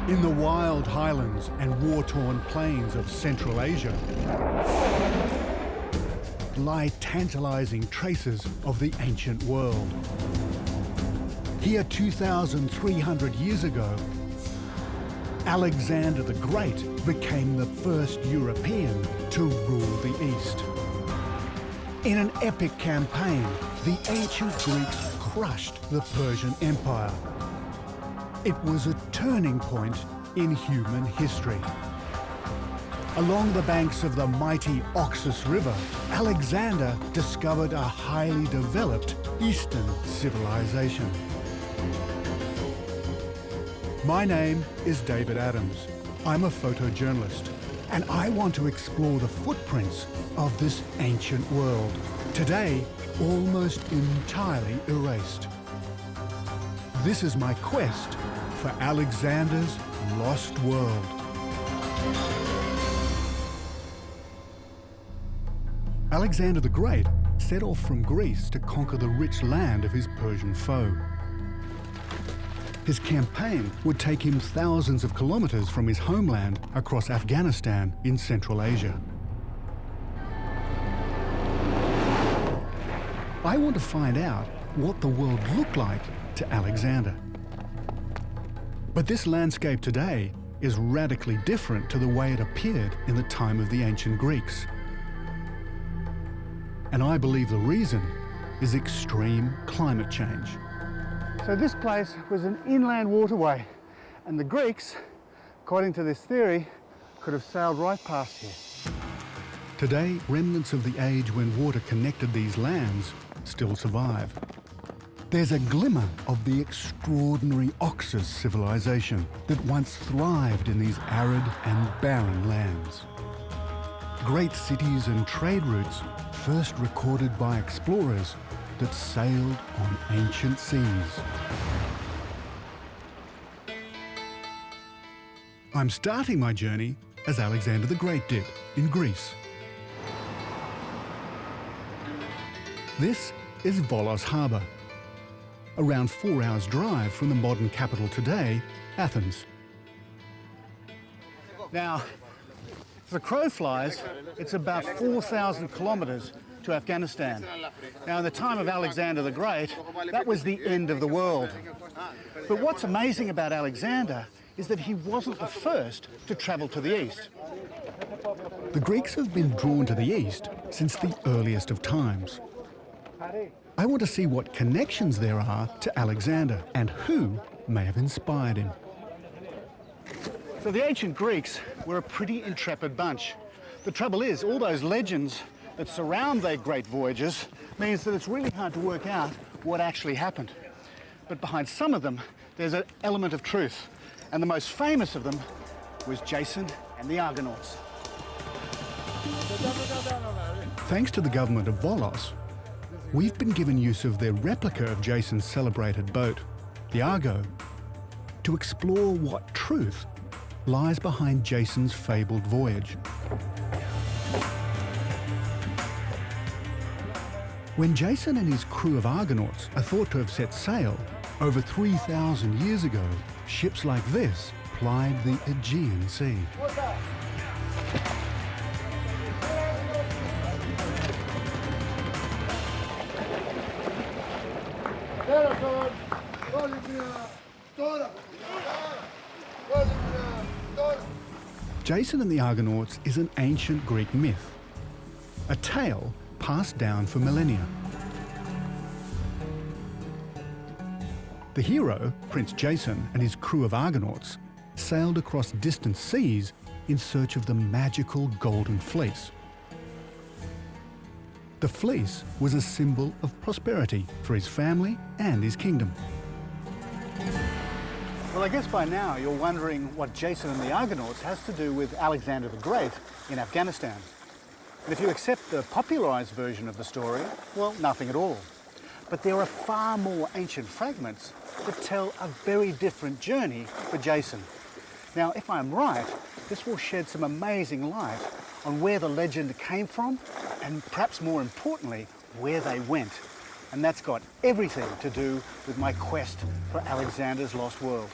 In the wild highlands and war-torn plains of Central Asia lie tantalizing traces of the ancient world. Here 2,300 years ago, Alexander the Great became the first European to rule the East. In an epic campaign, the ancient Greeks crushed the Persian Empire. It was a turning point in human history. Along the banks of the mighty Oxus River, Alexander discovered a highly developed Eastern civilization. My name is David Adams. I'm a photojournalist, and I want to explore the footprints of this ancient world, today almost entirely erased. This is my quest for Alexander's lost world. Alexander the Great set off from Greece to conquer the rich land of his Persian foe. His campaign would take him thousands of kilometers from his homeland across Afghanistan in Central Asia. I want to find out what the world looked like to Alexander. But this landscape today is radically different to the way it appeared in the time of the ancient Greeks. And I believe the reason is extreme climate change. So this place was an inland waterway, and the Greeks, according to this theory, could have sailed right past here. Today, remnants of the age when water connected these lands still survive. There's a glimmer of the extraordinary Oxus civilization that once thrived in these arid and barren lands. Great cities and trade routes first recorded by explorers that sailed on ancient seas. I'm starting my journey as Alexander the Great did, in Greece. This is Volos Harbour, around 4 hours' drive from the modern capital today, Athens. Now, as the crow flies, it's about 4,000 kilometres to Afghanistan. Now, in the time of Alexander the Great, that was the end of the world. But what's amazing about Alexander is that he wasn't the first to travel to the east. The Greeks have been drawn to the east since the earliest of times. I want to see what connections there are to Alexander and who may have inspired him. So the ancient Greeks were a pretty intrepid bunch. The trouble is, all those legends that surround their great voyages means that it's really hard to work out what actually happened. But behind some of them, there's an element of truth. And the most famous of them was Jason and the Argonauts. Thanks to the government of Volos, we've been given use of their replica of Jason's celebrated boat, the Argo, to explore what truth lies behind Jason's fabled voyage. When Jason and his crew of Argonauts are thought to have set sail over 3,000 years ago, ships like this plied the Aegean Sea. Jason and the Argonauts is an ancient Greek myth, a tale passed down for millennia. The hero, Prince Jason, and his crew of Argonauts sailed across distant seas in search of the magical Golden Fleece. The fleece was a symbol of prosperity for his family and his kingdom. Well, I guess by now you're wondering what Jason and the Argonauts has to do with Alexander the Great in Afghanistan. And if you accept the popularized version of the story, well, nothing at all. But there are far more ancient fragments that tell a very different journey for Jason. Now, if I'm right, this will shed some amazing light on where the legend came from and, perhaps more importantly, where they went. And that's got everything to do with my quest for Alexander's lost world.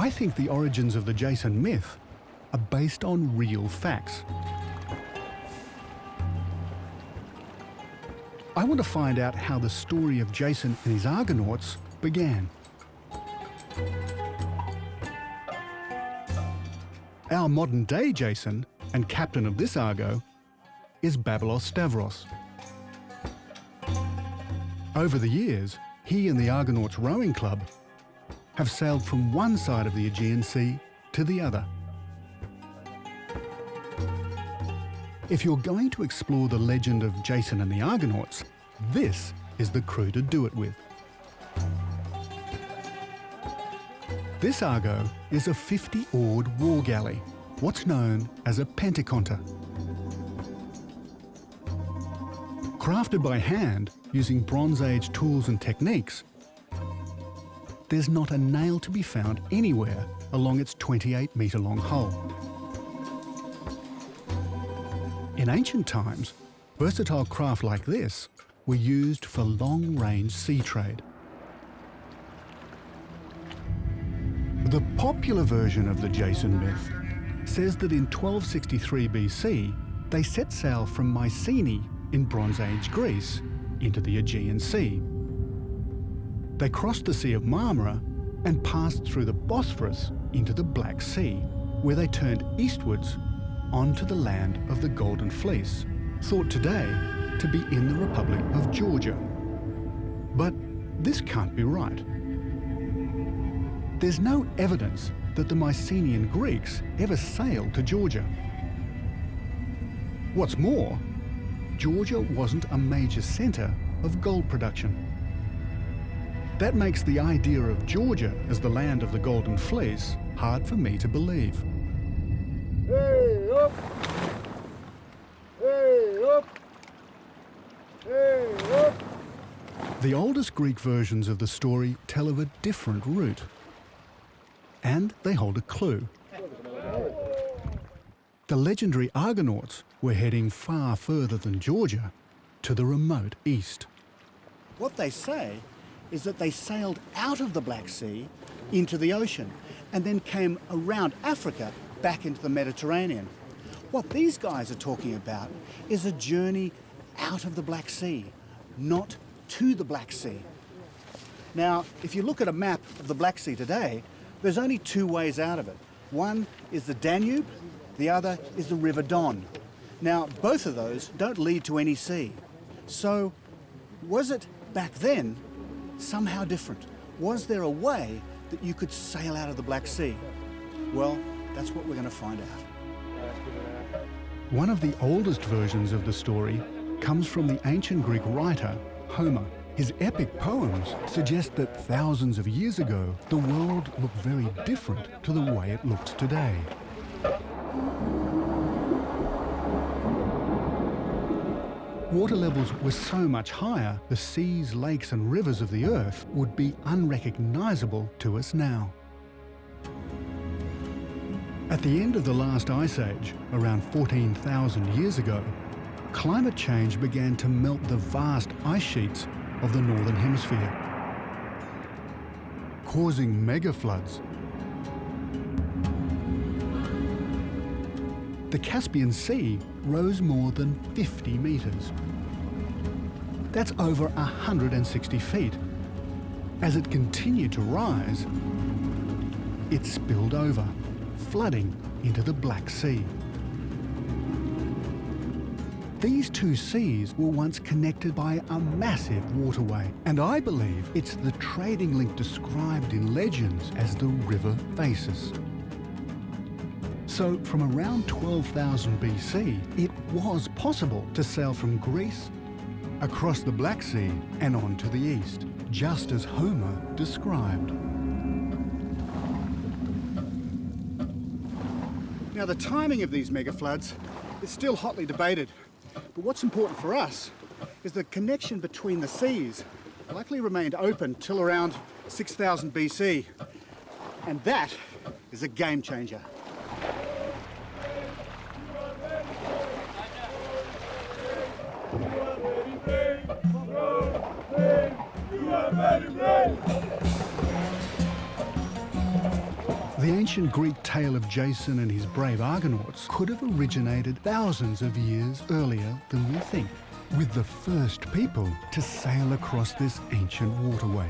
I think the origins of the Jason myth are based on real facts. I want to find out how the story of Jason and his Argonauts began. Our modern-day Jason, and captain of this Argo, is Babylos Stavros. Over the years, he and the Argonauts Rowing Club have sailed from one side of the Aegean Sea to the other. If you're going to explore the legend of Jason and the Argonauts, this is the crew to do it with. This Argo is a 50-oared war galley, what's known as a pentaconta. Crafted by hand using Bronze Age tools and techniques, there's not a nail to be found anywhere along its 28-metre-long hull. In ancient times, versatile craft like this were used for long-range sea trade. The popular version of the Jason myth says that in 1263 BC, they set sail from Mycenae in Bronze Age Greece into the Aegean Sea. They crossed the Sea of Marmara and passed through the Bosphorus into the Black Sea, where they turned eastwards onto the land of the Golden Fleece, thought today to be in the Republic of Georgia. But this can't be right. There's no evidence that the Mycenaean Greeks ever sailed to Georgia. What's more, Georgia wasn't a major centre of gold production. That makes the idea of Georgia as the land of the Golden Fleece hard for me to believe. Hey up! Hey up! Hey up! The oldest Greek versions of the story tell of a different route. And they hold a clue. The legendary Argonauts were heading far further than Georgia, to the remote east. What they say is that they sailed out of the Black Sea into the ocean and then came around Africa back into the Mediterranean. What these guys are talking about is a journey out of the Black Sea, not to the Black Sea. Now, if you look at a map of the Black Sea today, there's only two ways out of it. One is the Danube, the other is the River Don. Now, both of those don't lead to any sea. So, was it back then somehow different? Was there a way that you could sail out of the Black Sea? Well, that's what we're going to find out. One of the oldest versions of the story comes from the ancient Greek writer Homer. His epic poems suggest that thousands of years ago, the world looked very different to the way it looks today. Water levels were so much higher, the seas, lakes and rivers of the Earth would be unrecognisable to us now. At the end of the last ice age, around 14,000 years ago, climate change began to melt the vast ice sheets of the Northern Hemisphere, causing megafloods. The Caspian Sea rose more than 50 metres. That's over 160 feet. As it continued to rise, it spilled over, flooding into the Black Sea. These two seas were once connected by a massive waterway, and I believe it's the trading link described in legends as the River Oxus. So from around 12,000 BC, it was possible to sail from Greece across the Black Sea and on to the east, just as Homer described. Now, the timing of these megafloods is still hotly debated. But what's important for us is the connection between the seas likely remained open till around 6000 BC. And that is a game changer. The ancient Greek tale of Jason and his brave Argonauts could have originated thousands of years earlier than we think, with the first people to sail across this ancient waterway.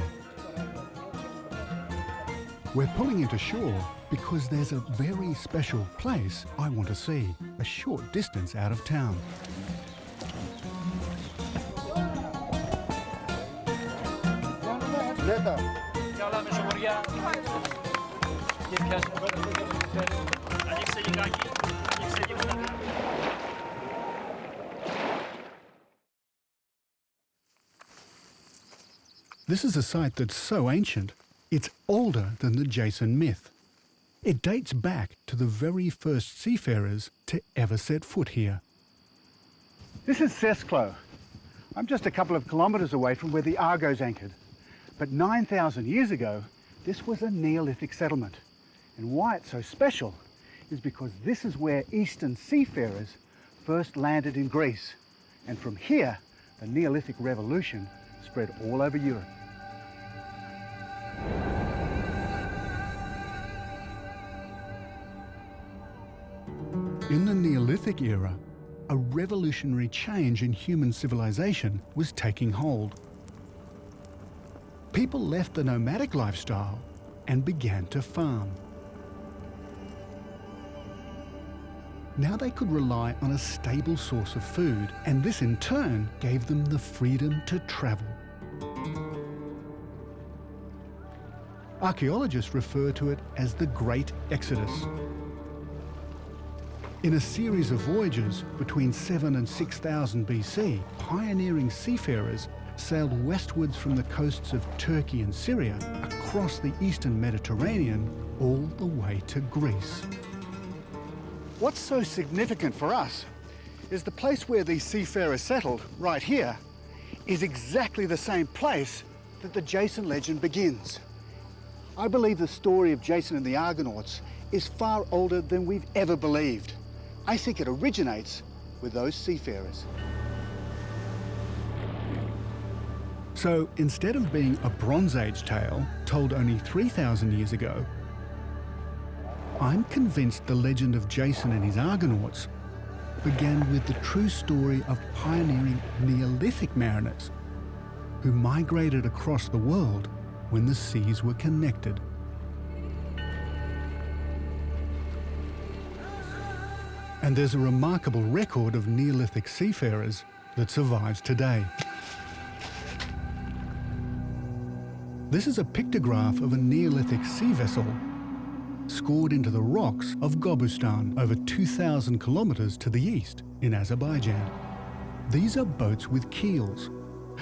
We're pulling into shore because there's a very special place I want to see, a short distance out of town. This is a site that's so ancient, it's older than the Jason myth. It dates back to the very first seafarers to ever set foot here. This is Sesklo. I'm just a couple of kilometres away from where the Argos anchored. But 9,000 years ago, this was a Neolithic settlement. And why it's so special is because this is where Eastern seafarers first landed in Greece. And from here, the Neolithic revolution spread all over Europe. In the Neolithic era, a revolutionary change in human civilization was taking hold. People left the nomadic lifestyle and began to farm. Now they could rely on a stable source of food, and this in turn gave them the freedom to travel. Archaeologists refer to it as the Great Exodus. In a series of voyages between 7 and 6000 BC, pioneering seafarers sailed westwards from the coasts of Turkey and Syria across the eastern Mediterranean all the way to Greece. What's so significant for us is the place where these seafarers settled, right here, is exactly the same place that the Jason legend begins. I believe the story of Jason and the Argonauts is far older than we've ever believed. I think it originates with those seafarers. So instead of being a Bronze Age tale told only 3,000 years ago, I'm convinced the legend of Jason and his Argonauts began with the true story of pioneering Neolithic mariners who migrated across the world when the seas were connected. And there's a remarkable record of Neolithic seafarers that survives today. This is a pictograph of a Neolithic sea vessel scored into the rocks of Gobustan, over 2,000 kilometers to the east in Azerbaijan. These are boats with keels.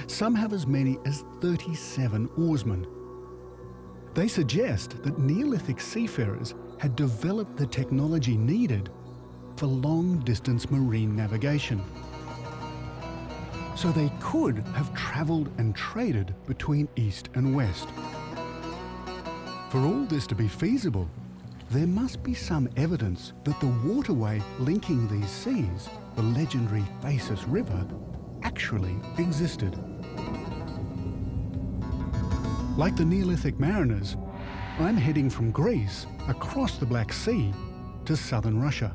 Some have as many as 37 oarsmen. They suggest that Neolithic seafarers had developed the technology needed for long-distance marine navigation. So they could have travelled and traded between east and west. For all this to be feasible, there must be some evidence that the waterway linking these seas, the legendary Phasis River, actually existed. Like the Neolithic mariners, I'm heading from Greece across the Black Sea to southern Russia.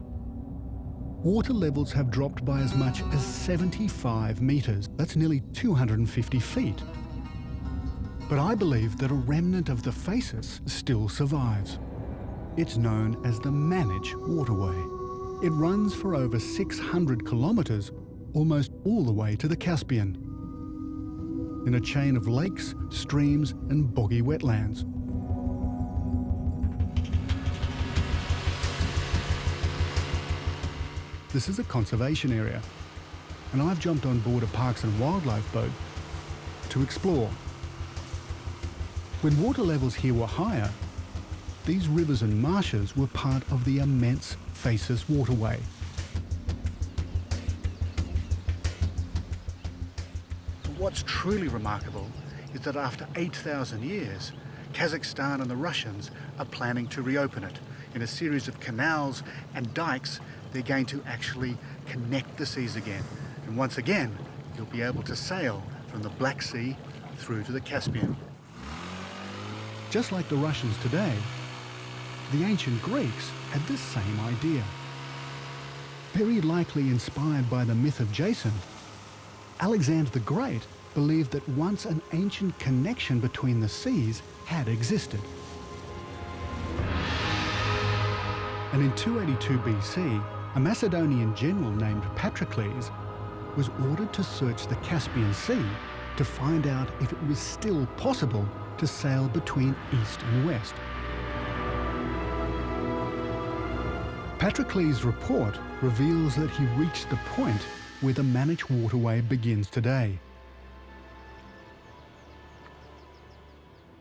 Water levels have dropped by as much as 75 metres. That's nearly 250 feet. But I believe that a remnant of the Phasis still survives. It's known as the Manich Waterway. It runs for over 600 kilometres, almost all the way to the Caspian, in a chain of lakes, streams and boggy wetlands. This is a conservation area, and I've jumped on board a Parks and Wildlife boat to explore. When water levels here were higher, these rivers and marshes were part of the immense Phasis waterway. What's truly remarkable is that after 8,000 years, Kazakhstan and the Russians are planning to reopen it. In a series of canals and dikes, they're going to actually connect the seas again. And once again, you'll be able to sail from the Black Sea through to the Caspian. Just like the Russians today, the ancient Greeks had the same idea. Very likely inspired by the myth of Jason, Alexander the Great believed that once an ancient connection between the seas had existed. And in 282 BC, a Macedonian general named Patroclus was ordered to search the Caspian Sea to find out if it was still possible to sail between east and west. Patroclus' report reveals that he reached the point where the Manic waterway begins today.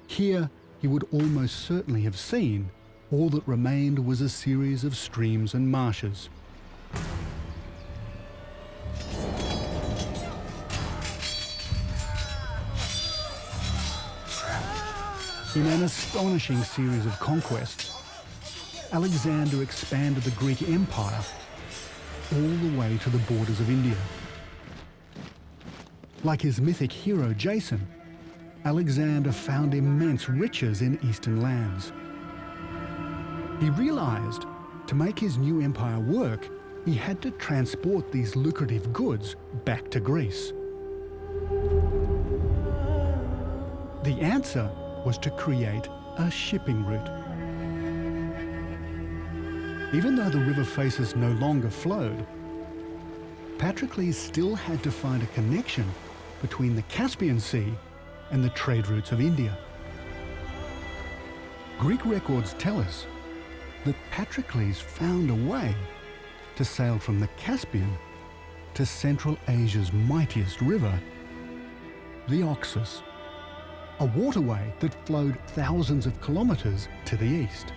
Here, he would almost certainly have seen all that remained was a series of streams and marshes. In an astonishing series of conquests, Alexander expanded the Greek Empire all the way to the borders of India. Like his mythic hero Jason, Alexander found immense riches in eastern lands. He realized to make his new empire work, he had to transport these lucrative goods back to Greece. The answer was to create a shipping route. Even though the river Phasis no longer flowed, Patroclus still had to find a connection between the Caspian Sea and the trade routes of India. Greek records tell us that Patroclus found a way to sail from the Caspian to Central Asia's mightiest river, the Oxus, a waterway that flowed thousands of kilometers to the east.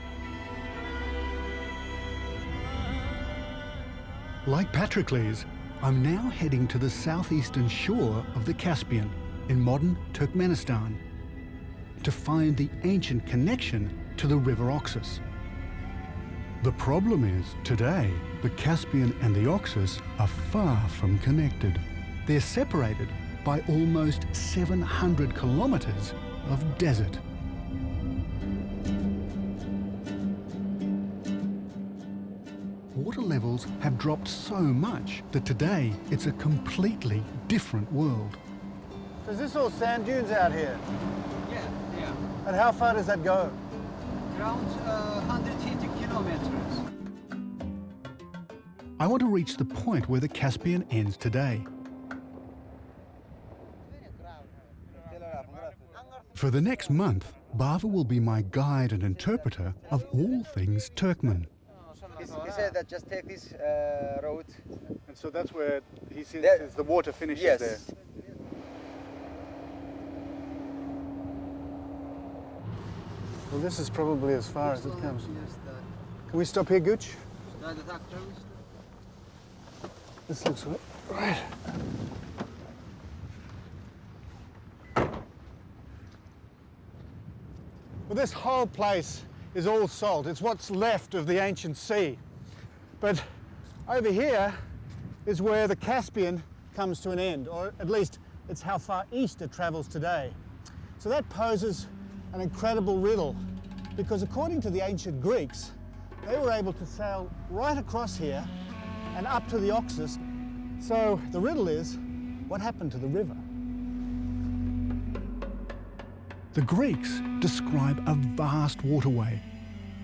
Like Patroclus, I'm now heading to the southeastern shore of the Caspian in modern Turkmenistan to find the ancient connection to the River Oxus. The problem is, today, the Caspian and the Oxus are far from connected. They're separated by almost 700 kilometers of desert. Water levels have dropped so much that today it's a completely different world. So is this all sand dunes out here? Yeah. And how far does that go? Around 180 kilometers. I want to reach the point where the Caspian ends today. For the next month, Bava will be my guide and interpreter of all things Turkmen. He said that just take this road. And so that's where he says There- the water finishes Yes. there. Well, this is probably as far as it comes. Can we stop here, Gooch? This looks right. Well, this whole place is all salt. It's what's left of the ancient sea. But over here is where the Caspian comes to an end, or at least it's how far east it travels today. So that poses an incredible riddle, because according to the ancient Greeks, they were able to sail right across here and up to the Oxus. So the riddle is, what happened to the river? The Greeks describe a vast waterway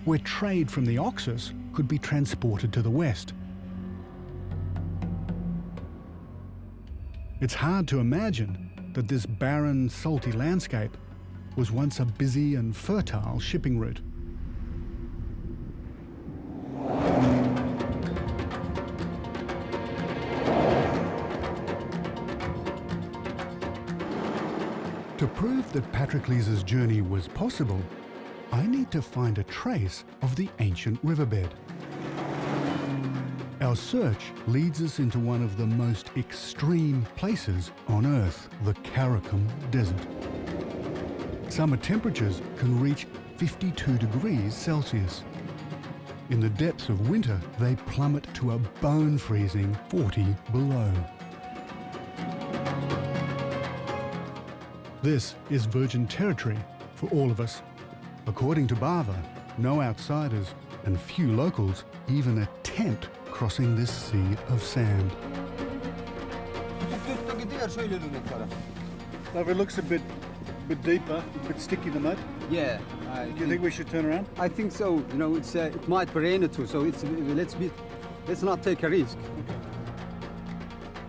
where trade from the Oxus could be transported to the west. It's hard to imagine that this barren, salty landscape was once a busy and fertile shipping route. To prove that Patroclus' journey was possible, I need to find a trace of the ancient riverbed. Our search leads us into one of the most extreme places on Earth, the Karakum Desert. Summer temperatures can reach 52 degrees Celsius. In the depths of winter, they plummet to a bone-freezing 40 below. This is virgin territory for all of us. According to Bava, no outsiders, and few locals even attempt crossing this sea of sand. So if it looks a bit deeper, a bit sticky, the mud, Yeah. do you think we should turn around? I think so. You know, it might rain too, so let's not take a risk.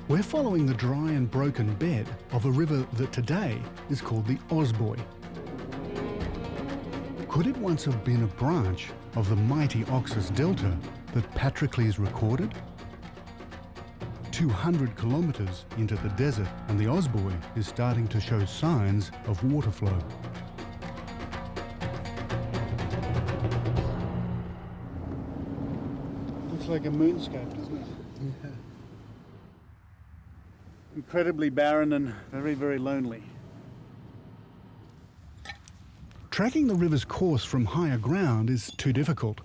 We're following the dry and broken bed of a river that today is called the Osboy. Could it once have been a branch of the mighty Oxus Delta that Patroclus recorded? 200 kilometers into the desert, and the Osboy is starting to show signs of water flow. Looks like a moonscape, doesn't it? Yeah. Incredibly barren and very, very lonely. Tracking the river's course from higher ground is too difficult,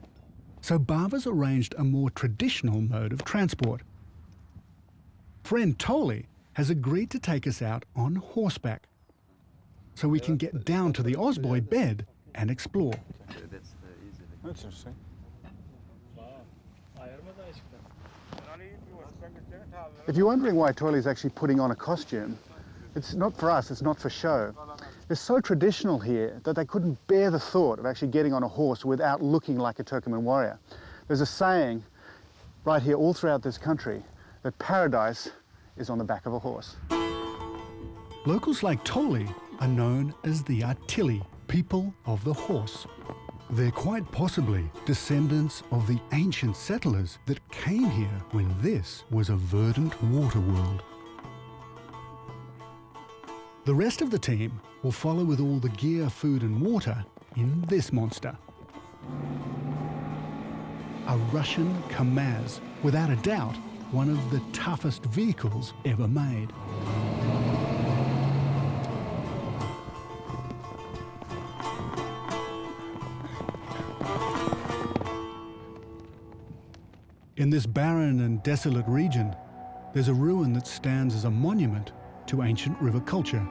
so Bava's arranged a more traditional mode of transport. Friend Toli has agreed to take us out on horseback, so we can get down to the Osboy bed and explore. That's interesting. If you're wondering why Toli's actually putting on a costume, it's not for us, it's not for show. It's so traditional here that they couldn't bear the thought of actually getting on a horse without looking like a Turkoman warrior. There's a saying right here all throughout this country that paradise is on the back of a horse. Locals like Toli are known as the Artili, people of the horse. They're quite possibly descendants of the ancient settlers that came here when this was a verdant water world. The rest of the team will follow with all the gear, food and water in this monster. A Russian Kamaz, without a doubt, one of the toughest vehicles ever made. In this barren and desolate region, there's a ruin that stands as a monument to ancient river culture.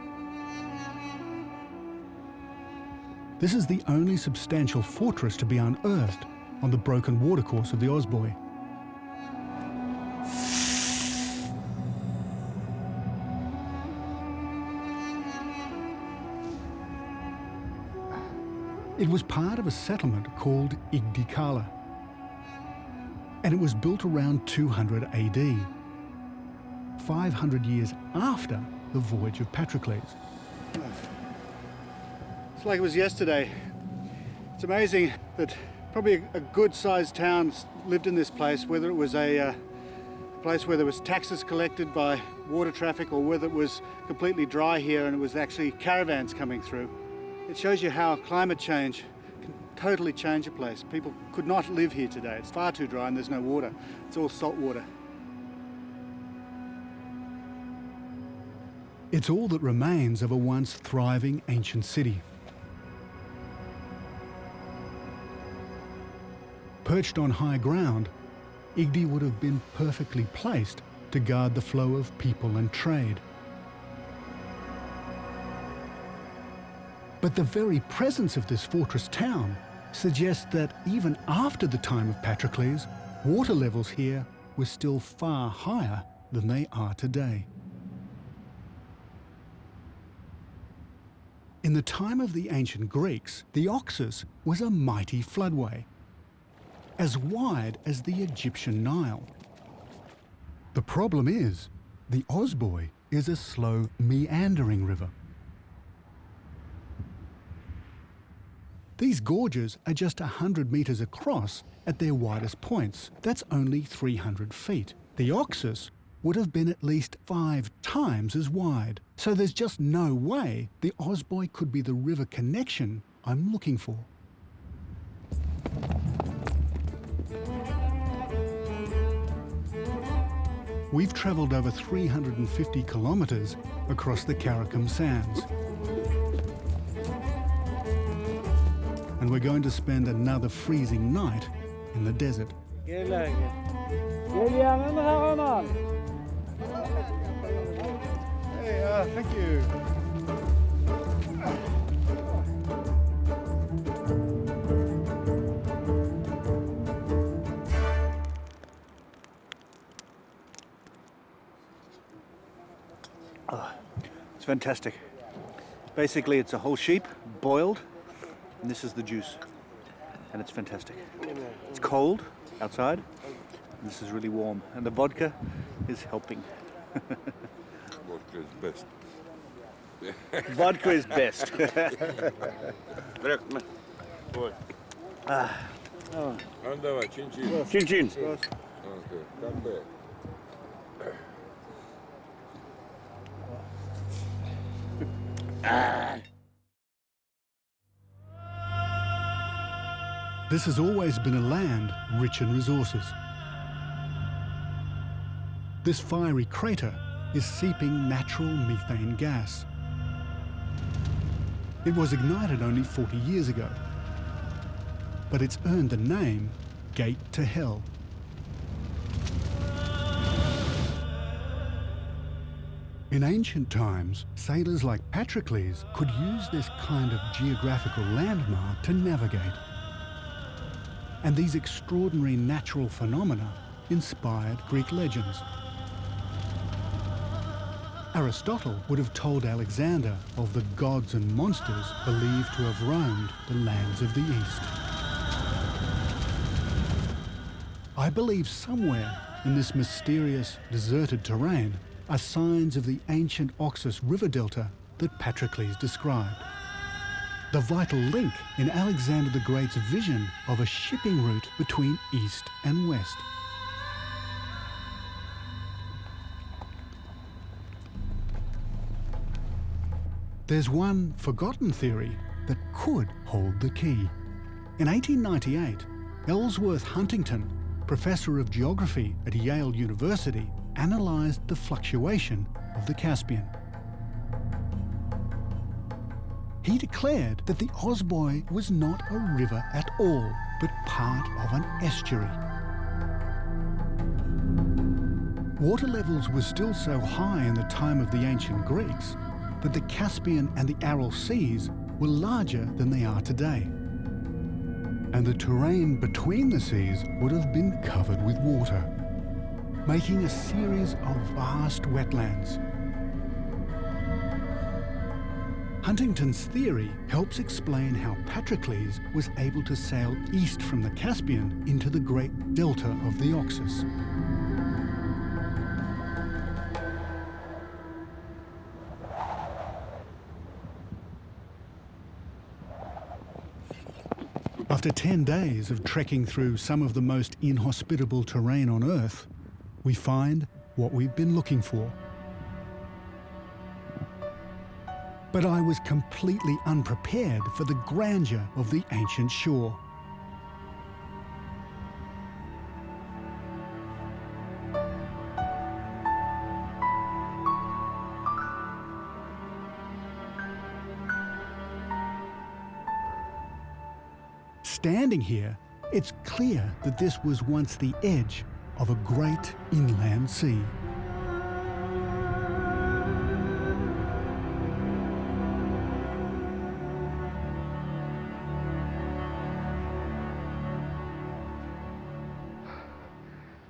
This is the only substantial fortress to be unearthed on the broken watercourse of the Osboy. It was part of a settlement called Igdikala, and it was built around 200 AD, 500 years after the voyage of Patroclus. It's like it was yesterday. It's amazing that probably a good-sized town lived in this place, whether it was a place where there was taxes collected by water traffic or whether it was completely dry here and it was actually caravans coming through. It shows you how climate change can totally change a place. People could not live here today. It's far too dry and there's no water. It's all salt water. It's all that remains of a once thriving ancient city. Perched on high ground, Igdi would have been perfectly placed to guard the flow of people and trade. But the very presence of this fortress town suggests that even after the time of Patroclus, water levels here were still far higher than they are today. In the time of the ancient Greeks, the Oxus was a mighty floodway, as wide as the Egyptian Nile. The problem is, the Osboy is a slow, meandering river. These gorges are just 100 metres across at their widest points. That's only 300 feet. The Oxus would have been at least 5 times as wide. So there's just no way the Osboy could be the river connection I'm looking for. We've travelled over 350 kilometres across the Karakum sands. And we're going to spend another freezing night in the desert. Hey, thank you. fantastic. Basically, it's a whole sheep, boiled, and this is the juice. And it's fantastic. It's cold outside, and this is really warm. And the vodka is helping. Vodka is best. Vodka is best. Давай, чин-чин. Chin-chin. Okay, Campe. This has always been a land rich in resources. This fiery crater is seeping natural methane gas. It was ignited only 40 years ago, but it's earned the name Gate to Hell. In ancient times, sailors like Patroclus could use this kind of geographical landmark to navigate. And these extraordinary natural phenomena inspired Greek legends. Aristotle would have told Alexander of the gods and monsters believed to have roamed the lands of the East. I believe somewhere in this mysterious, deserted terrain are signs of the ancient Oxus river delta that Patroclus described. The vital link in Alexander the Great's vision of a shipping route between East and West. There's one forgotten theory that could hold the key. In 1898, Ellsworth Huntington, professor of geography at Yale University, analysed the fluctuation of the Caspian. He declared that the Osboy was not a river at all, but part of an estuary. Water levels were still so high in the time of the ancient Greeks that the Caspian and the Aral Seas were larger than they are today. And the terrain between the seas would have been covered with water, making a series of vast wetlands. Huntington's theory helps explain how Patroclus was able to sail east from the Caspian into the great delta of the Oxus. After 10 days of trekking through some of the most inhospitable terrain on Earth, we find what we've been looking for. But I was completely unprepared for the grandeur of the ancient shore. Standing here, it's clear that this was once the edge of a great inland sea.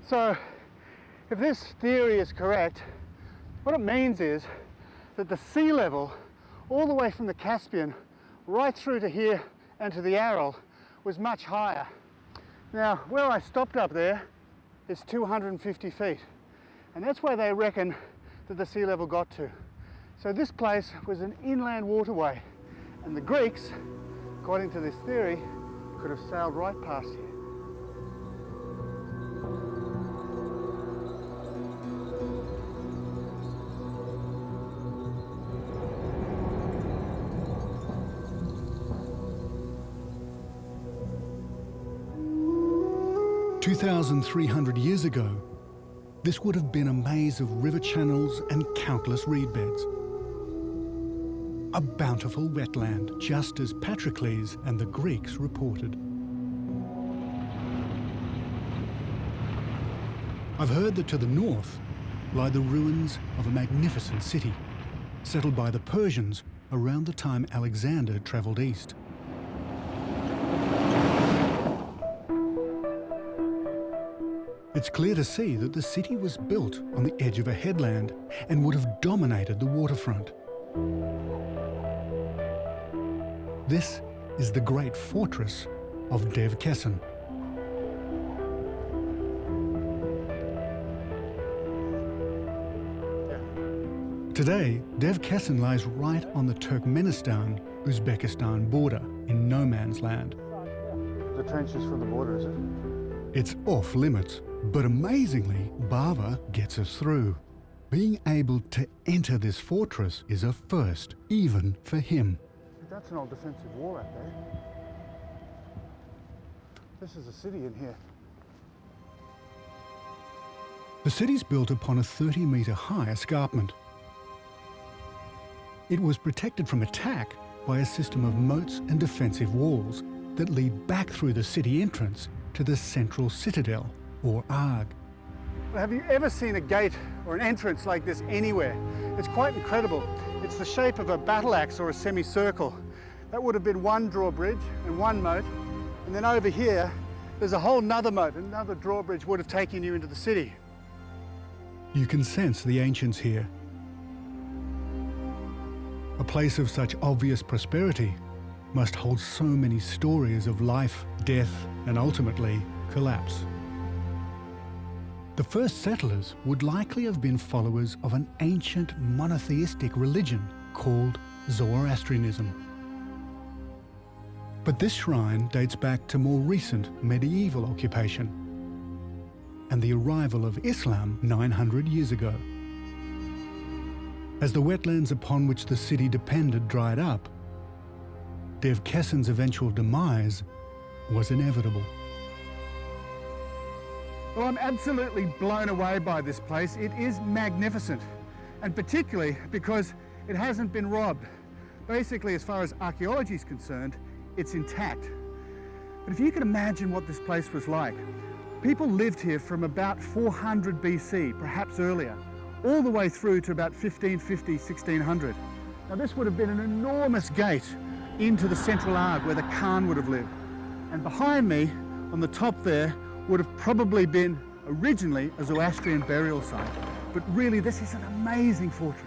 So, if this theory is correct, what it means is that the sea level, all the way from the Caspian right through to here and to the Aral, was much higher. Now, where I stopped up there is 250 feet, and that's where they reckon that the sea level got to. So this place was an inland waterway, and the Greeks, according to this theory, could have sailed right past here. "2,300 years ago, this would have been a maze of river channels and countless reed beds. A bountiful wetland, just as Patroclus and the Greeks reported. I've heard that to the north lie the ruins of a magnificent city, settled by the Persians around the time Alexander travelled east. It's clear to see that the city was built on the edge of a headland and would have dominated the waterfront. This is the great fortress of Dev Kessen. Today, Dev Kessen lies right on the Turkmenistan-Uzbekistan border in no man's land. The trenches for the border, is it? It's off limits, but amazingly, Bava gets us through. Being able to enter this fortress is a first, even for him. That's an old defensive wall out there. This is a city in here. The city's built upon a 30-metre high escarpment. It was protected from attack by a system of moats and defensive walls that lead back through the city entrance to the central citadel, or Arg. Have you ever seen a gate or an entrance like this anywhere? It's quite incredible. It's the shape of a battle axe or a semicircle. That would have been one drawbridge and one moat. And then over here, there's a whole nother moat. Another drawbridge would have taken you into the city. You can sense the ancients here. A place of such obvious prosperity must hold so many stories of life, death, and ultimately collapse. The first settlers would likely have been followers of an ancient monotheistic religion called Zoroastrianism. But this shrine dates back to more recent medieval occupation and the arrival of Islam 900 years ago. As the wetlands upon which the city depended dried up, Dev Kessen's eventual demise was inevitable. Well, I'm absolutely blown away by this place. It is magnificent, and particularly because it hasn't been robbed. Basically, as far as archaeology is concerned, it's intact. But if you can imagine what this place was like, people lived here from about 400 BC, perhaps earlier, all the way through to about 1550, 1600. Now this would have been an enormous gate into the central Arg where the Khan would have lived. And behind me, on the top there, would have probably been originally a Zoroastrian burial site. But really, this is an amazing fortress.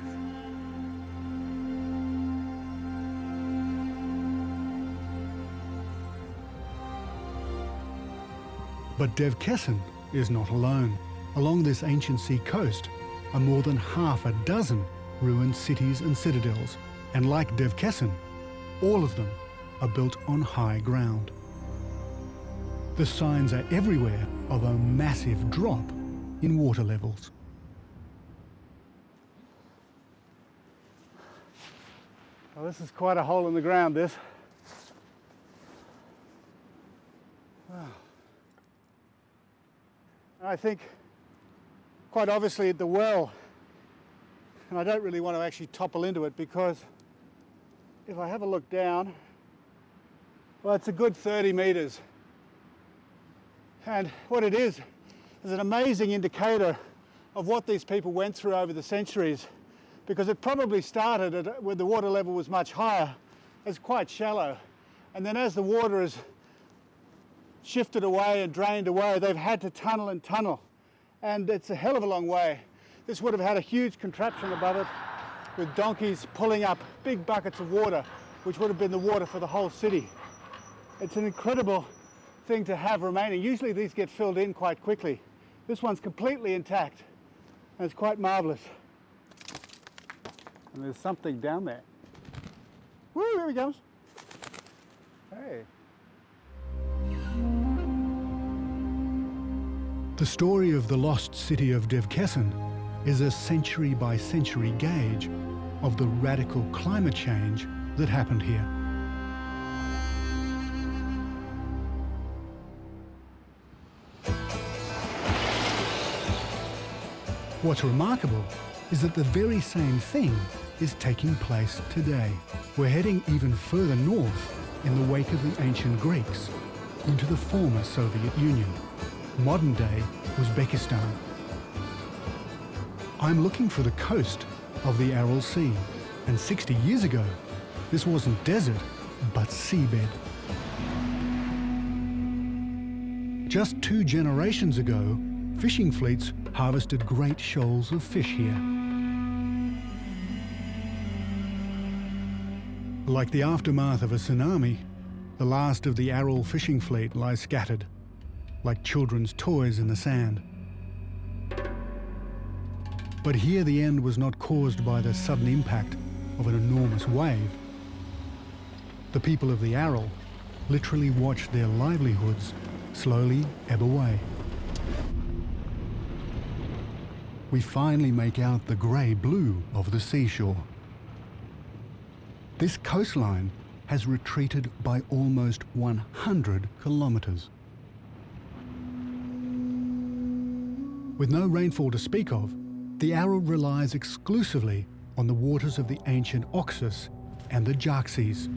But Dev Kessen is not alone. Along this ancient sea coast are more than half a dozen ruined cities and citadels. And like Dev Kessen, all of them are built on high ground. The signs are everywhere of a massive drop in water levels. Well, this is quite a hole in the ground, this. Wow. And I think, quite obviously, at the well, and I don't really want to actually topple into it because if I have a look down, well, it's a good 30 metres. And what it is an amazing indicator of what these people went through over the centuries, because it probably started at, when the water level was much higher, as quite shallow. And then as the water has shifted away and drained away, they've had to tunnel and tunnel. And it's a hell of a long way. This would have had a huge contraption above it with donkeys pulling up big buckets of water, which would have been the water for the whole city. It's an incredible thing to have remaining. Usually these get filled in quite quickly. This one's completely intact, and it's quite marvellous. And there's something down there. Woo, here he comes. Hey. The story of the lost city of Dev Kessen is a century-by-century gauge of the radical climate change that happened here. What's remarkable is that the very same thing is taking place today. We're heading even further north in the wake of the ancient Greeks into the former Soviet Union, modern-day Uzbekistan. I'm looking for the coast of the Aral Sea, and 60 years ago, this wasn't desert, but seabed. Just 2 generations ago, fishing fleets harvested great shoals of fish here. Like the aftermath of a tsunami, the last of the Aral fishing fleet lies scattered, like children's toys in the sand. But here the end was not caused by the sudden impact of an enormous wave. The people of the Aral literally watched their livelihoods slowly ebb away. We finally make out the grey blue of the seashore. This coastline has retreated by almost 100 kilometres. With no rainfall to speak of, the Aral relies exclusively on the waters of the ancient Oxus and the Xerxes.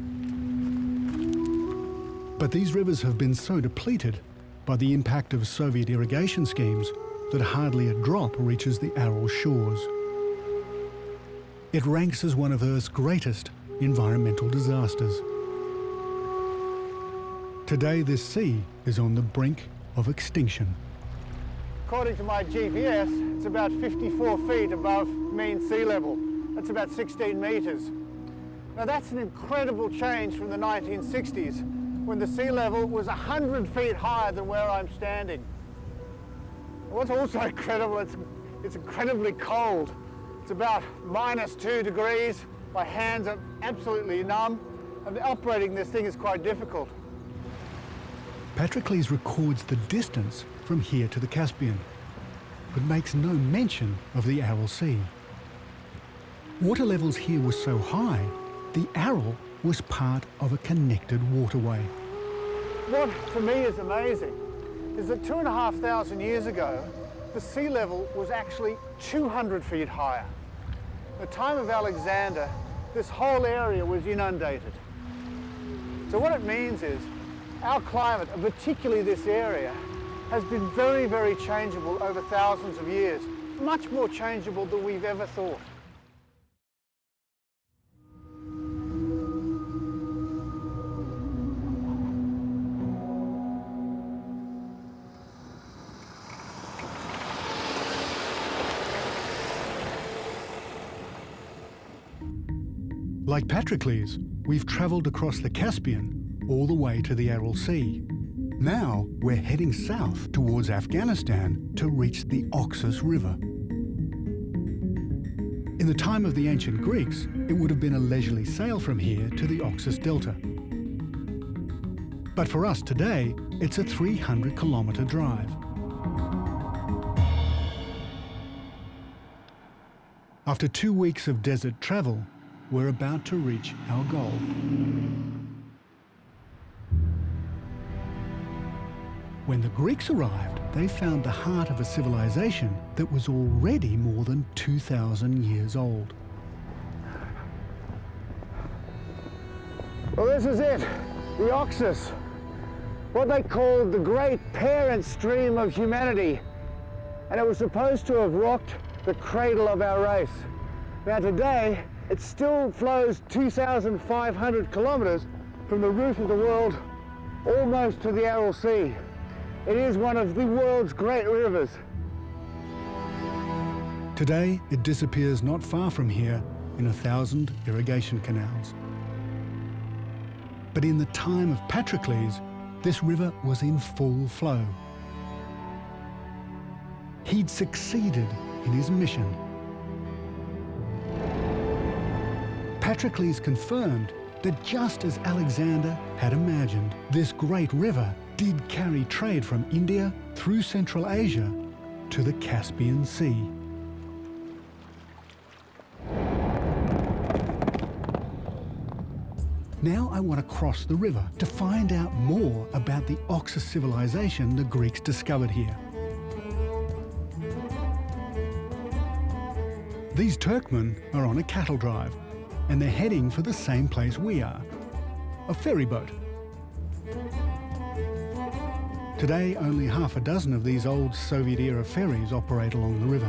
But these rivers have been so depleted by the impact of Soviet irrigation schemes that hardly a drop reaches the Aral shores. It ranks as one of Earth's greatest environmental disasters. Today, this sea is on the brink of extinction. According to my GPS, it's about 54 feet above mean sea level. That's about 16 metres. Now that's an incredible change from the 1960s, when the sea level was 100 feet higher than where I'm standing. What's also incredible, it's incredibly cold. It's about -2 degrees. My hands are absolutely numb, and operating this thing is quite difficult. Patrocles records the distance from here to the Caspian, but makes no mention of the Aral Sea. Water levels here were so high, the Aral was part of a connected waterway. What for me is amazing is that 2,500 years ago, the sea level was actually 200 feet higher. At the time of Alexander, this whole area was inundated. So what it means is our climate, and particularly this area, has been very, very changeable over thousands of years, much more changeable than we've ever thought. Like Patrocles, we've travelled across the Caspian all the way to the Aral Sea. Now we're heading south towards Afghanistan to reach the Oxus River. In the time of the ancient Greeks, it would have been a leisurely sail from here to the Oxus Delta. But for us today, it's a 300-kilometre drive. After 2 weeks of desert travel, we're about to reach our goal. When the Greeks arrived, they found the heart of a civilization that was already more than 2,000 years old. Well, this is it, the Oxus, what they called the great parent stream of humanity. And it was supposed to have rocked the cradle of our race. Now today, it still flows 2,500 kilometres from the roof of the world almost to the Aral Sea. It is one of the world's great rivers. Today, it disappears not far from here in 1,000 irrigation canals. But in the time of Patrocles, this river was in full flow. He'd succeeded in his mission. Patrocles confirmed that just as Alexander had imagined, this great river did carry trade from India through Central Asia to the Caspian Sea. Now I want to cross the river to find out more about the Oxus civilization the Greeks discovered here. These Turkmen are on a cattle drive, and they're heading for the same place we are, a ferry boat. Today, only half a dozen of these old Soviet-era ferries operate along the river.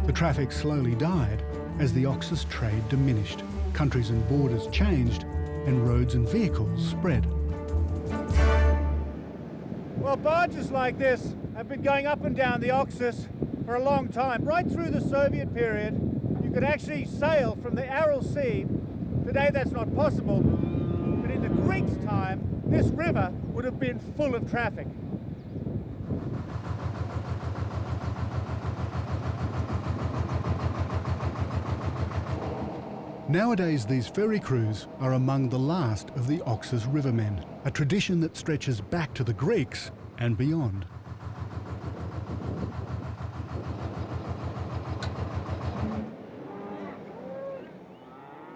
The traffic slowly died as the Oxus trade diminished, countries and borders changed, and roads and vehicles spread. Well, barges like this have been going up and down the Oxus for a long time. Right through the Soviet period, you could actually sail from the Aral Sea. Today that's not possible, but in the Greeks' time, this river would have been full of traffic. Nowadays, these ferry crews are among the last of the Oxus rivermen, a tradition that stretches back to the Greeks and beyond.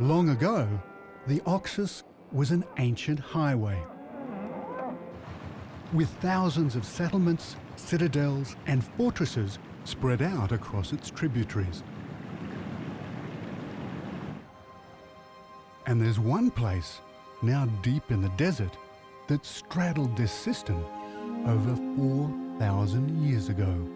Long ago, the Oxus was an ancient highway with thousands of settlements, citadels and fortresses spread out across its tributaries. And there's one place, now deep in the desert, that straddled this system over 4,000 years ago.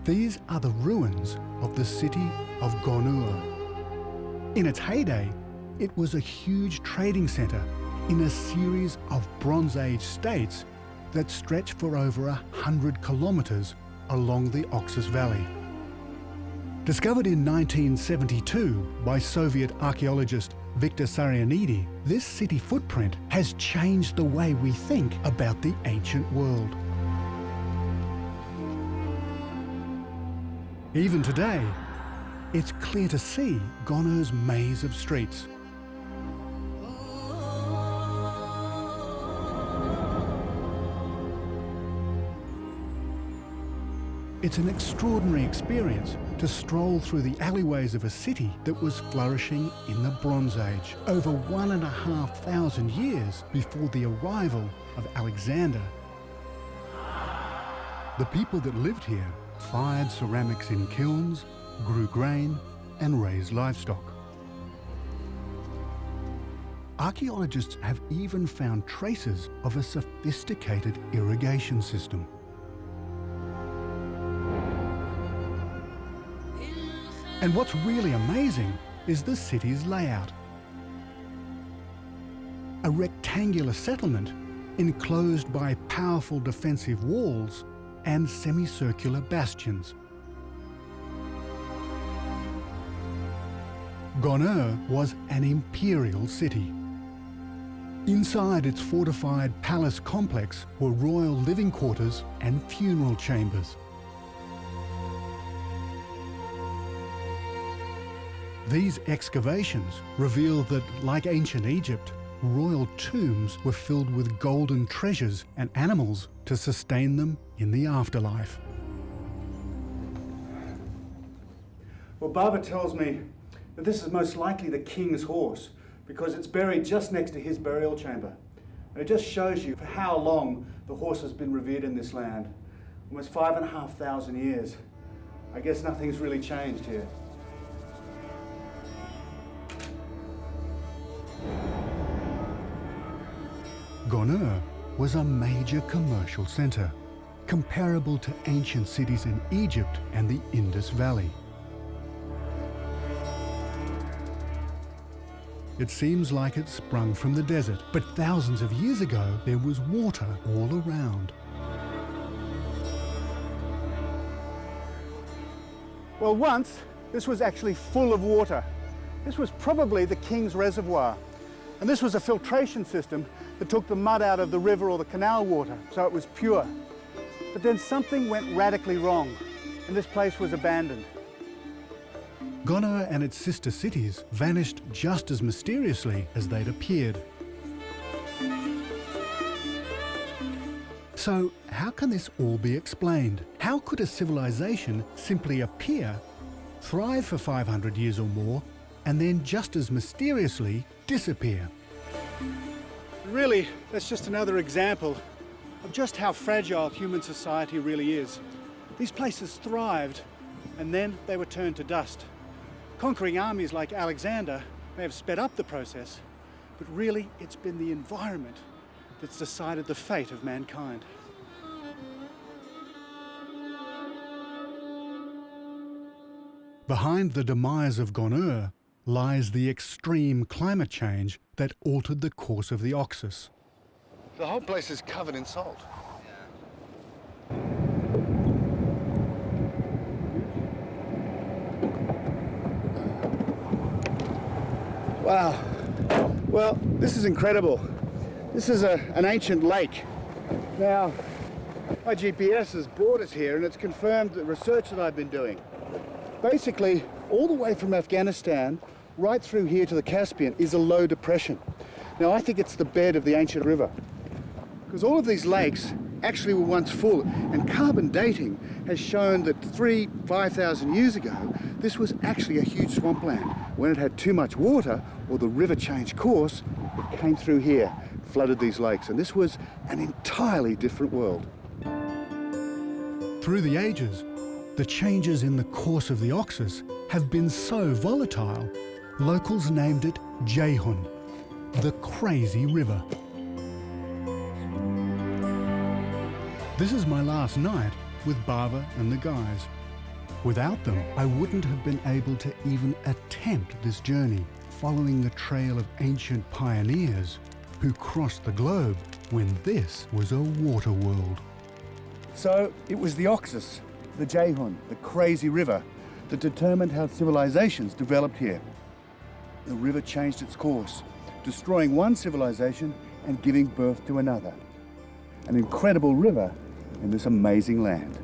These are the ruins of the city of Gonur. In its heyday, it was a huge trading centre in a series of Bronze Age states that stretch for over 100 kilometres along the Oxus Valley. Discovered in 1972 by Soviet archaeologist Viktor Sarianidi, this city footprint has changed the way we think about the ancient world. Even today, it's clear to see Gonur's maze of streets. It's an extraordinary experience to stroll through the alleyways of a city that was flourishing in the Bronze Age, over 1,500 years before the arrival of Alexander. The people that lived here fired ceramics in kilns, grew grain, and raised livestock. Archaeologists have even found traces of a sophisticated irrigation system. And what's really amazing is the city's layout. A rectangular settlement enclosed by powerful defensive walls and semicircular bastions. Gonur was an imperial city. Inside its fortified palace complex were royal living quarters and funeral chambers. These excavations reveal that, like ancient Egypt, royal tombs were filled with golden treasures and animals to sustain them in the afterlife. Well, Baba tells me that this is most likely the king's horse because it's buried just next to his burial chamber. And it just shows you for how long the horse has been revered in this land. Almost 5,500 years. I guess nothing's really changed here. Gonur was a major commercial centre, comparable to ancient cities in Egypt and the Indus Valley. It seems like it sprung from the desert, but thousands of years ago there was water all around. Well, once this was actually full of water. This was probably the king's reservoir. And this was a filtration system that took the mud out of the river or the canal water, so it was pure. But then something went radically wrong, and this place was abandoned. Gonur and its sister cities vanished just as mysteriously as they'd appeared. So how can this all be explained? How could a civilization simply appear, thrive for 500 years or more, and then just as mysteriously disappear? Really, that's just another example of just how fragile human society really is. These places thrived, and then they were turned to dust. Conquering armies like Alexander may have sped up the process, but really it's been the environment that's decided the fate of mankind. Behind the demise of Gonur lies the extreme climate change that altered the course of the Oxus. The whole place is covered in salt. Wow. Well, this is incredible. This is an ancient lake. Now, my GPS has brought us here and it's confirmed the research that I've been doing. Basically, all the way from Afghanistan right through here to the Caspian is a low depression. Now, I think it's the bed of the ancient river, because all of these lakes actually were once full, and carbon dating has shown that 5,000 years ago, this was actually a huge swampland. When it had too much water, or the river changed course, it came through here, flooded these lakes, and this was an entirely different world. Through the ages, the changes in the course of the Oxus have been so volatile, locals named it Ceyhun, the crazy river. This is my last night with Bava and the guys. Without them, I wouldn't have been able to even attempt this journey, following the trail of ancient pioneers who crossed the globe when this was a water world. So it was the Oxus, the Ceyhun, the crazy river, that determined how civilizations developed here. The river changed its course, destroying one civilization and giving birth to another. An incredible river in this amazing land.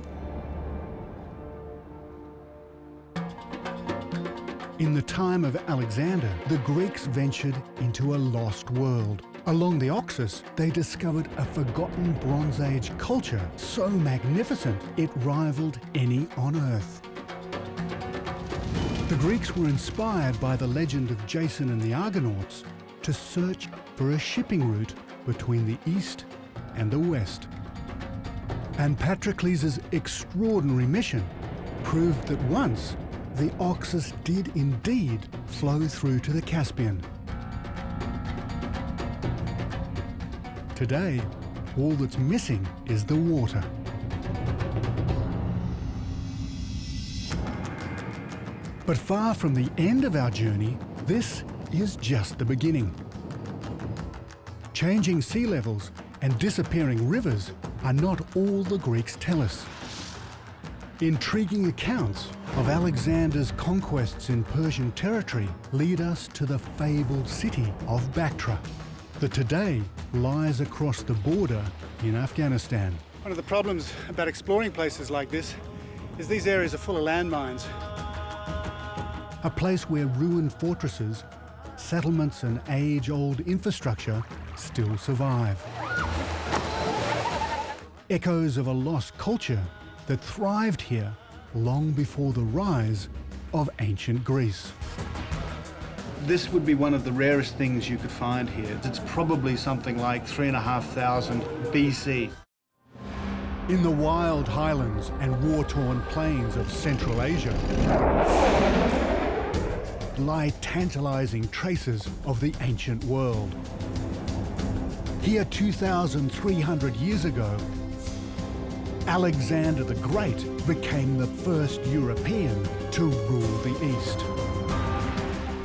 In the time of Alexander, the Greeks ventured into a lost world. Along the Oxus, they discovered a forgotten Bronze Age culture so magnificent it rivaled any on Earth. The Greeks were inspired by the legend of Jason and the Argonauts to search for a shipping route between the East and the West. And Patroclus' extraordinary mission proved that once the Oxus did indeed flow through to the Caspian. Today, all that's missing is the water. But far from the end of our journey, this is just the beginning. Changing sea levels and disappearing rivers are not all the Greeks tell us. Intriguing accounts of Alexander's conquests in Persian territory lead us to the fabled city of Bactra, that today lies across the border in Afghanistan. One of the problems about exploring places like this is these areas are full of landmines. A place where ruined fortresses, settlements and age-old infrastructure still survive. Echoes of a lost culture that thrived here long before the rise of ancient Greece. This would be one of the rarest things you could find here. It's probably something like 3,500 BC. In the wild highlands and war-torn plains of Central Asia lie tantalizing traces of the ancient world. Here 2,300 years ago, Alexander the Great became the first European to rule the East.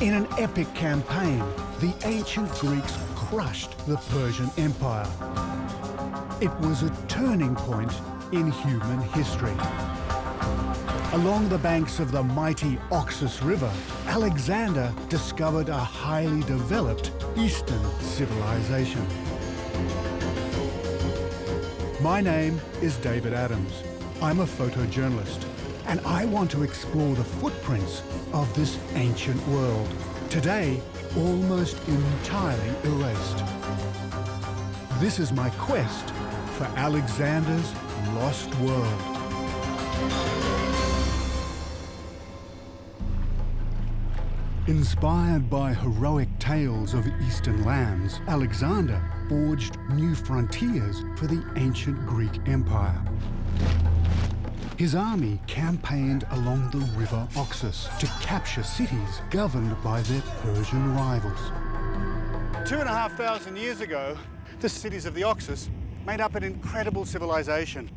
In an epic campaign, the ancient Greeks crushed the Persian Empire. It was a turning point in human history. Along the banks of the mighty Oxus River, Alexander discovered a highly developed Eastern civilization. My name is David Adams. I'm a photojournalist, and I want to explore the footprints of this ancient world, today almost entirely erased. This is my quest for Alexander's lost world. Inspired by heroic tales of eastern lands, Alexander forged new frontiers for the ancient Greek Empire. His army campaigned along the River Oxus to capture cities governed by their Persian rivals. 2,500 years ago, the cities of the Oxus made up an incredible civilization.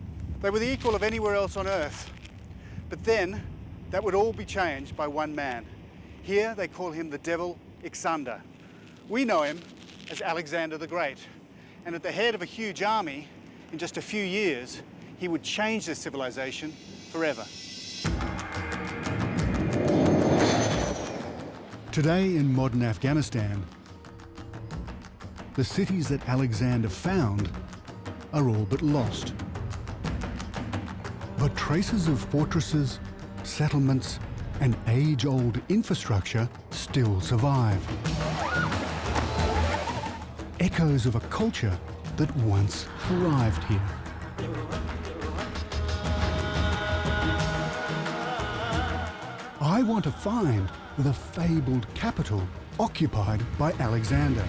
They were the equal of anywhere else on Earth. But then, that would all be changed by one man. Here they call him the Devil Ixander. We know him as Alexander the Great. And at the head of a huge army, in just a few years, he would change this civilization forever. Today in modern Afghanistan, the cities that Alexander found are all but lost. But traces of fortresses, settlements, and age-old infrastructure still survive. Echoes of a culture that once thrived here. I want to find the fabled capital occupied by Alexander,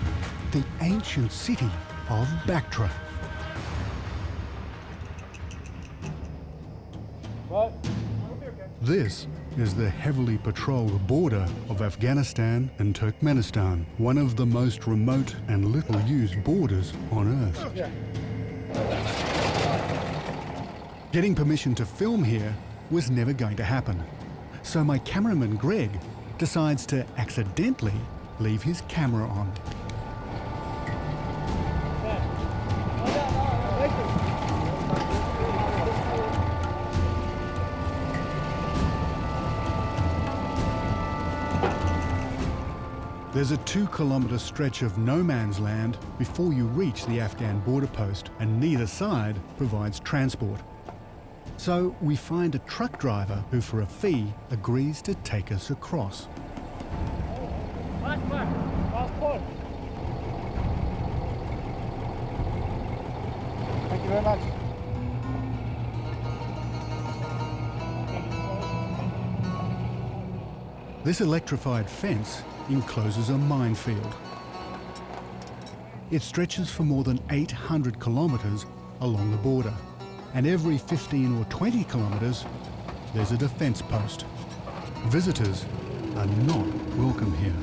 the ancient city of Bactra. This is the heavily patrolled border of Afghanistan and Turkmenistan, one of the most remote and little used borders on Earth. Getting permission to film here was never going to happen. So my cameraman Greg decides to accidentally leave his camera on. There's a 2-kilometre stretch of no man's land before you reach the Afghan border post, and neither side provides transport. So we find a truck driver who, for a fee, agrees to take us across. Thank you very much. This electrified fence encloses a minefield. It stretches for more than 800 kilometres along the border, and every 15 or 20 kilometres there's a defence post. Visitors are not welcome here.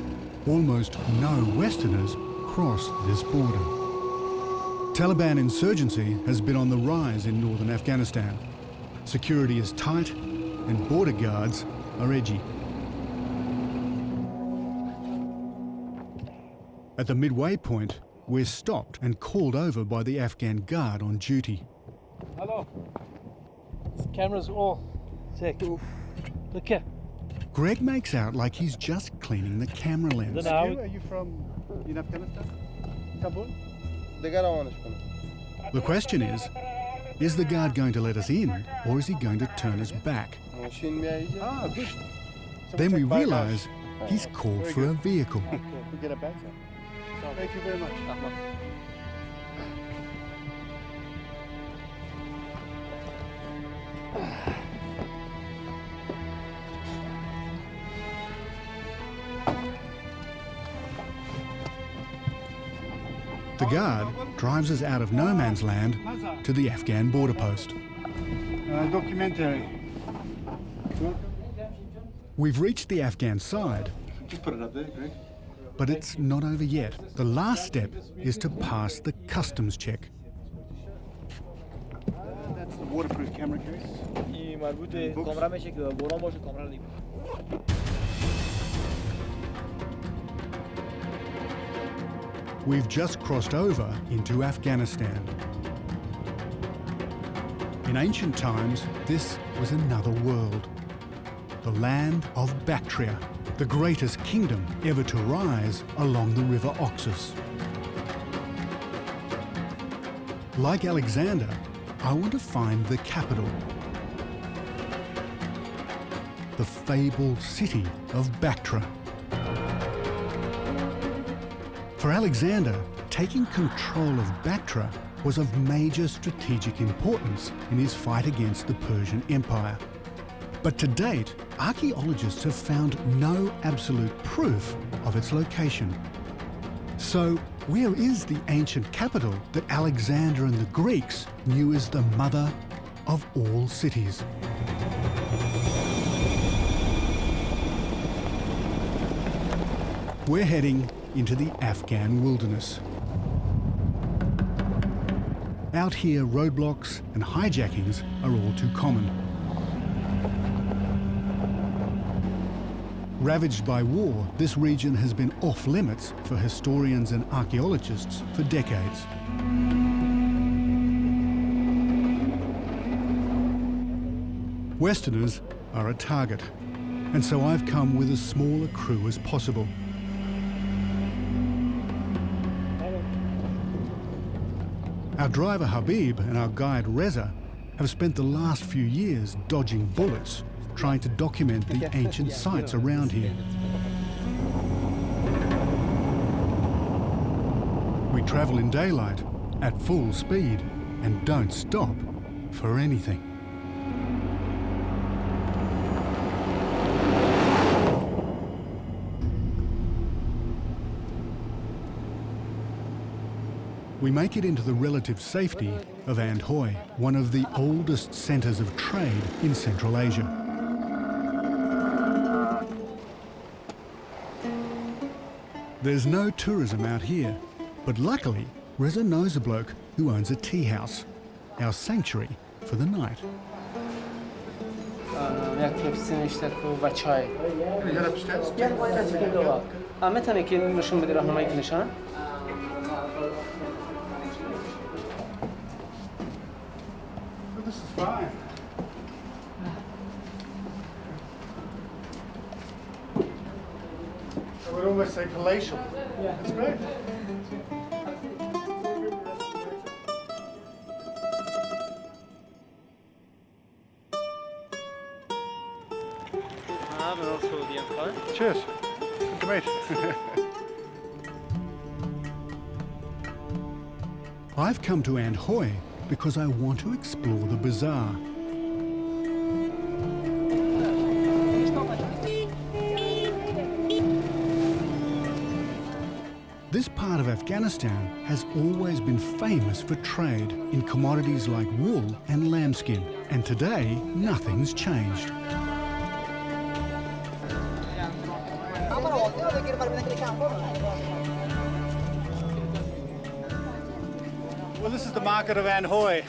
Almost no Westerners cross this border. Taliban insurgency has been on the rise in northern Afghanistan. Security is tight and border guards are edgy. At the midway point, we're stopped and called over by the Afghan guard on duty. Hello. This camera's all sick. Look here. Greg makes out like he's just cleaning the camera lens. Are you from Afghanistan? Kabul? The question is the guard going to let us in, or is he going to turn us back? Ah, good. So Then we check bagage. realise he's called Very for a good. vehicle. We get a bag, sir. Thank you very much. The guard drives us out of no man's land to the Afghan border post. Documentary. We've reached the Afghan side, Just put it up there, Greg. but it's not over yet. The last step is to pass the customs check. That's the waterproof camera case. We've just crossed over into Afghanistan. In ancient times, this was another world. The land of Bactria, the greatest kingdom ever to rise along the River Oxus. Like Alexander, I want to find the capital, the fabled city of Bactra. For Alexander, taking control of Bactra was of major strategic importance in his fight against the Persian Empire. But to date, archaeologists have found no absolute proof of its location. So, where is the ancient capital that Alexander and the Greeks knew as the mother of all cities? We're heading into the Afghan wilderness. Out here, roadblocks and hijackings are all too common. Ravaged by war, this region has been off limits for historians and archaeologists for decades. Westerners are a target, and so I've come with as small a crew as possible. Our driver Habib and our guide Reza have spent the last few years dodging bullets, trying to document the ancient sites around here. We travel in daylight, at full speed, and don't stop for anything. We make it into the relative safety of Andhoy, one of the oldest centres of trade in Central Asia. There's no tourism out here, but luckily Reza knows a bloke who owns a tea house, our sanctuary for the night. This is fine. I would almost say palatial. Yeah. That's great. Cheers. Good to meet. I've come to Andhoy because I want to explore the bazaar. This part of Afghanistan has always been famous for trade in commodities like wool and lambskin, and today nothing's changed. Well, this is the market of Andhoy.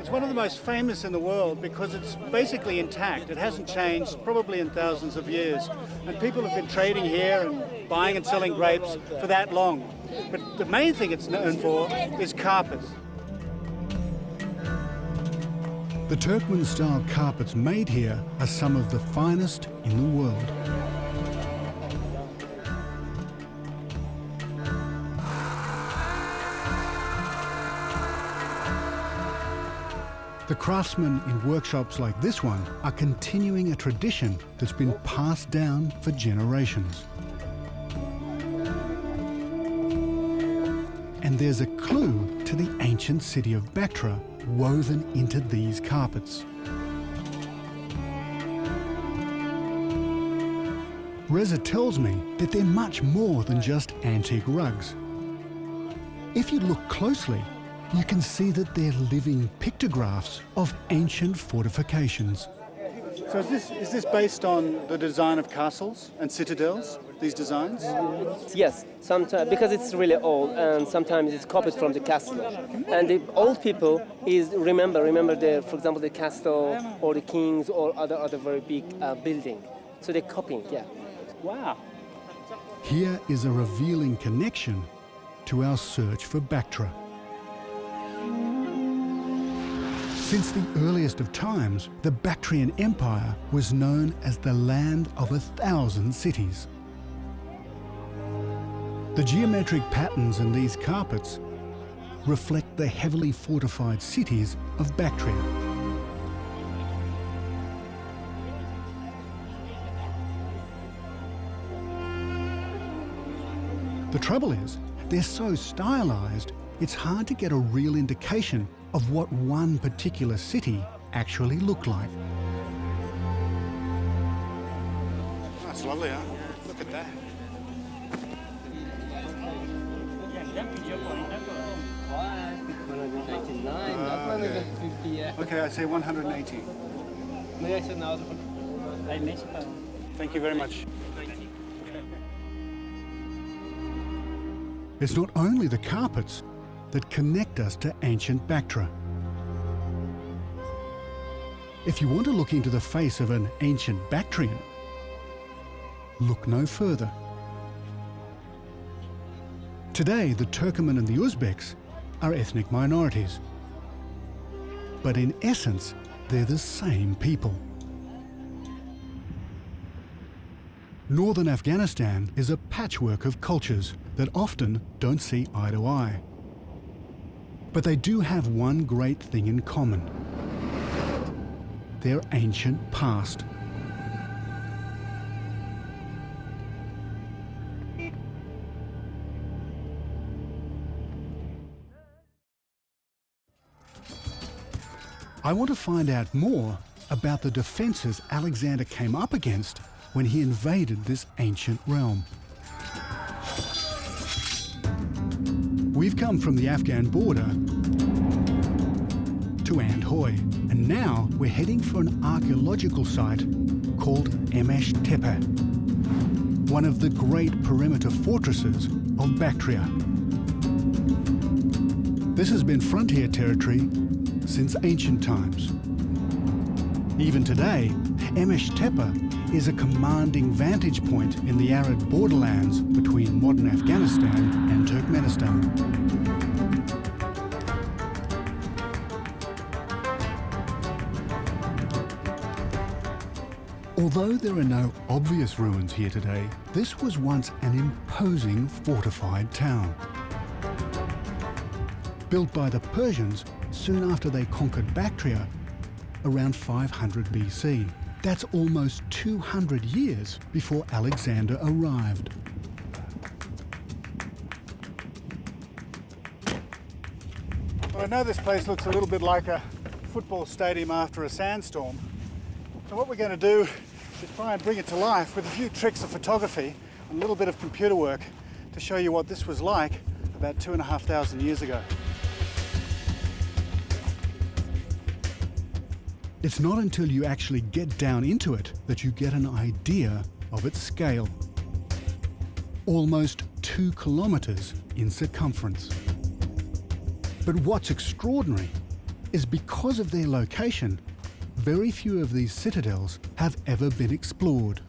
It's one of the most famous in the world because it's basically intact. It hasn't changed probably in thousands of years. And people have been trading here and buying and selling grapes for that long. But the main thing it's known for is carpets. The Turkmen-style carpets made here are some of the finest in the world. The craftsmen in workshops like this one are continuing a tradition that's been passed down for generations. And there's a clue to the ancient city of Bactra woven into these carpets. Reza tells me that they're much more than just antique rugs. If you look closely, you can see that they're living pictographs of ancient fortifications. So is this based on the design of castles and citadels, these designs? Yes, sometimes because it's really old, and sometimes it's copied from the castle. And the old people remember the, for example, the castle or the kings or other very big building. So they're copying, yeah. Wow. Here is a revealing connection to our search for Bactra. Since the earliest of times, the Bactrian Empire was known as the land of 1,000 cities. The geometric patterns in these carpets reflect the heavily fortified cities of Bactria. The trouble is, they're so stylized, it's hard to get a real indication of what one particular city actually looked like. That's lovely, huh? Look at that. Okay, I say 118. Thank you very much. It's not only the carpets that connect us to ancient Bactra. If you want to look into the face of an ancient Bactrian, look no further. Today, the Turkoman and the Uzbeks are ethnic minorities. But in essence, they're the same people. Northern Afghanistan is a patchwork of cultures that often don't see eye to eye. But they do have one great thing in common: their ancient past. I want to find out more about the defences Alexander came up against when he invaded this ancient realm. We've come from the Afghan border to Andhoy, and now we're heading for an archaeological site called Emesh Tepe, one of the great perimeter fortresses of Bactria. This has been frontier territory since ancient times. Even today, Emesh Tepe is a commanding vantage point in the arid borderlands between modern Afghanistan and Turkmenistan. Although there are no obvious ruins here today, this was once an imposing fortified town. Built by the Persians soon after they conquered Bactria around 500 BC. That's almost 200 years before Alexander arrived. Well, I know this place looks a little bit like a football stadium after a sandstorm. So what we're going to do is try and bring it to life with a few tricks of photography and a little bit of computer work to show you what this was like about 2,500 years ago. It's not until you actually get down into it that you get an idea of its scale. Almost 2 kilometres in circumference. But what's extraordinary is because of their location, very few of these citadels have ever been explored.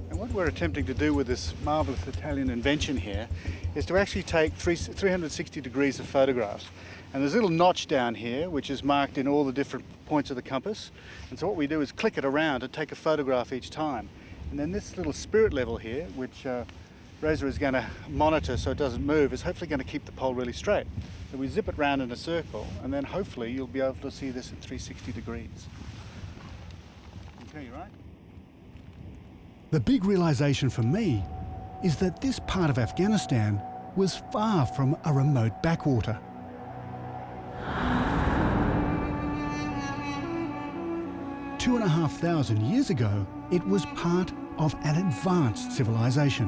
What we're attempting to do with this marvellous Italian invention here is to actually take 360 degrees of photographs. And there's a little notch down here which is marked in all the different points of the compass. And so what we do is click it around and take a photograph each time. And then this little spirit level here, which Reza is going to monitor so it doesn't move, is hopefully going to keep the pole really straight. So we zip it round in a circle, and then hopefully you'll be able to see this at 360 degrees. Okay, right? The big realisation for me is that this part of Afghanistan was far from a remote backwater. Two and a half thousand years ago, it was part of an advanced civilization,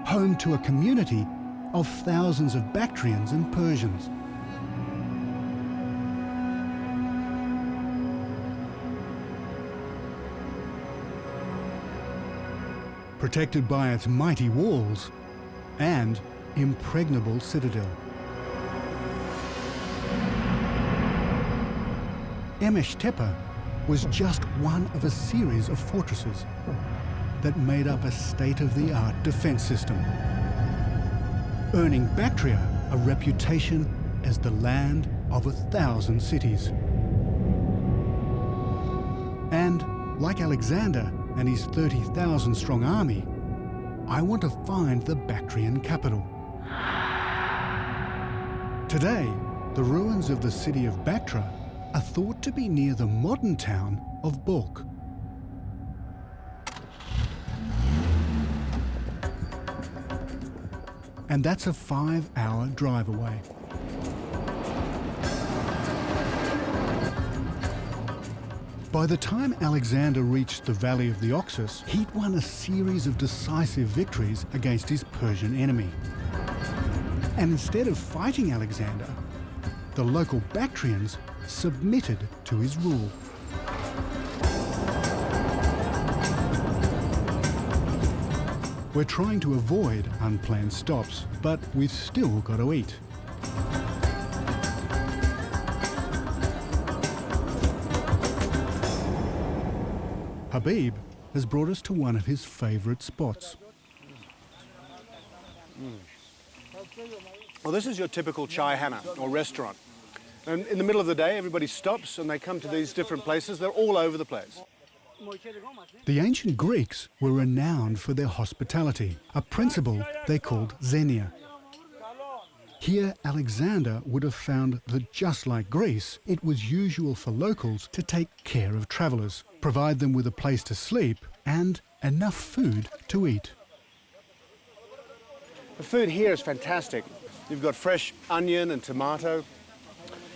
home to a community of thousands of Bactrians and Persians. Protected by its mighty walls and impregnable citadel. Emesh Tepe was just one of a series of fortresses that made up a state-of-the-art defense system, earning Bactria a reputation as the land of 1,000 cities. And like Alexander and his 30,000 strong army, I want to find the Bactrian capital. Today, the ruins of the city of Bactra are thought to be near the modern town of Balkh. And that's a 5-hour drive away. By the time Alexander reached the valley of the Oxus, he'd won a series of decisive victories against his Persian enemy. And instead of fighting Alexander, the local Bactrians submitted to his rule. We're trying to avoid unplanned stops, but we've still got to eat. Habib has brought us to one of his favourite spots. Well, this is your typical chai hana or restaurant. And in the middle of the day, everybody stops and they come to these different places. They're all over the place. The ancient Greeks were renowned for their hospitality, a principle they called xenia. Here, Alexander would have found that just like Greece, it was usual for locals to take care of travellers, provide them with a place to sleep and enough food to eat. The food here is fantastic. You've got fresh onion and tomato.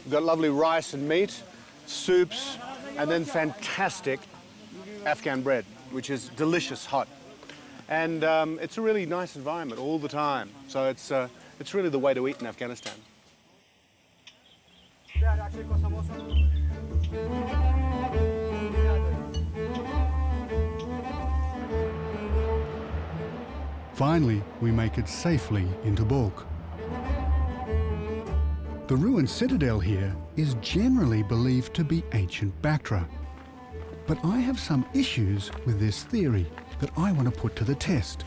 You've got lovely rice and meat, soups, and then fantastic Afghan bread, which is delicious hot. And it's a really nice environment all the time. So it's really the way to eat in Afghanistan. Finally, we make it safely into Balkh. The ruined citadel here is generally believed to be ancient Bactra. But I have some issues with this theory that I want to put to the test.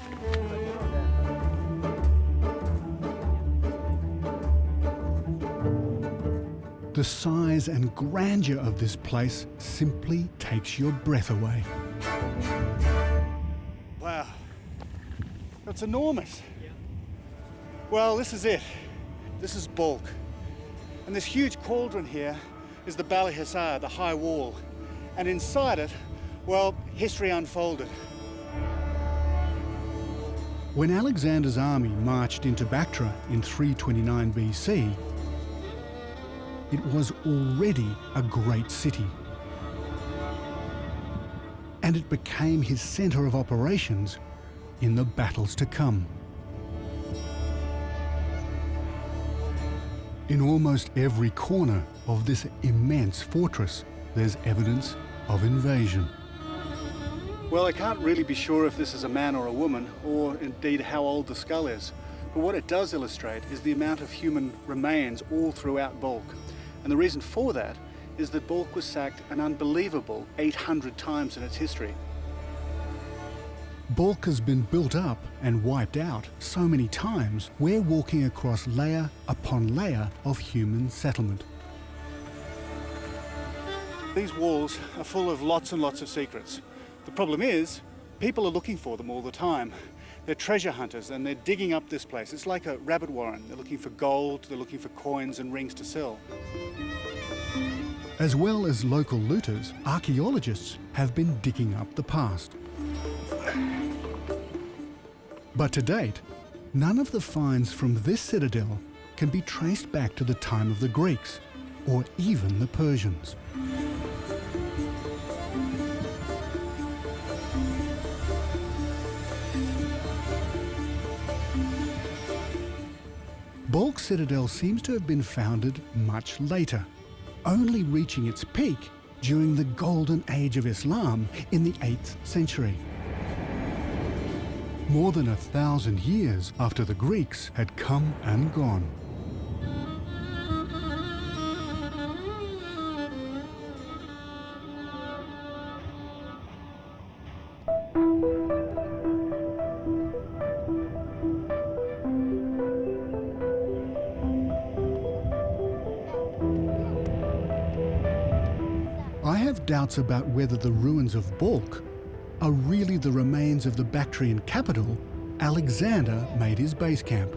The size and grandeur of this place simply takes your breath away. Wow, that's enormous. Well, this is it. This is Balkh. And this huge cauldron here is the Bali Hisar, the high wall. And inside it, well, history unfolded. When Alexander's army marched into Bactra in 329 BC, it was already a great city. And it became his centre of operations in the battles to come. In almost every corner of this immense fortress, there's evidence of invasion. Well, I can't really be sure if this is a man or a woman, or indeed how old the skull is. But what it does illustrate is the amount of human remains all throughout Balkh. And the reason for that is that Balkh was sacked an unbelievable 800 times in its history. Balkh has been built up and wiped out so many times, we're walking across layer upon layer of human settlement. These walls are full of lots and lots of secrets. The problem is, people are looking for them all the time. They're treasure hunters and they're digging up this place. It's like a rabbit warren. They're looking for gold, they're looking for coins and rings to sell. As well as local looters, archaeologists have been digging up the past. But to date, none of the finds from this citadel can be traced back to the time of the Greeks or even the Persians. Balkh citadel seems to have been founded much later, only reaching its peak during the Golden Age of Islam in the 8th century. More than 1,000 years after the Greeks had come and gone. I have doubts about whether the ruins of Balkh are really the remains of the Bactrian capital Alexander made his base camp.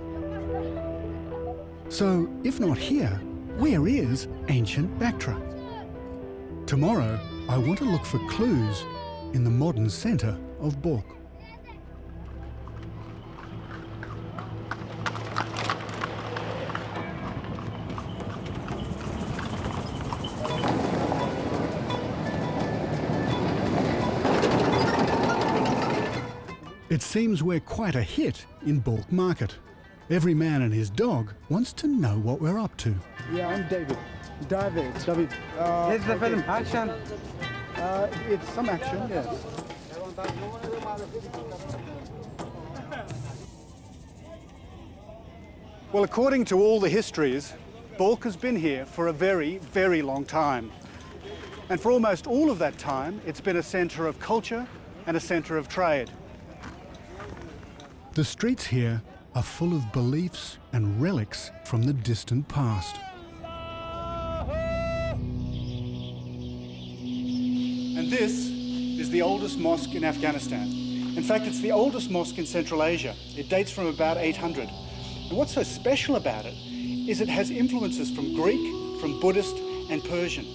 So, if not here, where is ancient Bactra? Tomorrow, I want to look for clues in the modern centre of Balkh. It seems we're quite a hit in Balkh market. Every man and his dog wants to know what we're up to. Yeah, I'm David. David. Is the film action? It's some action, yes. Well, according to all the histories, Balkh has been here for a very, very long time. And for almost all of that time, it's been a centre of culture and a centre of trade. The streets here are full of beliefs and relics from the distant past. And this is the oldest mosque in Afghanistan. In fact, it's the oldest mosque in Central Asia. It dates from about 800. And what's so special about it is it has influences from Greek, from Buddhist and Persian.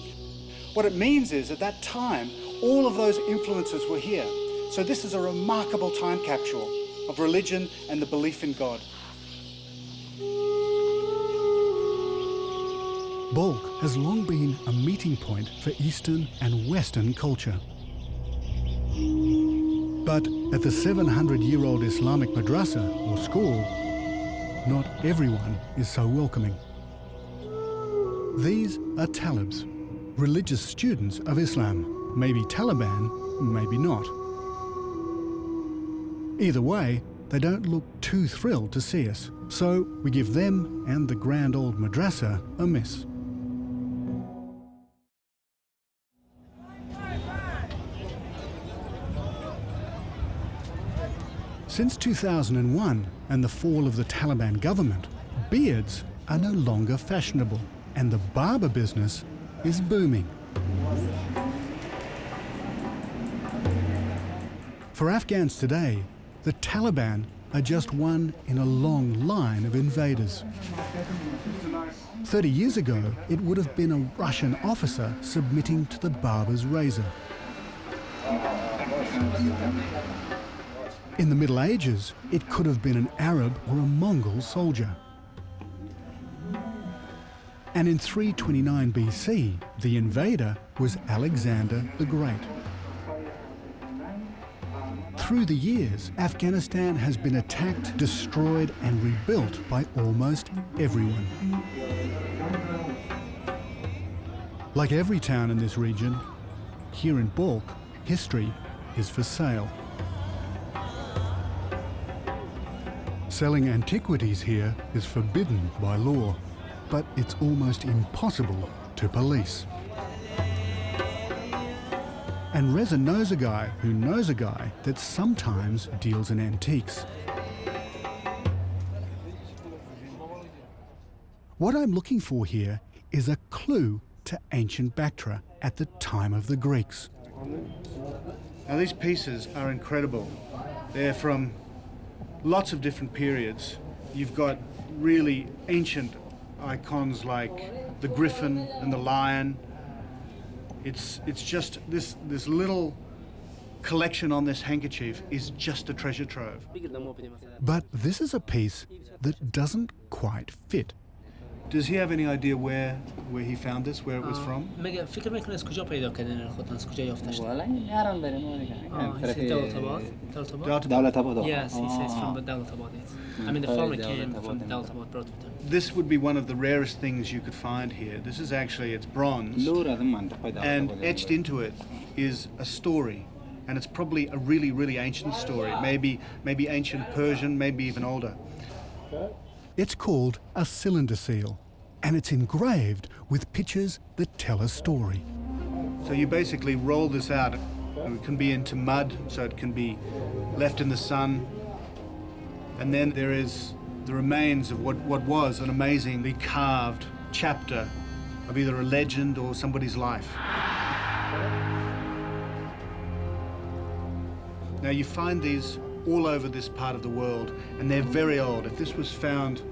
What it means is at that time, all of those influences were here. So this is a remarkable time capsule of religion and the belief in God. Balkh has long been a meeting point for Eastern and Western culture. But at the 700-year-old Islamic madrasa, or school, not everyone is so welcoming. These are talibs, religious students of Islam. Maybe Taliban, maybe not. Either way, they don't look too thrilled to see us, so we give them and the grand old madrasa a miss. Since 2001 and the fall of the Taliban government, beards are no longer fashionable, and the barber business is booming. For Afghans today, the Taliban are just one in a long line of invaders. 30 years ago, it would have been a Russian officer submitting to the barber's razor. In the Middle Ages, it could have been an Arab or a Mongol soldier. And in 329 BC, the invader was Alexander the Great. Through the years, Afghanistan has been attacked, destroyed and rebuilt by almost everyone. Like every town in this region, here in Balkh, history is for sale. Selling antiquities here is forbidden by law, but it's almost impossible to police. And Reza knows a guy who knows a guy that sometimes deals in antiques. What I'm looking for here is a clue to ancient Bactra at the time of the Greeks. Now these pieces are incredible. They're from lots of different periods. You've got really ancient icons like the griffin and the lion. It's just this little collection on this handkerchief is just a treasure trove. But this is a piece that doesn't quite fit. Does he have any idea where he found this, where it was from? فکر میکنه از کجا پیدا کردن خودتون از کجا یافتش؟ Daulatabad. Yes, he says from Daulatabad. I mean the family came from Daulatabad, brought with them. This would be one of the rarest things you could find here. This is actually, it's bronze, and etched into it is a story, and it's probably a really, really ancient story, maybe ancient Persian, maybe even older. It's called a cylinder seal, and it's engraved with pictures that tell a story. So you basically roll this out. It can be into mud, so it can be left in the sun. And then there is the remains of what was an amazingly carved chapter of either a legend or somebody's life. Now you find these all over this part of the world, and they're very old. If this was found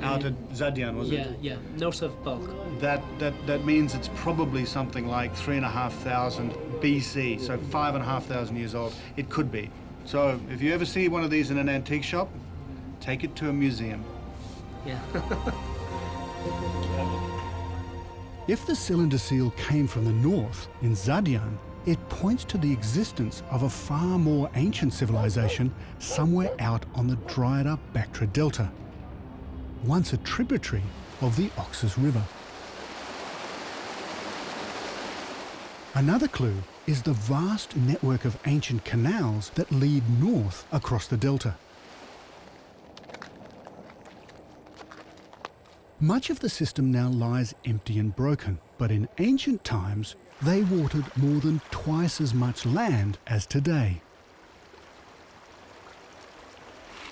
out at Zadian, was it? Yeah, north of Balkh. That means it's probably something like 3,500 BC, so 5,500 years old. It could be. So if you ever see one of these in an antique shop, take it to a museum. Yeah. If the cylinder seal came from the north, in Zadian, it points to the existence of a far more ancient civilization somewhere out on the dried-up Bactra Delta, once a tributary of the Oxus River. Another clue is the vast network of ancient canals that lead north across the delta. Much of the system now lies empty and broken, but in ancient times, they watered more than twice as much land as today.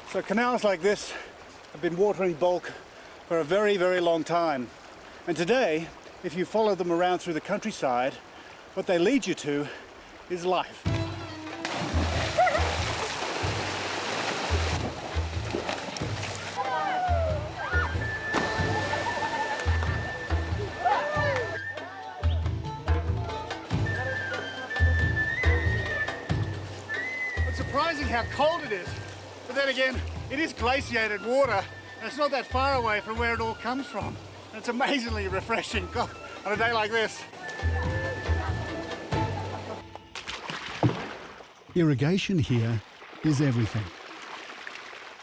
So canals like this have been watering bulk for a very, very long time. And today, if you follow them around through the countryside, what they lead you to is life. It's surprising how cold it is, but then again, it is glaciated water, and it's not that far away from where it all comes from. And it's amazingly refreshing on a day like this. Irrigation here is everything.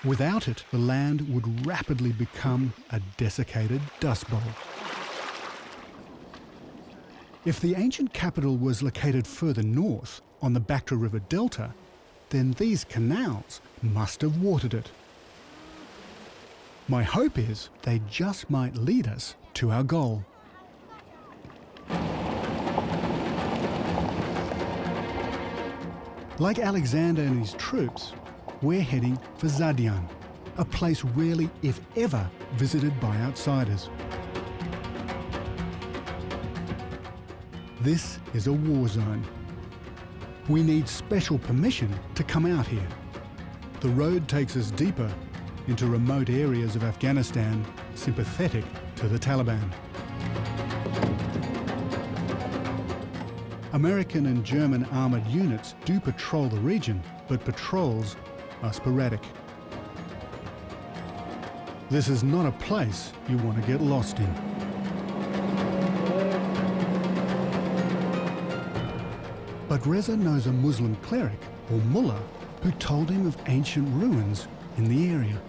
Without it, the land would rapidly become a desiccated dust bowl. If the ancient capital was located further north on the Bactra River Delta, then these canals must have watered it. My hope is they just might lead us to our goal. Like Alexander and his troops, we're heading for Zadian, a place rarely, if ever, visited by outsiders. This is a war zone. We need special permission to come out here. The road takes us deeper into remote areas of Afghanistan sympathetic to the Taliban. American and German armoured units do patrol the region, but patrols are sporadic. This is not a place you want to get lost in. But Reza knows a Muslim cleric, or mullah, who told him of ancient ruins in the area.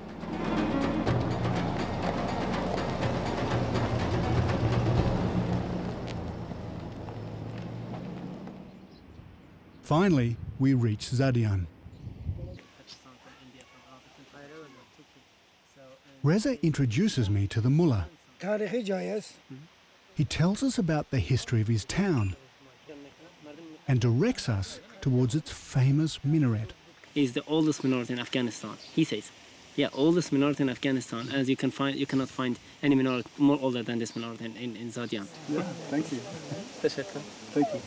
Finally, we reach Zadian. Reza introduces me to the mullah. He tells us about the history of his town and directs us towards its famous minaret. It's the oldest minaret in Afghanistan, he says. Yeah, oldest minaret in Afghanistan. As you cannot find any minaret more older than this minaret in Zadian. Yeah, thank you. Thank you.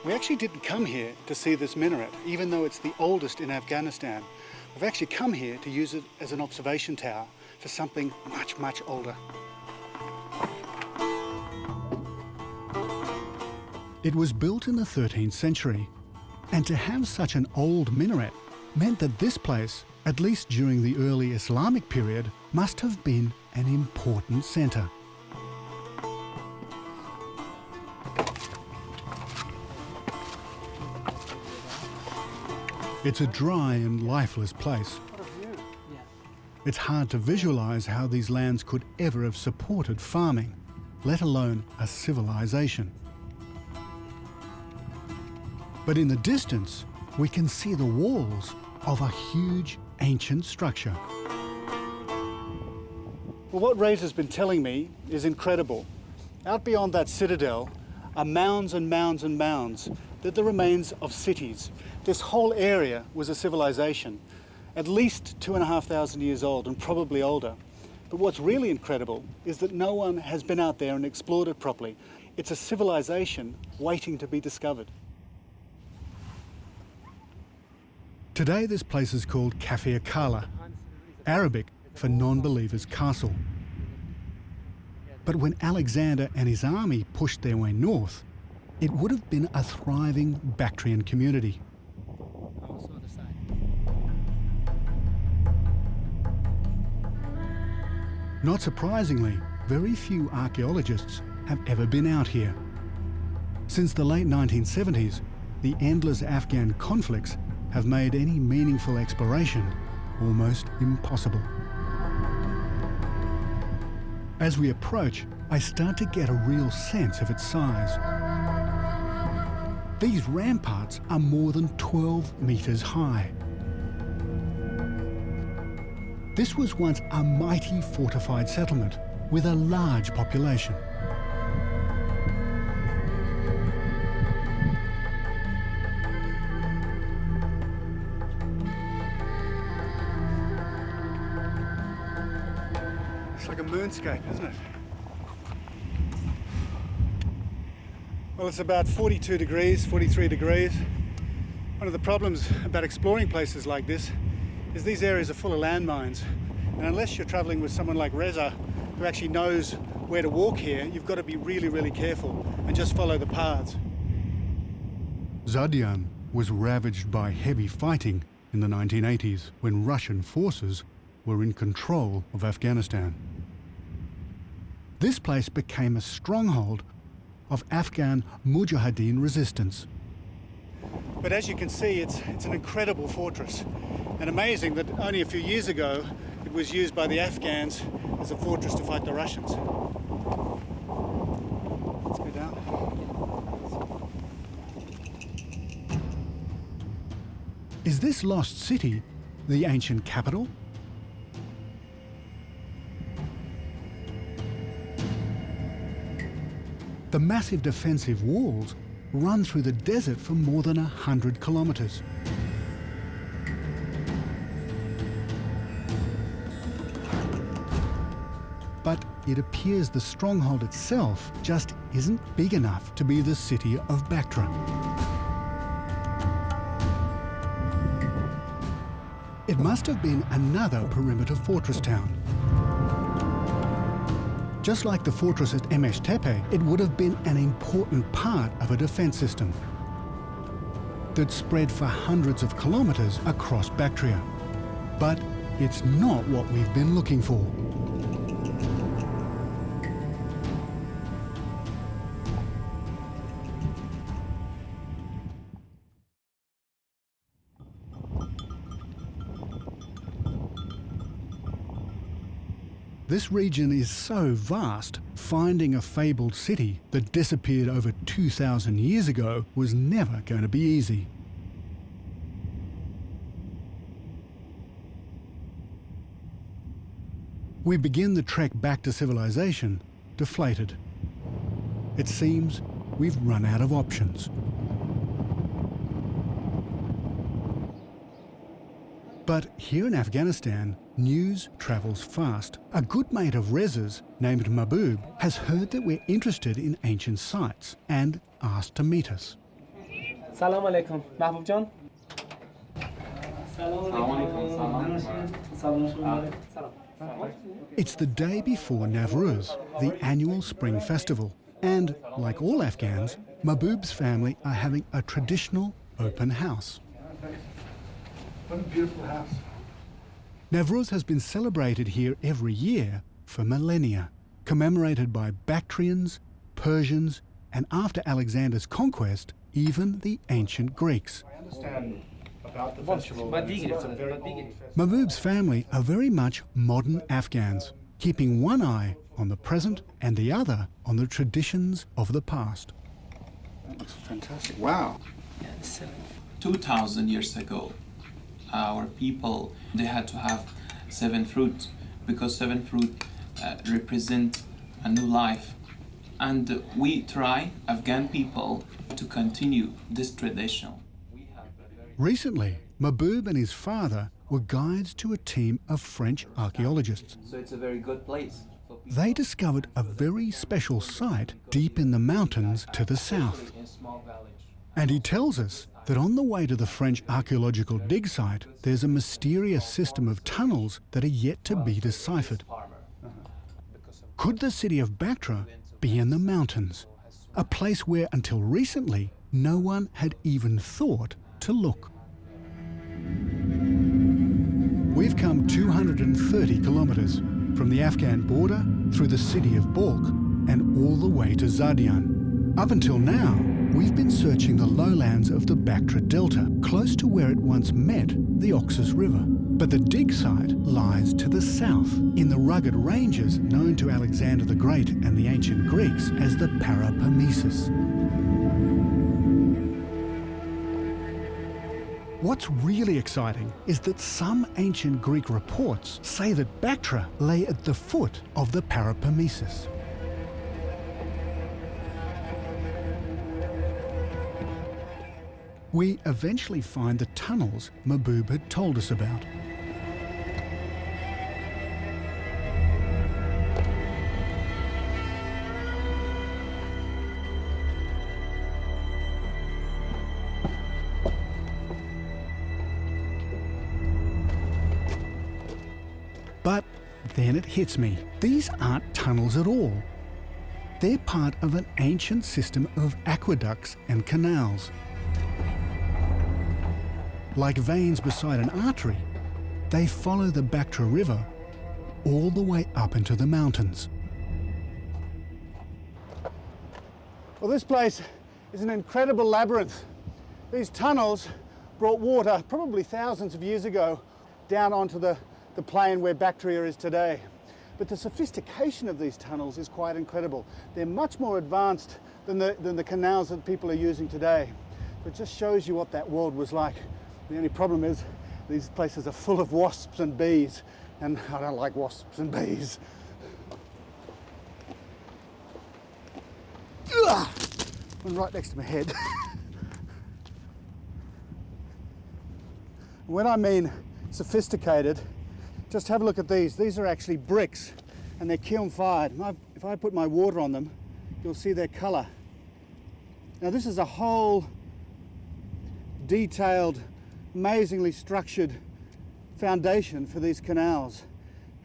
We actually didn't come here to see this minaret, even though it's the oldest in Afghanistan. We've actually come here to use it as an observation tower for something much, much older. It was built in the 13th century, and to have such an old minaret meant that this place, at least during the early Islamic period, must have been an important centre. It's a dry and lifeless place. It's hard to visualise how these lands could ever have supported farming, let alone a civilization. But in the distance, we can see the walls of a huge ancient structure. Well, what Reza's been telling me is incredible. Out beyond that citadel are mounds and mounds and mounds. They're the remains of cities. This whole area was a civilization, at least 2,500 years old and probably older. But what's really incredible is that no one has been out there and explored it properly. It's a civilization waiting to be discovered. Today this place is called Cafe Akala, Arabic for non-believers' castle. But when Alexander and his army pushed their way north, it would have been a thriving Bactrian community. Not surprisingly, very few archaeologists have ever been out here. Since the late 1970s, the endless Afghan conflicts have made any meaningful exploration almost impossible. As we approach, I start to get a real sense of its size. These ramparts are more than 12 metres high. This was once a mighty fortified settlement with a large population. It's like a moonscape, isn't it? Well, it's about 42 degrees, 43 degrees. One of the problems about exploring places like this is these areas are full of landmines. And unless you're traveling with someone like Reza, who actually knows where to walk here, you've got to be really, really careful and just follow the paths. Zadian was ravaged by heavy fighting in the 1980s when Russian forces were in control of Afghanistan. This place became a stronghold of Afghan Mujahideen resistance. But as you can see, it's an incredible fortress. And amazing that only a few years ago, it was used by the Afghans as a fortress to fight the Russians. Let's go down. Is this lost city the ancient capital? The massive defensive walls run through the desert for more than 100 kilometres. But it appears the stronghold itself just isn't big enough to be the city of Bactra. It must have been another perimeter fortress town. Just like the fortress at Tepe, it would have been an important part of a defence system that spread for hundreds of kilometres across Bactria. But it's not what we've been looking for. This region is so vast, finding a fabled city that disappeared over 2,000 years ago was never going to be easy. We begin the trek back to civilization deflated. It seems we've run out of options. But here in Afghanistan, news travels fast. A good mate of Reza's, named Mahbub, has heard that we're interested in ancient sites and asked to meet us. Salam alaikum. Mahbub John. It's the day before Navroz, the annual spring festival. And, like all Afghans, Mahbub's family are having a traditional open house. What a beautiful house. Navroz has been celebrated here every year for millennia, commemorated by Bactrians, Persians, and after Alexander's conquest, even the ancient Greeks. I understand about the festival. It's a very old festival. Mahbub's family are very much modern Afghans, keeping one eye on the present and the other on the traditions of the past. That looks fantastic. Wow. 2,000 years ago, our people, they had to have 7 fruit because 7 fruit represent a new life. And we try, Afghan people, to continue this tradition. Recently, Mahbub and his father were guides to a team of French archaeologists. So it's a very good place. They discovered a very special site deep in the mountains to the south. And he tells us that on the way to the French archaeological dig site, there's a mysterious system of tunnels that are yet to be deciphered. Could the city of Bactra be in the mountains, a place where until recently no one had even thought to look? We've come 230 kilometres from the Afghan border through the city of Balkh and all the way to Zadian. Up until now, We've been searching the lowlands of the Bactra Delta, close to where it once met the Oxus River. But the dig site lies to the south, in the rugged ranges known to Alexander the Great and the ancient Greeks as the Paropamisus. What's really exciting is that some ancient Greek reports say that Bactra lay at the foot of the Paropamisus. We eventually find the tunnels Mahbub had told us about. But then it hits me. These aren't tunnels at all. They're part of an ancient system of aqueducts and canals. Like veins beside an artery, they follow the Bactra River all the way up into the mountains. Well, this place is an incredible labyrinth. These tunnels brought water, probably thousands of years ago, down onto the plain where Bactria is today. But the sophistication of these tunnels is quite incredible. They're much more advanced than the canals that people are using today. So it just shows you what that world was like. The only problem is these places are full of wasps and bees, and I don't like wasps and bees. Ugh! One right next to my head. When I mean sophisticated, just have a look at these. These are actually bricks, and they're kiln fired. If I put my water on them, you'll see their colour. Now this is a whole detailed, amazingly structured foundation for these canals.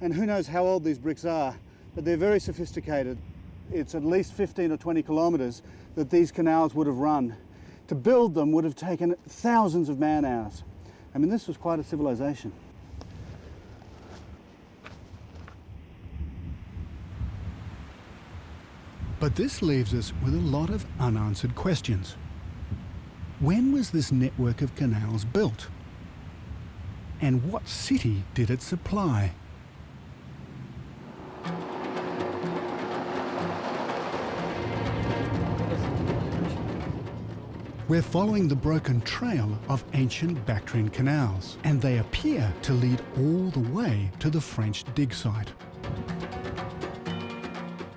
And who knows how old these bricks are, but they're very sophisticated. It's at least 15 or 20 kilometres that these canals would have run. To build them would have taken thousands of man-hours. I mean, this was quite a civilization. But this leaves us with a lot of unanswered questions. When was this network of canals built? And what city did it supply? We're following the broken trail of ancient Bactrian canals, and they appear to lead all the way to the French dig site.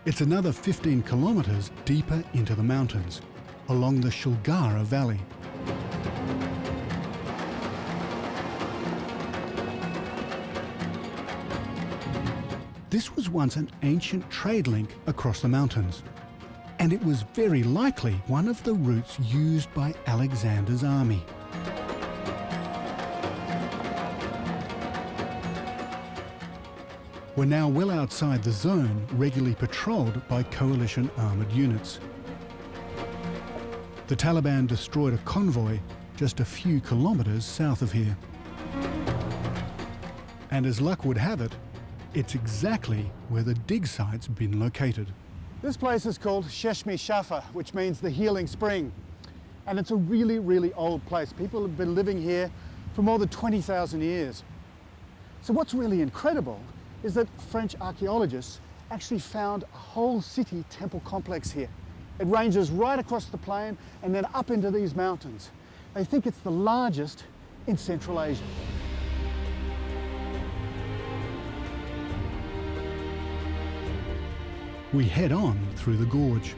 It's another 15 kilometres deeper into the mountains, along the Shulgara Valley. This was once an ancient trade link across the mountains, and it was very likely one of the routes used by Alexander's army. We're now well outside the zone regularly patrolled by coalition armoured units. The Taliban destroyed a convoy just a few kilometres south of here. And as luck would have it, it's exactly where the dig site's been located. This place is called Cheshmi Shafa, which means the healing spring. And it's a really, really old place. People have been living here for more than 20,000 years. So what's really incredible is that French archaeologists actually found a whole city temple complex here. It ranges right across the plain and then up into these mountains. They think it's the largest in Central Asia. We head on through the gorge.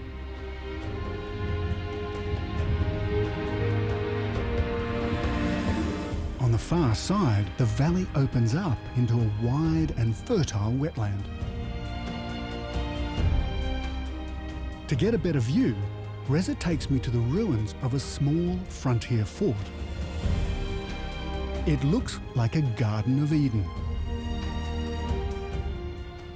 On the far side, the valley opens up into a wide and fertile wetland. To get a better view, Reza takes me to the ruins of a small frontier fort. It looks like a Garden of Eden.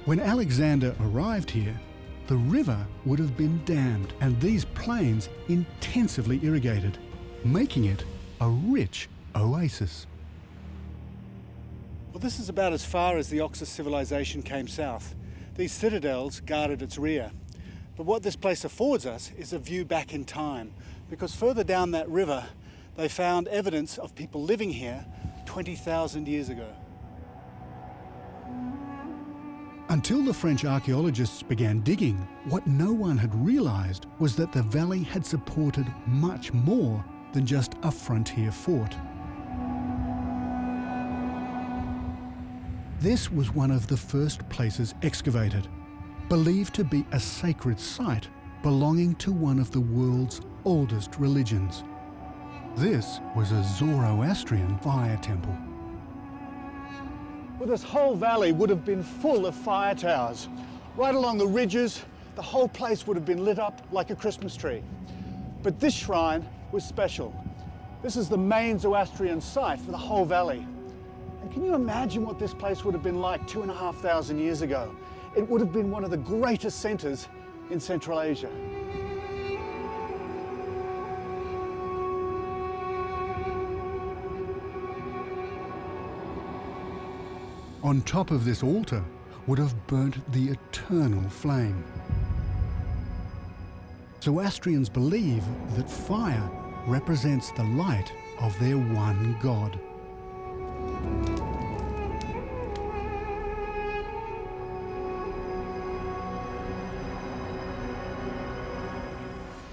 When Alexander arrived here, the river would have been dammed and these plains intensively irrigated, making it a rich oasis. Well, this is about as far as the Oxus civilization came south. These citadels guarded its rear. But what this place affords us is a view back in time, because further down that river they found evidence of people living here 20,000 years ago. Until the French archaeologists began digging, what no one had realised was that the valley had supported much more than just a frontier fort. This was one of the first places excavated, believed to be a sacred site belonging to one of the world's oldest religions. This was a Zoroastrian fire temple. Well, this whole valley would have been full of fire towers. Right along the ridges, the whole place would have been lit up like a Christmas tree. But this shrine was special. This is the main Zoroastrian site for the whole valley. And can you imagine what this place would have been like 2,500 years ago? It would have been one of the greatest centres in Central Asia. On top of this altar would have burnt the eternal flame. Zoroastrians believe that fire represents the light of their one God.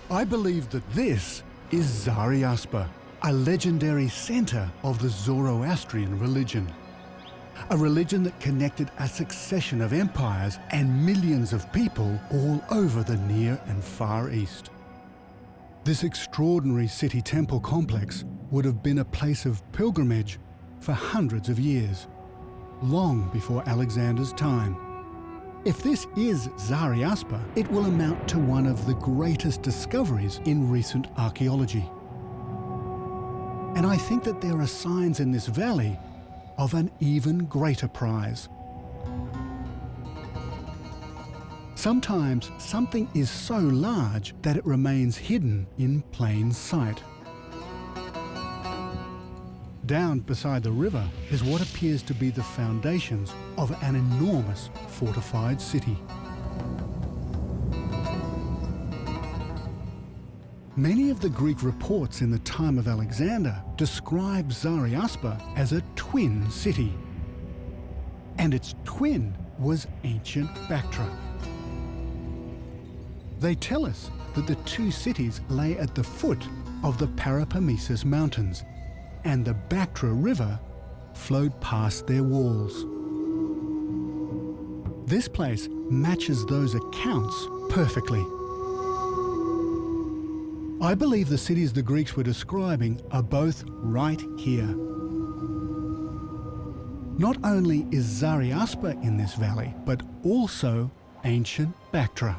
I believe that this is Zari-Aspa, a legendary centre of the Zoroastrian religion. A religion that connected a succession of empires and millions of people all over the Near and Far East. This extraordinary city temple complex would have been a place of pilgrimage for hundreds of years, long before Alexander's time. If this is Zari-Aspa, it will amount to one of the greatest discoveries in recent archaeology. And I think that there are signs in this valley of an even greater prize. Sometimes something is so large that it remains hidden in plain sight. Down beside the river is what appears to be the foundations of an enormous fortified city. Many of the Greek reports in the time of Alexander describe Zari-Aspa as a twin city. And its twin was ancient Bactra. They tell us that the two cities lay at the foot of the Parapamesus Mountains, and the Bactra River flowed past their walls. This place matches those accounts perfectly. I believe the cities the Greeks were describing are both right here. Not only is Zari-Aspa in this valley, but also ancient Bactra.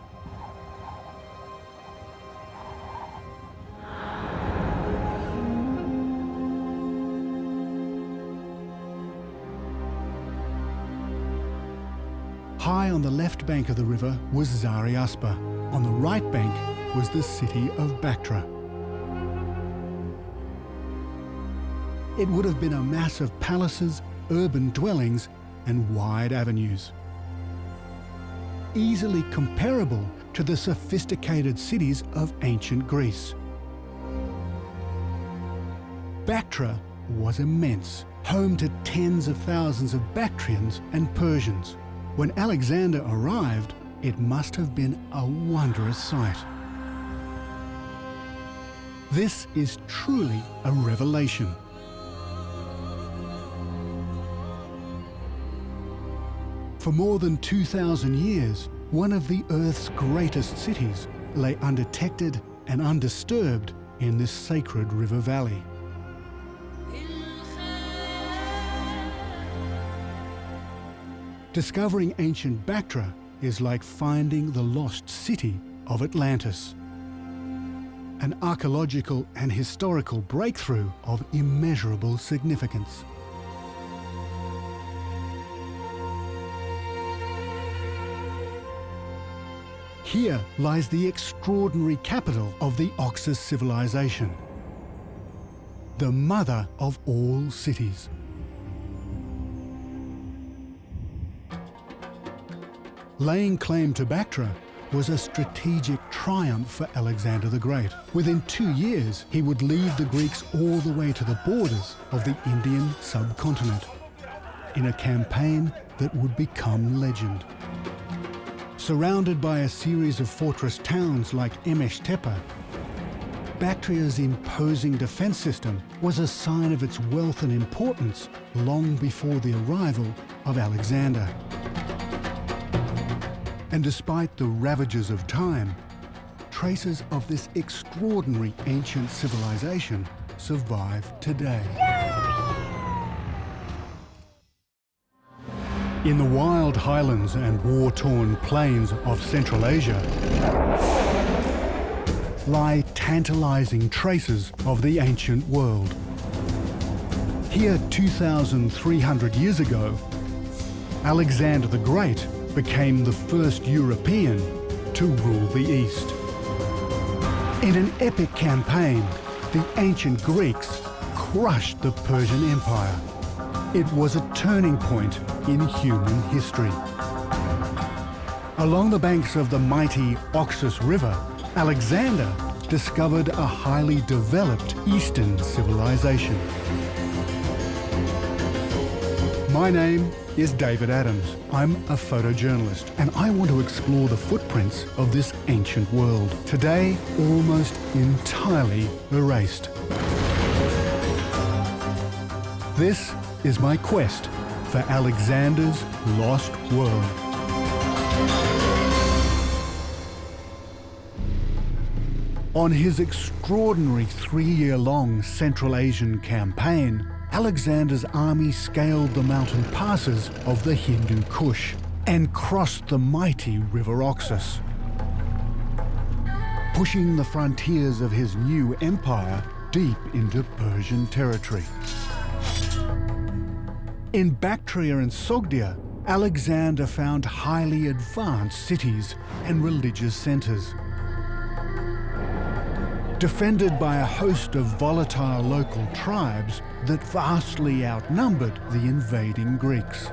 High on the left bank of the river was Zari-Aspa. On the right bank was the city of Bactra. It would have been a mass of palaces, urban dwellings, and wide avenues. Easily comparable to the sophisticated cities of ancient Greece. Bactra was immense, home to tens of thousands of Bactrians and Persians. When Alexander arrived, it must have been a wondrous sight. This is truly a revelation. For more than 2,000 years, one of the Earth's greatest cities lay undetected and undisturbed in this sacred river valley. Discovering ancient Bactra is like finding the lost city of Atlantis. An archaeological and historical breakthrough of immeasurable significance. Here lies the extraordinary capital of the Oxus civilization, the mother of all cities. Laying claim to Bactra was a strategic triumph for Alexander the Great. Within 2 years, he would lead the Greeks all the way to the borders of the Indian subcontinent in a campaign that would become legend. Surrounded by a series of fortress towns like Emesh Tepe, Bactria's imposing defence system was a sign of its wealth and importance long before the arrival of Alexander. And despite the ravages of time, traces of this extraordinary ancient civilization survive today. In the wild highlands and war-torn plains of Central Asia lie tantalizing traces of the ancient world. Here, 2,300 years ago, Alexander the Great became the first European to rule the East. In an epic campaign, the ancient Greeks crushed the Persian Empire. It was a turning point in human history. Along the banks of the mighty Oxus River, Alexander discovered a highly developed Eastern civilization. My name is David Adams. I'm a photojournalist, and I want to explore the footprints of this ancient world, today almost entirely erased. This is my quest for Alexander's lost world. On his extraordinary 3-year-long Central Asian campaign, Alexander's army scaled the mountain passes of the Hindu Kush and crossed the mighty River Oxus, pushing the frontiers of his new empire deep into Persian territory. In Bactria and Sogdia, Alexander found highly advanced cities and religious centres. Defended by a host of volatile local tribes that vastly outnumbered the invading Greeks.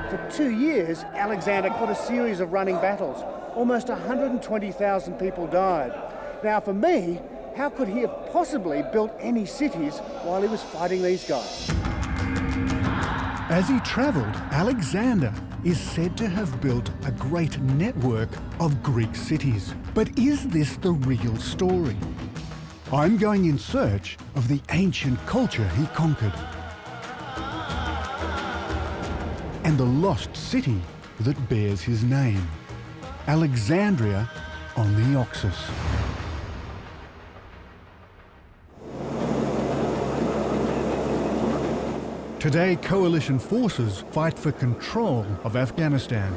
For 2 years, Alexander fought a series of running battles. Almost 120,000 people died. Now for me, how could he have possibly built any cities while he was fighting these guys? As he travelled, Alexander is said to have built a great network of Greek cities. But is this the real story? I'm going in search of the ancient culture he conquered and the lost city that bears his name, Alexandria on the Oxus. Today, coalition forces fight for control of Afghanistan.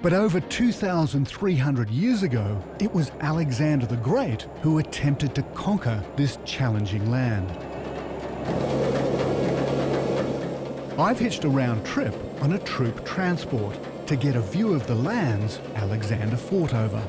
But over 2,300 years ago, it was Alexander the Great who attempted to conquer this challenging land. I've hitched a round trip on a troop transport to get a view of the lands Alexander fought over.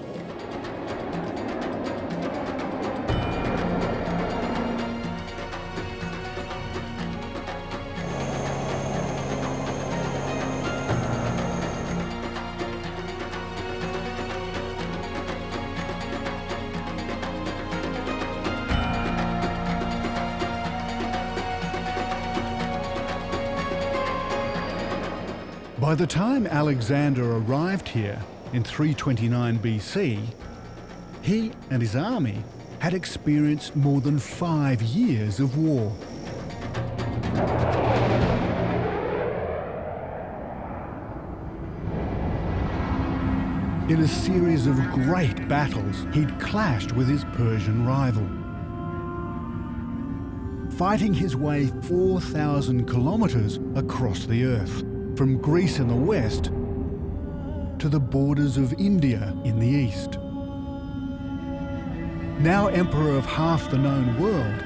By the time Alexander arrived here in 329 BC, he and his army had experienced more than 5 years of war. In a series of great battles, he'd clashed with his Persian rival, fighting his way 4,000 kilometers across the earth, from Greece in the west to the borders of India in the east. Now emperor of half the known world,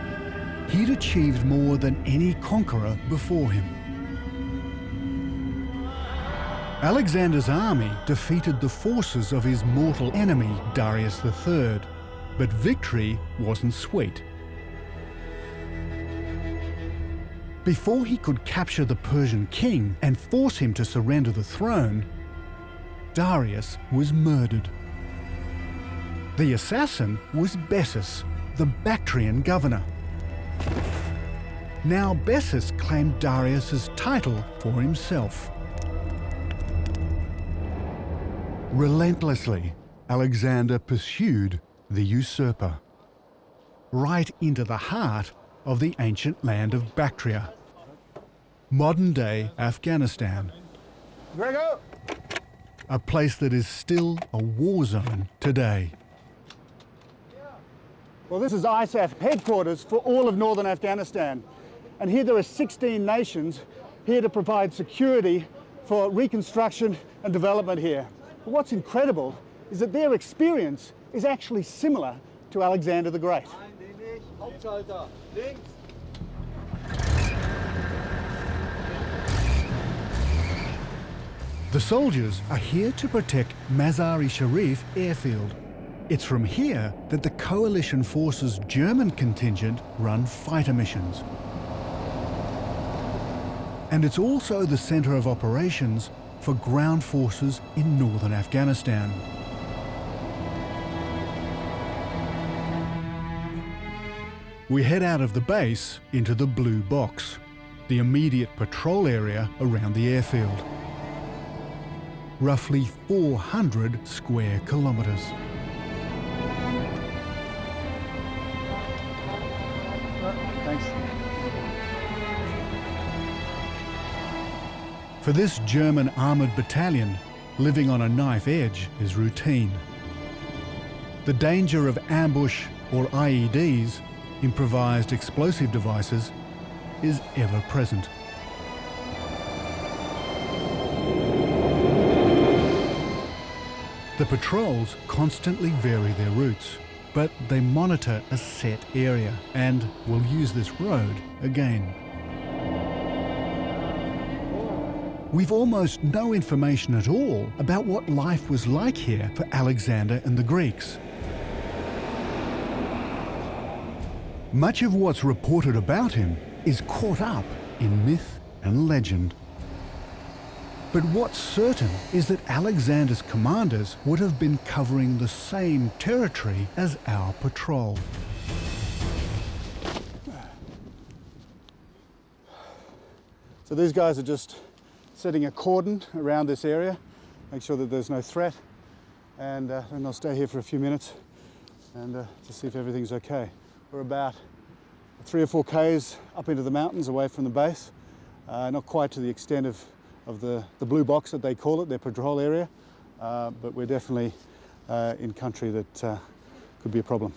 he'd achieved more than any conqueror before him. Alexander's army defeated the forces of his mortal enemy, Darius III, but victory wasn't sweet. Before he could capture the Persian king and force him to surrender the throne, Darius was murdered. The assassin was Bessus, the Bactrian governor. Now Bessus claimed Darius's title for himself. Relentlessly, Alexander pursued the usurper, right into the heart of the ancient land of Bactria, modern-day Afghanistan, Gregor! a place that is still a war zone today. Well, this is ISAF headquarters for all of northern Afghanistan. And here there are 16 nations here to provide security for reconstruction and development here. But what's incredible is that their experience is actually similar to Alexander the Great. The soldiers are here to protect Mazar-i-Sharif airfield. It's from here that the coalition forces' German contingent run fighter missions. And it's also the centre of operations for ground forces in northern Afghanistan. We head out of the base into the blue box, the immediate patrol area around the airfield. Roughly 400 square kilometres. Thanks. For this German armoured battalion, living on a knife edge is routine. The danger of ambush or IEDs, improvised explosive devices, is ever present. The patrols constantly vary their routes, but they monitor a set area and will use this road again. We've almost no information at all about what life was like here for Alexander and the Greeks. Much of what's reported about him is caught up in myth and legend. But what's certain is that Alexander's commanders would have been covering the same territory as our patrol. So these guys are just setting a cordon around this area, make sure that there's no threat, and then they'll stay here for a few minutes and to see if everything's okay. We're about 3 or 4 k's up into the mountains away from the base, not quite to the extent of the blue box that they call it, their patrol area, but we're definitely in country that could be a problem.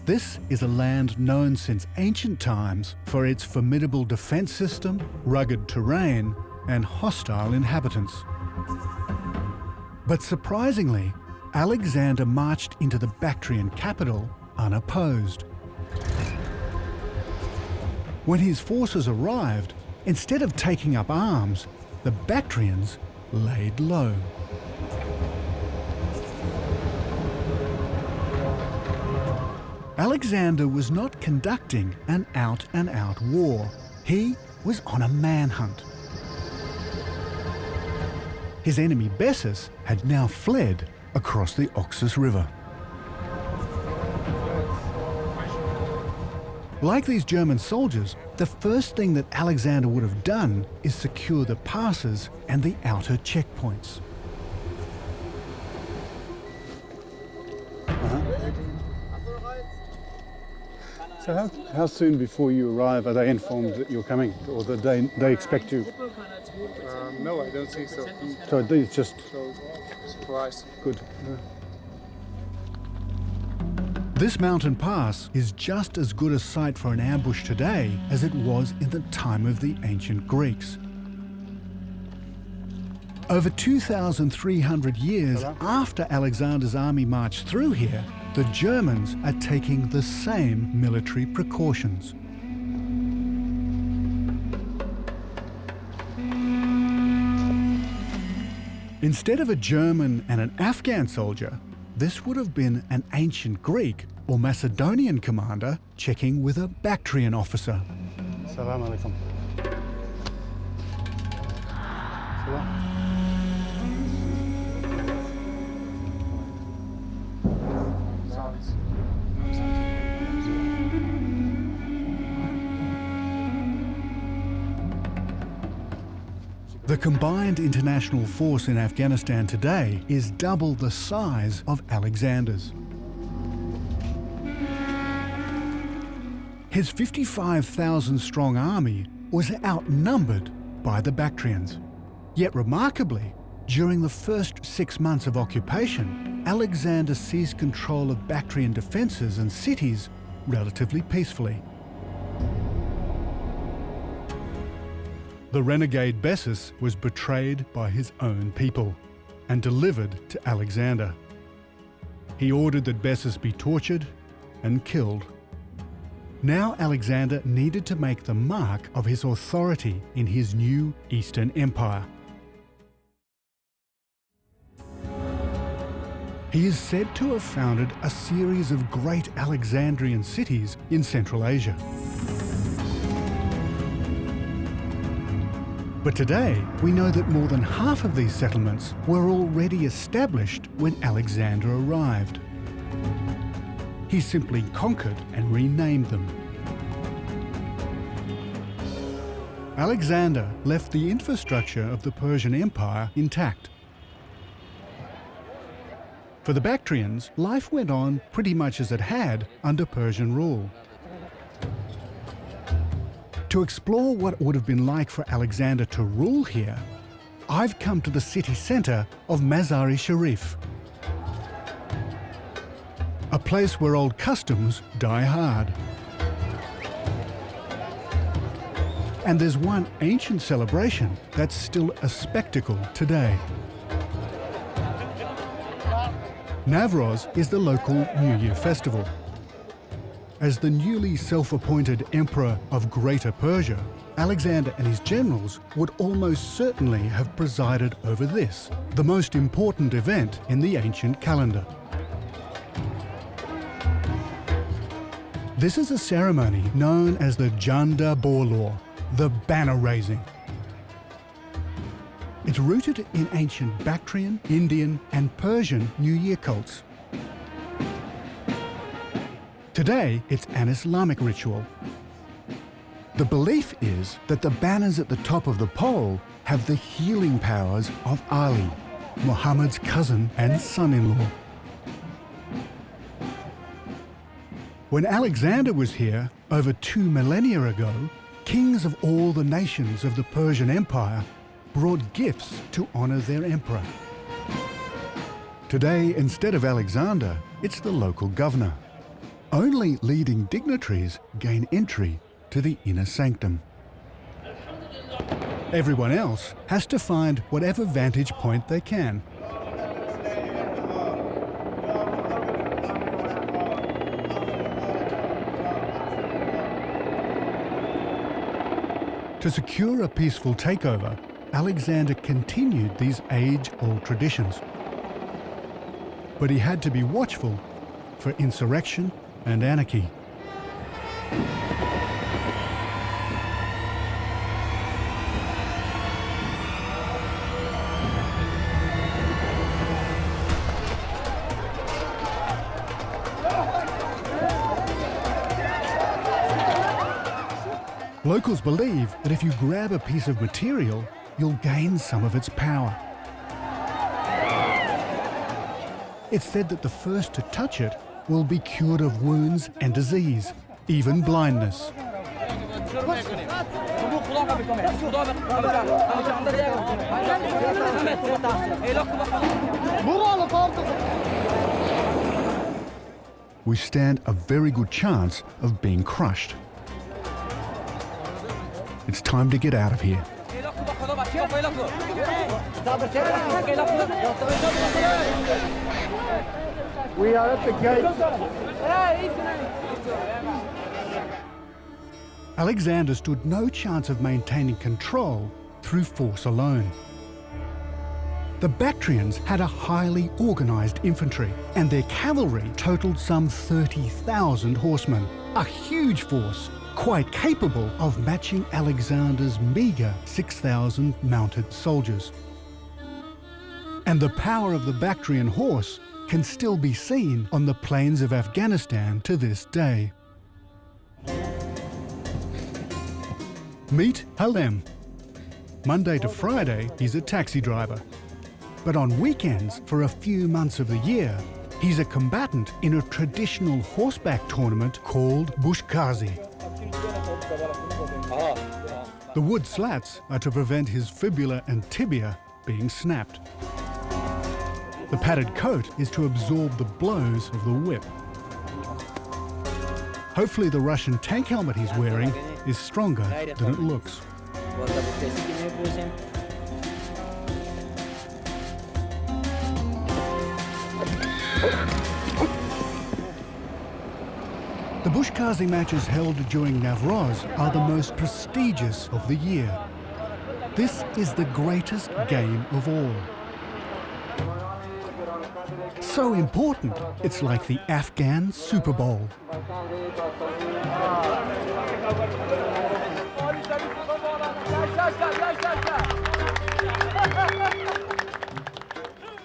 This is a land known since ancient times for its formidable defence system, rugged terrain, and hostile inhabitants. But surprisingly, Alexander marched into the Bactrian capital unopposed. When his forces arrived, instead of taking up arms, the Bactrians laid low. Alexander was not conducting an out-and-out war. He was on a manhunt. His enemy Bessus had now fled across the Oxus River. Like these German soldiers, the first thing that Alexander would have done is secure the passes and the outer checkpoints. So how soon before you arrive are they informed that you're coming, or that they expect you? No, I don't think so. So it's just Surprise. good. This mountain pass is just as good a site for an ambush today as it was in the time of the ancient Greeks. Over 2,300 years after Alexander's army marched through here, the Germans are taking the same military precautions. Instead of a German and an Afghan soldier, this would have been an ancient Greek or Macedonian commander checking with a Bactrian officer. Salam alaikum. The combined international force in Afghanistan today is double the size of Alexander's. His 55,000-strong army was outnumbered by the Bactrians. Yet remarkably, during the first 6 months of occupation, Alexander seized control of Bactrian defences and cities relatively peacefully. The renegade Bessus was betrayed by his own people and delivered to Alexander. He ordered that Bessus be tortured and killed. Now Alexander needed to make the mark of his authority in his new Eastern Empire. He is said to have founded a series of great Alexandrian cities in Central Asia. But today, we know that more than half of these settlements were already established when Alexander arrived. He simply conquered and renamed them. Alexander left the infrastructure of the Persian Empire intact. For the Bactrians, life went on pretty much as it had under Persian rule. To explore what it would have been like for Alexander to rule here, I've come to the city centre of Mazar-i-Sharif, a place where old customs die hard. And there's one ancient celebration that's still a spectacle today. Navroz is the local New Year festival. As the newly self-appointed Emperor of Greater Persia, Alexander and his generals would almost certainly have presided over this, the most important event in the ancient calendar. This is a ceremony known as the Janda Borlaw, the banner raising. It's rooted in ancient Bactrian, Indian and Persian New Year cults. Today, it's an Islamic ritual. The belief is that the banners at the top of the pole have the healing powers of Ali, Muhammad's cousin and son-in-law. When Alexander was here, over 2 millennia ago, kings of all the nations of the Persian Empire brought gifts to honour their emperor. Today, instead of Alexander, it's the local governor. Only leading dignitaries gain entry to the inner sanctum. Everyone else has to find whatever vantage point they can. To secure a peaceful takeover, Alexander continued these age-old traditions. But he had to be watchful for insurrection and anarchy. Locals believe that if you grab a piece of material, you'll gain some of its power. It's said that the first to touch it will be cured of wounds and disease, even blindness. We stand a very good chance of being crushed. It's time to get out of here. We are at the gate. Alexander stood no chance of maintaining control through force alone. The Bactrians had a highly organised infantry, and their cavalry totalled some 30,000 horsemen, a huge force, quite capable of matching Alexander's meagre 6,000 mounted soldiers. And the power of the Bactrian horse can still be seen on the plains of Afghanistan to this day. Meet Halem. Monday to Friday, he's a taxi driver. But on weekends, for a few months of the year, he's a combatant in a traditional horseback tournament called Bushkazi. The wood slats are to prevent his fibula and tibia being snapped. The padded coat is to absorb the blows of the whip. Hopefully the Russian tank helmet he's wearing is stronger than it looks. The Bushkazi matches held during Navroz are the most prestigious of the year. This is the greatest game of all. So important, it's like the Afghan Super Bowl.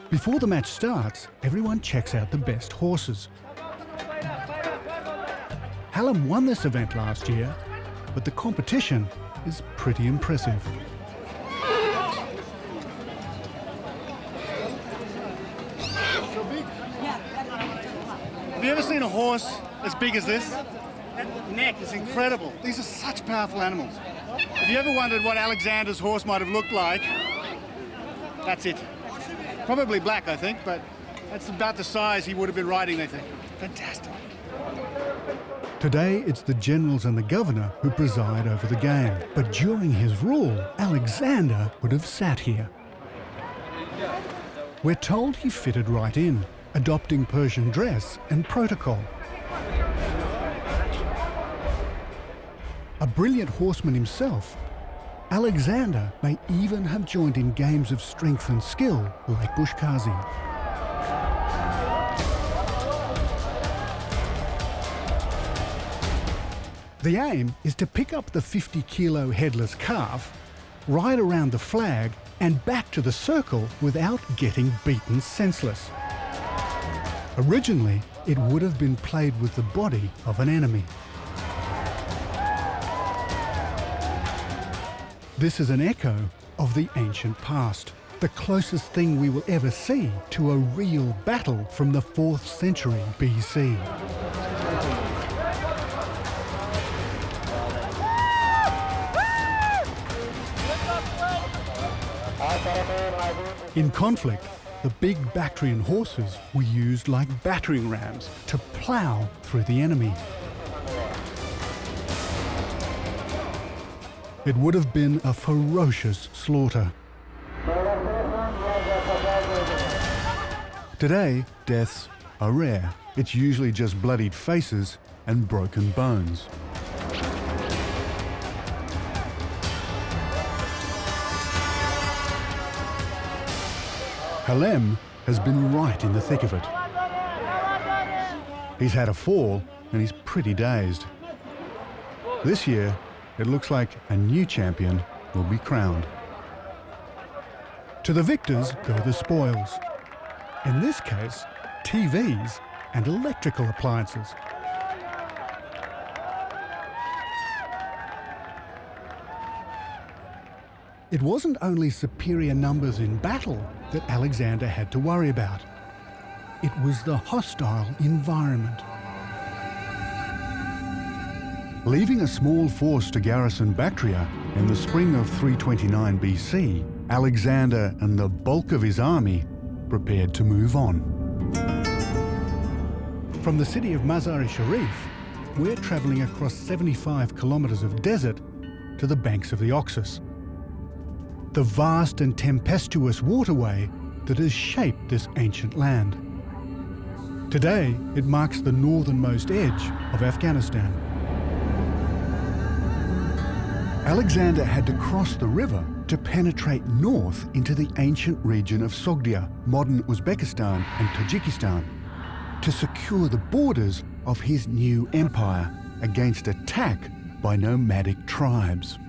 Before the match starts, everyone checks out the best horses. Hallam won this event last year, but the competition is pretty impressive. Have you ever seen a horse as big as this? That neck is incredible. These are such powerful animals. Have you ever wondered what Alexander's horse might have looked like? That's it. Probably black, I think, but that's about the size he would have been riding, they think. Fantastic. Today, it's the generals and the governor who preside over the game. But during his rule, Alexander would have sat here. We're told he fitted right in, adopting Persian dress and protocol. A brilliant horseman himself, Alexander may even have joined in games of strength and skill like Bushkazi. The aim is to pick up the 50-kilo headless calf, ride around the flag and back to the circle without getting beaten senseless. Originally, it would have been played with the body of an enemy. This is an echo of the ancient past, the closest thing we will ever see to a real battle from the 4th century BC. In conflict, the big Bactrian horses were used like battering rams to plough through the enemy. It would have been a ferocious slaughter. Today, deaths are rare. It's usually just bloodied faces and broken bones. Hallam has been right in the thick of it. He's had a fall and he's pretty dazed. This year, it looks like a new champion will be crowned. To the victors go the spoils. In this case, TVs and electrical appliances. It wasn't only superior numbers in battle that Alexander had to worry about. It was the hostile environment. Leaving a small force to garrison Bactria in the spring of 329 BC, Alexander and the bulk of his army prepared to move on. From the city of Mazar-i-Sharif, we're travelling across 75 kilometres of desert to the banks of the Oxus, the vast and tempestuous waterway that has shaped this ancient land. Today, it marks the northernmost edge of Afghanistan. Alexander had to cross the river to penetrate north into the ancient region of Sogdia, modern Uzbekistan and Tajikistan, to secure the borders of his new empire against attack by nomadic tribes.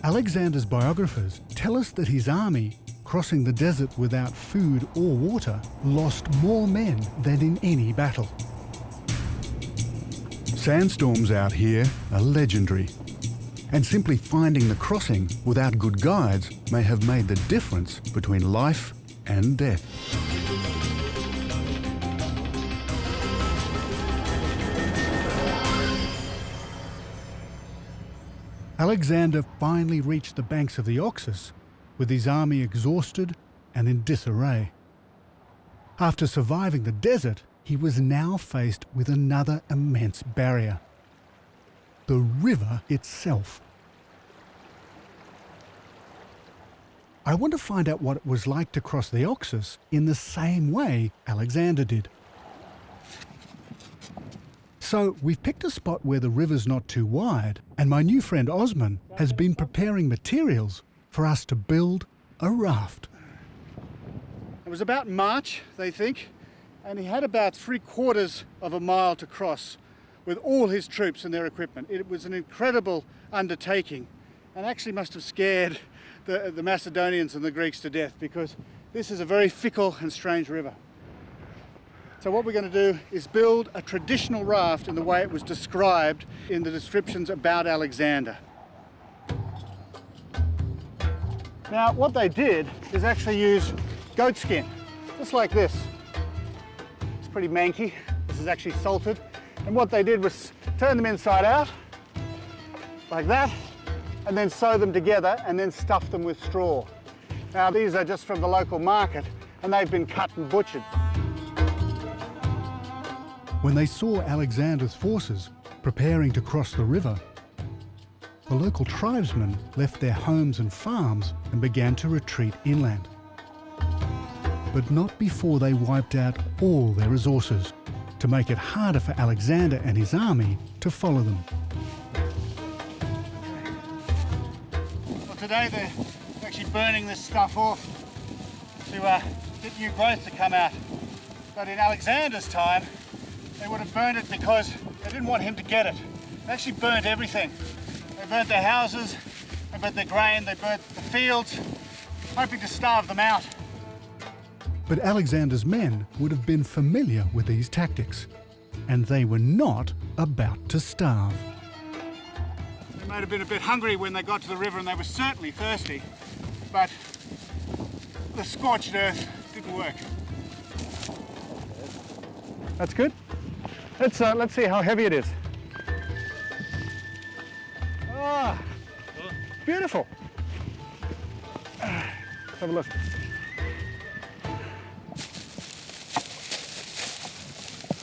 Alexander's biographers tell us that his army, crossing the desert without food or water, lost more men than in any battle. Sandstorms out here are legendary. And simply finding the crossing without good guides may have made the difference between life and death. Alexander finally reached the banks of the Oxus, with his army exhausted and in disarray. After surviving the desert, he was now faced with another immense barrier: the river itself. I want to find out what it was like to cross the Oxus in the same way Alexander did. So we've picked a spot where the river's not too wide, and my new friend Osman has been preparing materials for us to build a raft. It was about March, they think, and he had about 3/4 of a mile to cross with all his troops and their equipment. It was an incredible undertaking and actually must have scared the Macedonians and the Greeks to death, because this is a very fickle and strange river. So what we're going to do is build a traditional raft in the way it was described in the descriptions about Alexander. Now what they did is actually use goat skin, just like this. It's pretty manky. This is actually salted. And what they did was turn them inside out, like that, and then sew them together and then stuff them with straw. Now these are just from the local market and they've been cut and butchered. When they saw Alexander's forces preparing to cross the river, the local tribesmen left their homes and farms and began to retreat inland. But not before they wiped out all their resources to make it harder for Alexander and his army to follow them. Well, today they're actually burning this stuff off to get new growth to come out. But in Alexander's time, they would have burned it because they didn't want him to get it. They actually burnt everything. They burnt their houses, they burnt their grain, they burnt the fields, hoping to starve them out. But Alexander's men would have been familiar with these tactics, and they were not about to starve. They might have been a bit hungry when they got to the river, and they were certainly thirsty, but the scorched earth didn't work. That's good. Let's see how heavy it is. Ah, beautiful. Let's have a look.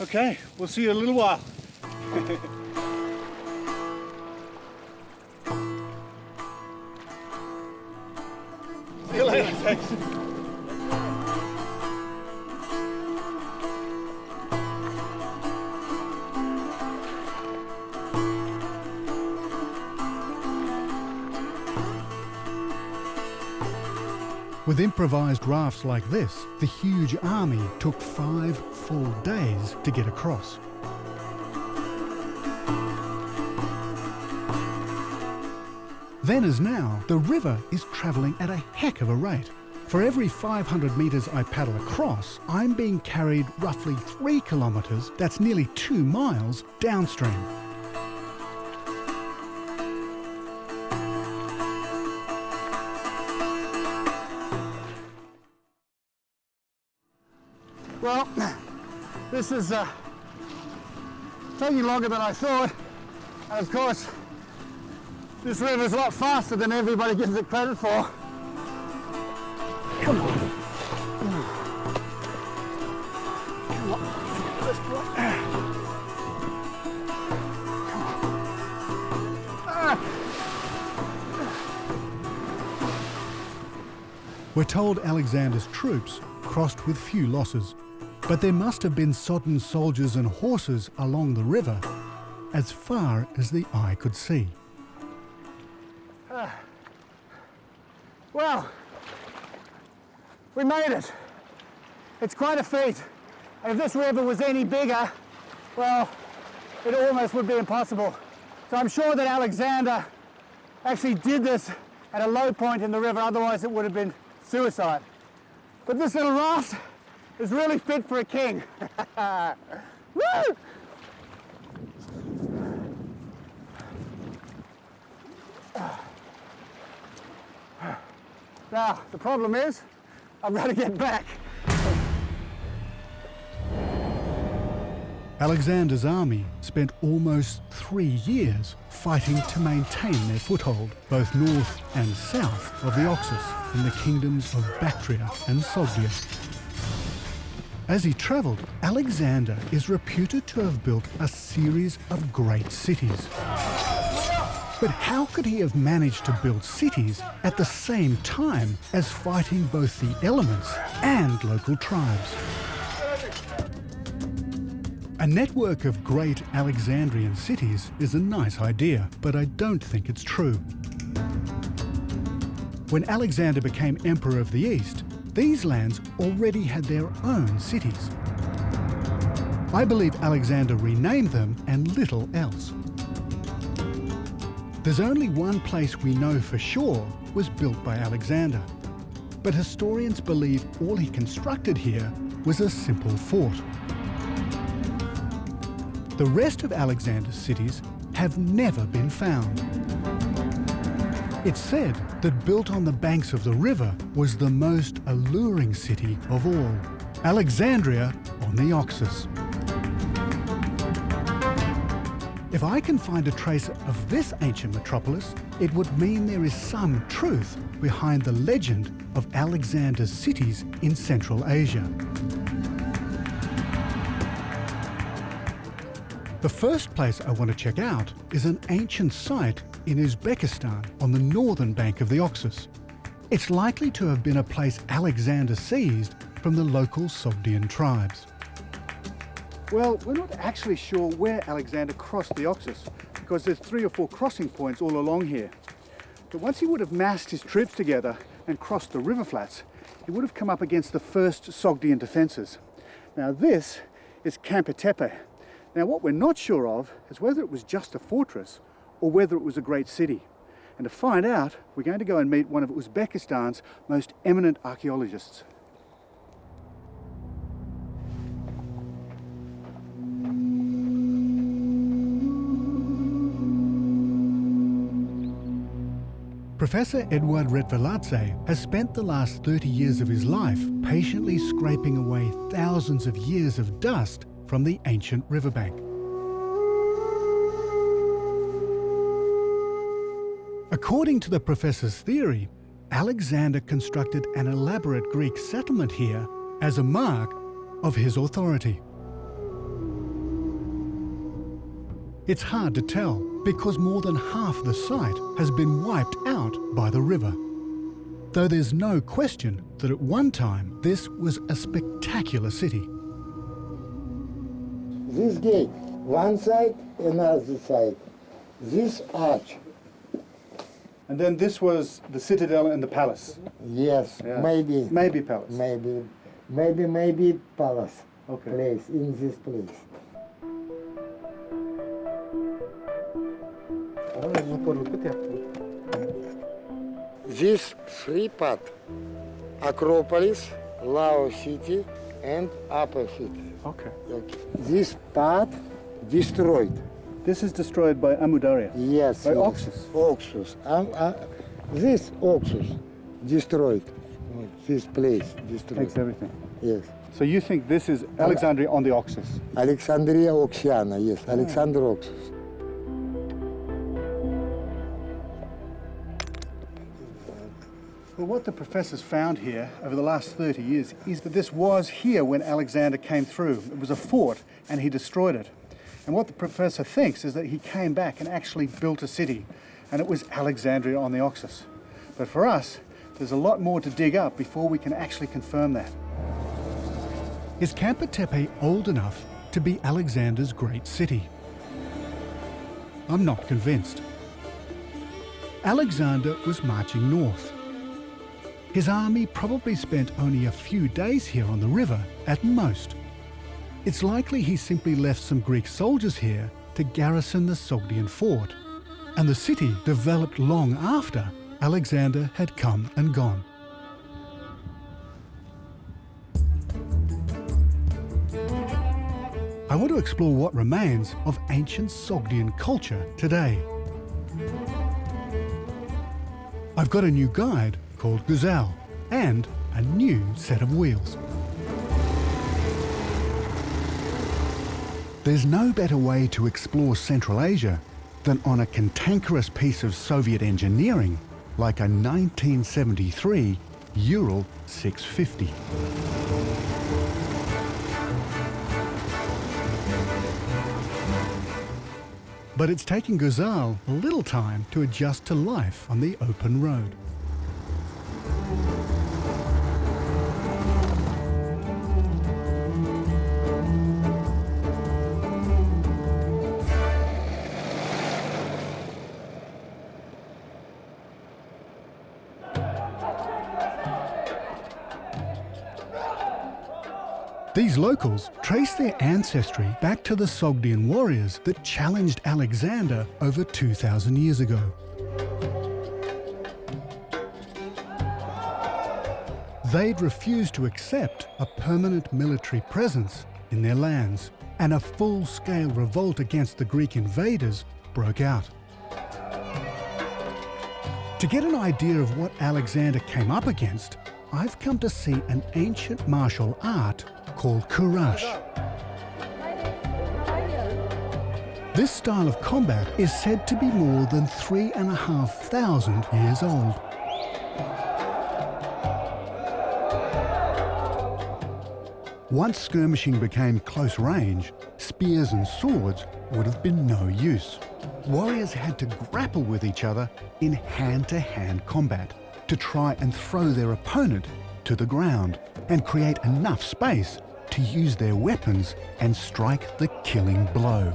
Okay, we'll see you in a little while. See you later, thanks. With improvised rafts like this, the huge army took 5 full days to get across. Then as now, the river is travelling at a heck of a rate. For every 500 metres I paddle across, I'm being carried roughly 3 kilometres, that's nearly 2 miles, downstream. Well, this is taking longer than I thought. And of course, this river is a lot faster than everybody gives it credit for. Come on. Come on. This boy. Come on. We're told Alexander's troops crossed with few losses, but there must have been sodden soldiers and horses along the river as far as the eye could see. Well, we made it. It's quite a feat. And if this river was any bigger, well, it almost would be impossible. So I'm sure that Alexander actually did this at a low point in the river, otherwise it would have been suicide. But this little raft is really fit for a king. Woo! Now, the problem is, I've got to get back. Alexander's army spent almost 3 years fighting to maintain their foothold, both north and south of the Oxus, in the kingdoms of Bactria and Sogdia. As he travelled, Alexander is reputed to have built a series of great cities. But how could he have managed to build cities at the same time as fighting both the elements and local tribes? A network of great Alexandrian cities is a nice idea, but I don't think it's true. When Alexander became Emperor of the East, these lands already had their own cities. I believe Alexander renamed them and little else. There's only one place we know for sure was built by Alexander, but historians believe all he constructed here was a simple fort. The rest of Alexander's cities have never been found. It's said that built on the banks of the river was the most alluring city of all, Alexandria on the Oxus. If I can find a trace of this ancient metropolis, it would mean there is some truth behind the legend of Alexander's cities in Central Asia. The first place I want to check out is an ancient site in Uzbekistan on the northern bank of the Oxus. It's likely to have been a place Alexander seized from the local Sogdian tribes. Well, we're not actually sure where Alexander crossed the Oxus because there's 3 or 4 crossing points all along here. But once he would have massed his troops together and crossed the river flats, he would have come up against the first Sogdian defences. Now this is Campe. Now what we're not sure of is whether it was just a fortress or whether it was a great city. And to find out, we're going to go and meet one of Uzbekistan's most eminent archaeologists. Professor Eduard Retveladze has spent the last 30 years of his life patiently scraping away thousands of years of dust from the ancient riverbank. According to the professor's theory, Alexander constructed an elaborate Greek settlement here as a mark of his authority. It's hard to tell because more than half the site has been wiped out by the river, though there's no question that at one time this was a spectacular city. This gate, one side, another side. This arch. And then this was the citadel and the palace. Yes, Yeah. maybe. Maybe palace. Maybe palace. Okay. Place, in this place. This 3 part, Acropolis, Lower City, and Upper City. Okay. This part destroyed. This is destroyed by Amu Darya. Yes. By yes. Oxus. Oxus. This Oxus destroyed. This place destroyed. Takes everything. Yes. So you think this is Alexandria on the Oxus? Alexandria Oxiana, yes. Alexander Oxus. Well, what the professors found here over the last 30 years is that this was here when Alexander came through. It was a fort and he destroyed it. And what the professor thinks is that he came back and actually built a city, and it was Alexandria on the Oxus. But for us, there's a lot more to dig up before we can actually confirm that. Is Campe old enough to be Alexander's great city? I'm not convinced. Alexander was marching north. His army probably spent only a few days here on the river at most. It's likely he simply left some Greek soldiers here to garrison the Sogdian fort, and the city developed long after Alexander had come and gone. I want to explore what remains of ancient Sogdian culture today. I've got a new guide called Güzel and a new set of wheels. There's no better way to explore Central Asia than on a cantankerous piece of Soviet engineering like a 1973 Ural 650. But it's taken Güzel a little time to adjust to life on the open road. These locals trace their ancestry back to the Sogdian warriors that challenged Alexander over 2,000 years ago. They'd refused to accept a permanent military presence in their lands, and a full-scale revolt against the Greek invaders broke out. To get an idea of what Alexander came up against, I've come to see an ancient martial art called Kurash. This style of combat is said to be more than 3,500 years old. Once skirmishing became close range, spears and swords would have been no use. Warriors had to grapple with each other in hand-to-hand combat to try and throw their opponent to the ground and create enough space to use their weapons and strike the killing blow.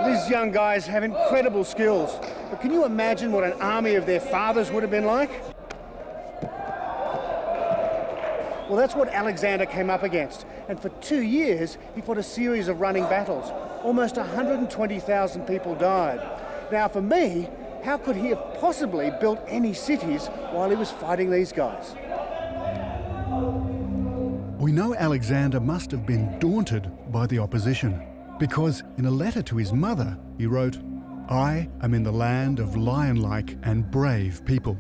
These young guys have incredible skills, but can you imagine what an army of their fathers would have been like? Well, that's what Alexander came up against, and for 2 years he fought a series of running battles. Almost 120,000 people died. Now, for me, how could he have possibly built any cities while he was fighting these guys? We know Alexander must have been daunted by the opposition, because in a letter to his mother, he wrote, "I am in the land of lion-like and brave people,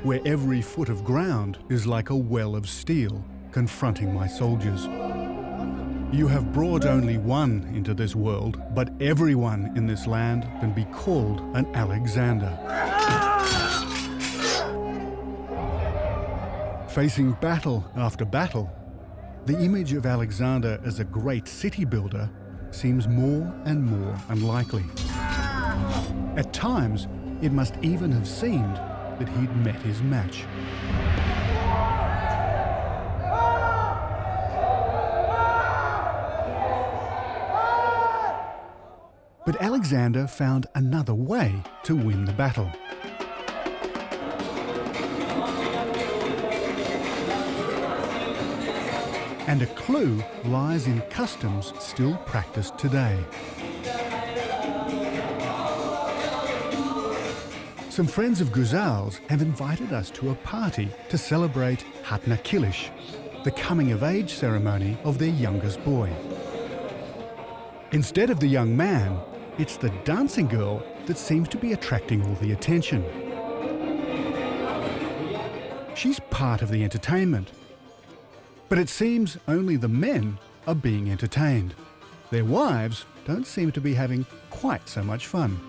where every foot of ground is like a well of steel confronting my soldiers. You have brought only one into this world, but everyone in this land can be called an Alexander." Facing battle after battle, the image of Alexander as a great city builder seems more and more unlikely. At times, it must even have seemed that he'd met his match. But Alexander found another way to win the battle. And a clue lies in customs still practiced today. Some friends of Güzel's have invited us to a party to celebrate Hatna Kilish, the coming-of-age ceremony of their youngest boy. Instead of the young man, it's the dancing girl that seems to be attracting all the attention. She's part of the entertainment. But it seems only the men are being entertained. Their wives don't seem to be having quite so much fun.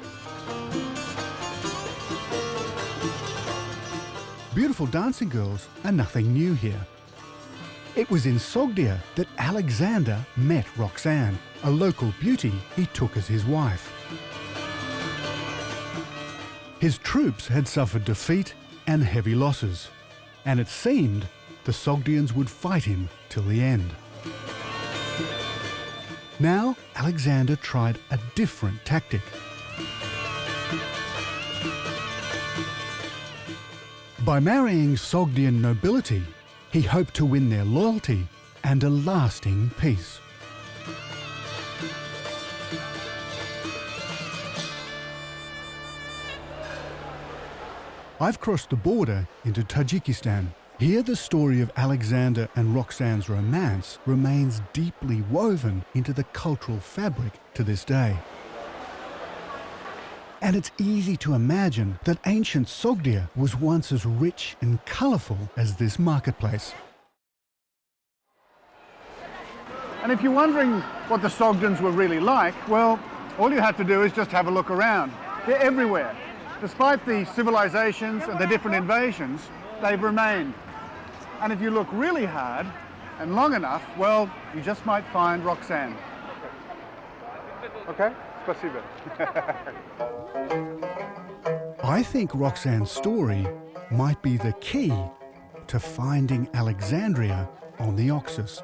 Beautiful dancing girls are nothing new here. It was in Sogdia that Alexander met Roxanne, a local beauty he took as his wife. His troops had suffered defeat and heavy losses, and it seemed the Sogdians would fight him till the end. Now, Alexander tried a different tactic. By marrying Sogdian nobility, he hoped to win their loyalty and a lasting peace. I've crossed the border into Tajikistan, Here the story of Alexander and Roxanne's romance remains deeply woven into the cultural fabric to this day. And it's easy to imagine that ancient Sogdia was once as rich and colourful as this marketplace. And if you're wondering what the Sogdians were really like, well, all you have to do is just have a look around. They're everywhere. Despite the civilizations and the different invasions, they've remained. And if you look really hard and long enough, well, you just might find Roxanne. Okay? Спасибо. I think Roxanne's story might be the key to finding Alexandria on the Oxus.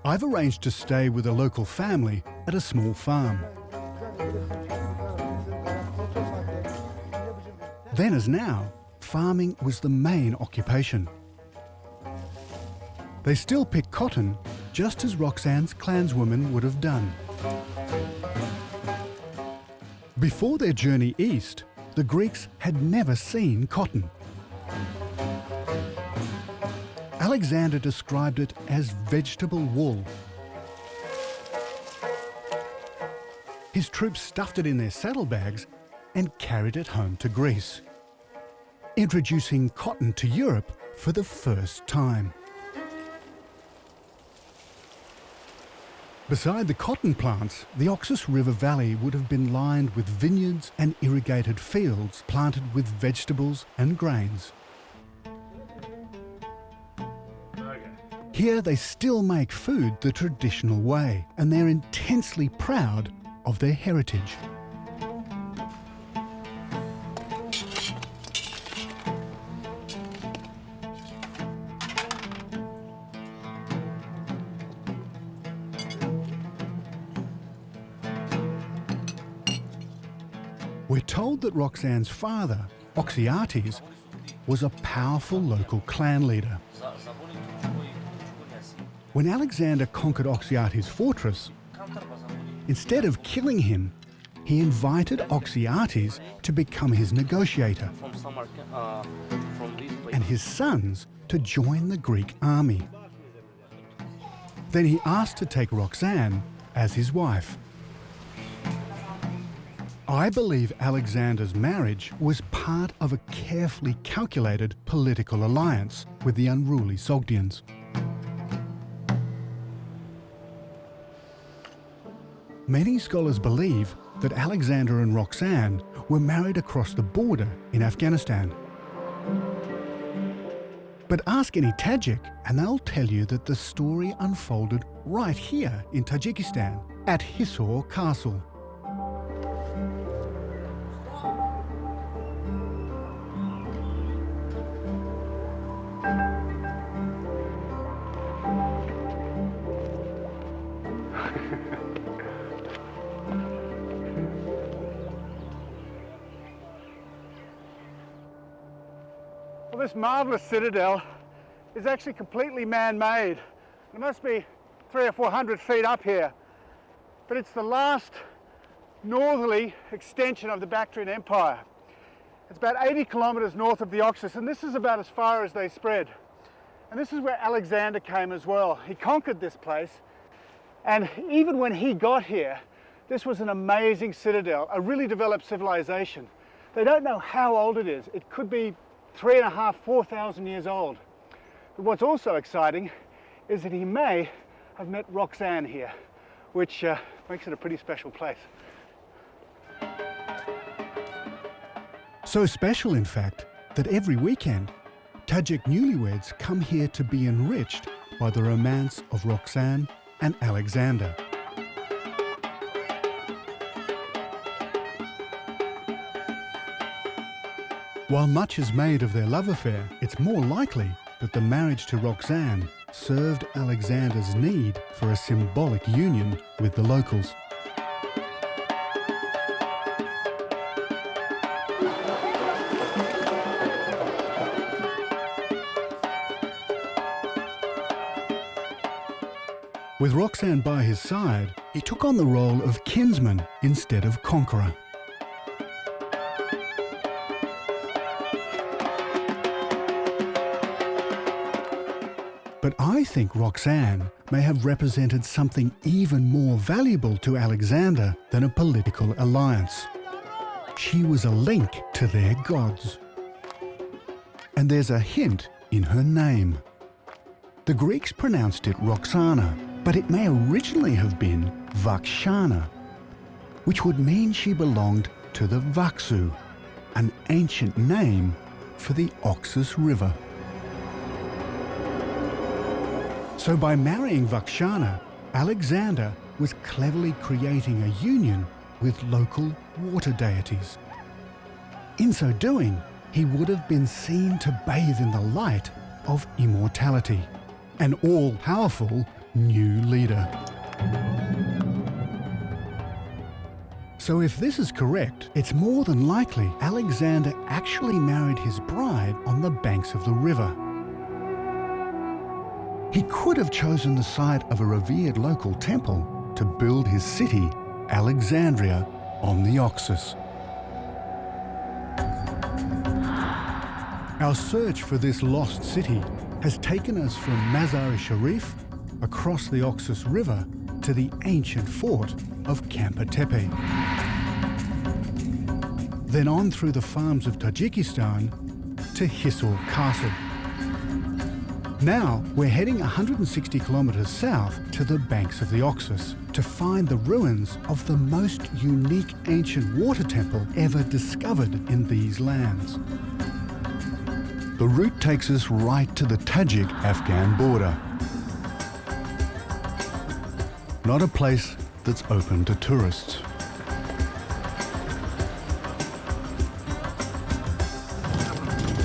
I've arranged to stay with a local family at a small farm. Then as now, farming was the main occupation. They still pick cotton, just as Roxanne's clanswomen would have done. Before their journey east, the Greeks had never seen cotton. Alexander described it as vegetable wool. His troops stuffed it in their saddlebags and carried it home to Greece, introducing cotton to Europe for the first time. Beside the cotton plants, the Oxus River Valley would have been lined with vineyards and irrigated fields planted with vegetables and grains. Here they still make food the traditional way, and they're intensely proud of their heritage. We're told that Roxanne's father, Oxyates, was a powerful local clan leader. When Alexander conquered Oxyates' fortress, instead of killing him, he invited Oxyates to become his negotiator and his sons to join the Greek army. Then he asked to take Roxanne as his wife. I believe Alexander's marriage was part of a carefully calculated political alliance with the unruly Sogdians. Many scholars believe that Alexander and Roxanne were married across the border in Afghanistan. But ask any Tajik and they'll tell you that the story unfolded right here in Tajikistan at Hisor Castle. Well, this marvellous citadel is actually completely man-made. It must be 300 or 400 feet up here. But it's the last northerly extension of the Bactrian Empire. It's about 80 kilometres north of the Oxus, and this is about as far as they spread. And this is where Alexander came as well. He conquered this place, and even when he got here, this was an amazing citadel, a really developed civilization. They don't know how old it is. It could be 3,500, 4,000 years old. But what's also exciting is that he may have met Roxanne here, which makes it a pretty special place. So special, in fact, that every weekend, Tajik newlyweds come here to be enriched by the romance of Roxanne and Alexander. While much is made of their love affair, it's more likely that the marriage to Roxanne served Alexander's need for a symbolic union with the locals. With Roxanne by his side, he took on the role of kinsman instead of conqueror. But I think Roxanne may have represented something even more valuable to Alexander than a political alliance. She was a link to their gods. And there's a hint in her name. The Greeks pronounced it Roxana, but it may originally have been Vakshana, which would mean she belonged to the Vaksu, an ancient name for the Oxus River. So by marrying Vakshana, Alexander was cleverly creating a union with local water deities. In so doing, he would have been seen to bathe in the light of immortality, an all-powerful new leader. So if this is correct, it's more than likely Alexander actually married his bride on the banks of the river. He could have chosen the site of a revered local temple to build his city, Alexandria, on the Oxus. Our search for this lost city has taken us from Mazar-i-Sharif, across the Oxus River, to the ancient fort of Campe. Then on through the farms of Tajikistan to Hisar Castle. Now we're heading 160 kilometres south to the banks of the Oxus to find the ruins of the most unique ancient water temple ever discovered in these lands. The route takes us right to the Tajik-Afghan border. Not a place that's open to tourists.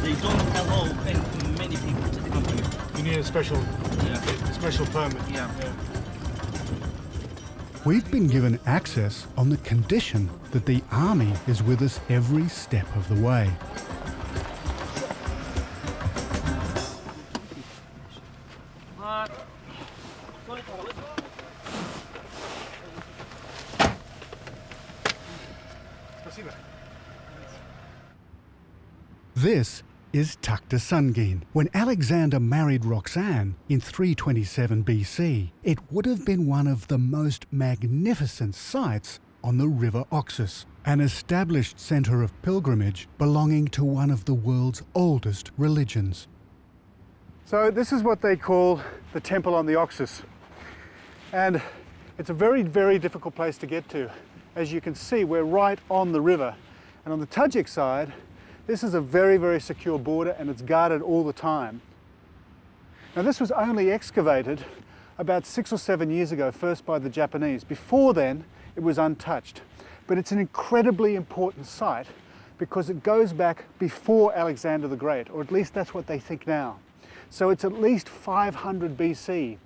They don't allow many people to come here. You need a special permit. Yeah. We've been given access on the condition that the army is with us every step of the way. This is Takht Sungeen. When Alexander married Roxanne in 327 BC, it would have been one of the most magnificent sites on the River Oxus, an established centre of pilgrimage belonging to one of the world's oldest religions. So this is what they call the temple on the Oxus. And it's a very, very difficult place to get to. As you can see, we're right on the river. And on the Tajik side, this is a very, very secure border and it's guarded all the time. Now this was only excavated about 6 or 7 years ago, first by the Japanese. Before then, it was untouched. But it's an incredibly important site because it goes back before Alexander the Great, or at least that's what they think now. So it's at least 500 BC.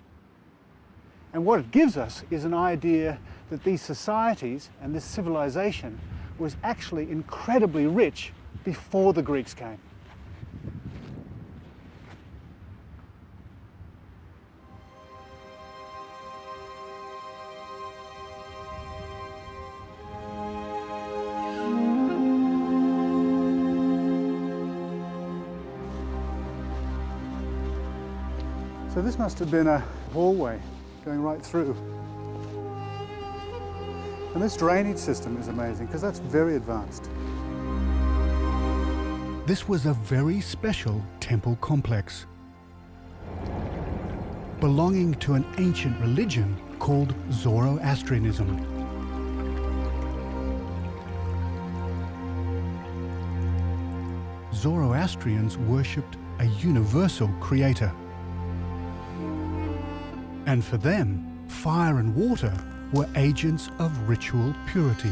And what it gives us is an idea that these societies and this civilization was actually incredibly rich before the Greeks came. So this must have been a hallway going right through. And this drainage system is amazing because that's very advanced. This was a very special temple complex, belonging to an ancient religion called Zoroastrianism. Zoroastrians worshipped a universal creator. And for them, fire and water were agents of ritual purity.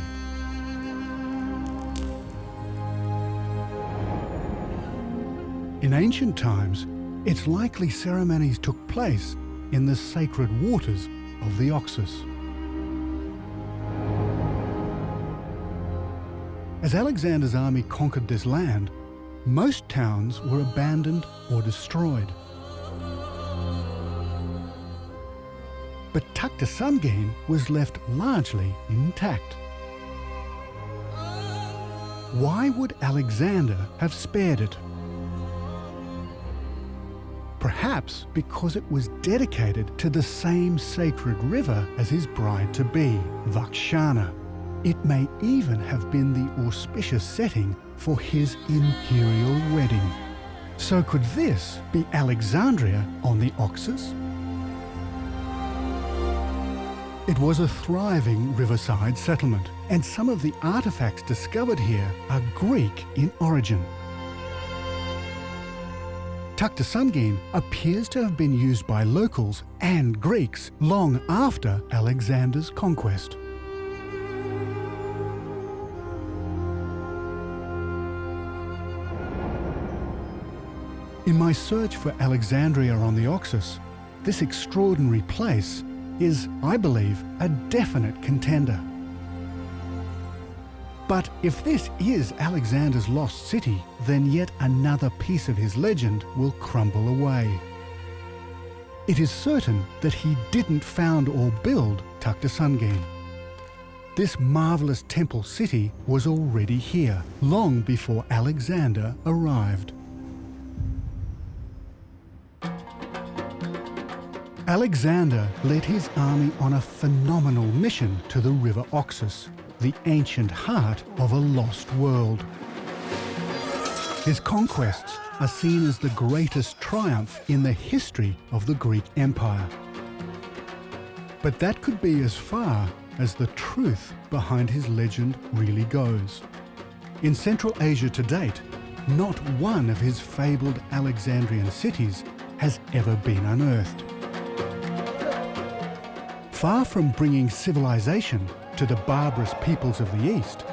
In ancient times, it's likely ceremonies took place in the sacred waters of the Oxus. As Alexander's army conquered this land, most towns were abandoned or destroyed. But Takht Sungeen was left largely intact. Why would Alexander have spared it? perhaps because it was dedicated to the same sacred river as his bride-to-be, Vakshana. It may even have been the auspicious setting for his imperial wedding. So could this be Alexandria on the Oxus? It was a thriving riverside settlement, and some of the artefacts discovered here are Greek in origin. Tuktosungin appears to have been used by locals and Greeks long after Alexander's conquest. In my search for Alexandria on the Oxus, this extraordinary place is, I believe, a definite contender. But if this is Alexander's lost city, then yet another piece of his legend will crumble away. It is certain that he didn't found or build Tuktosungin. This marvellous temple city was already here, long before Alexander arrived. Alexander led his army on a phenomenal mission to the River Oxus, the ancient heart of a lost world. His conquests are seen as the greatest triumph in the history of the Greek Empire. But that could be as far as the truth behind his legend really goes. In Central Asia to date, not one of his fabled Alexandrian cities has ever been unearthed. Far from bringing civilization to the barbarous peoples of the East,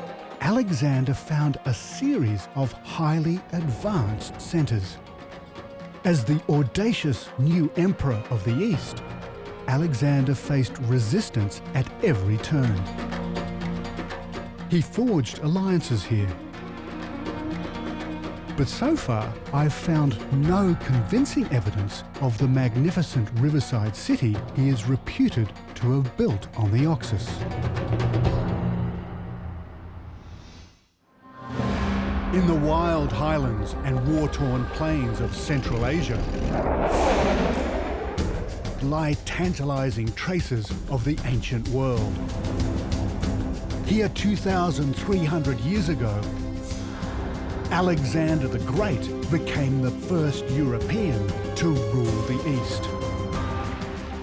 Alexander found a series of highly advanced centres. As the audacious new emperor of the East, Alexander faced resistance at every turn. He forged alliances here. But so far, I've found no convincing evidence of the magnificent riverside city he is reputed to have built on the Oxus. In the wild highlands and war-torn plains of Central Asia lie tantalizing traces of the ancient world. Here 2,300 years ago, Alexander the Great became the first European to rule the East.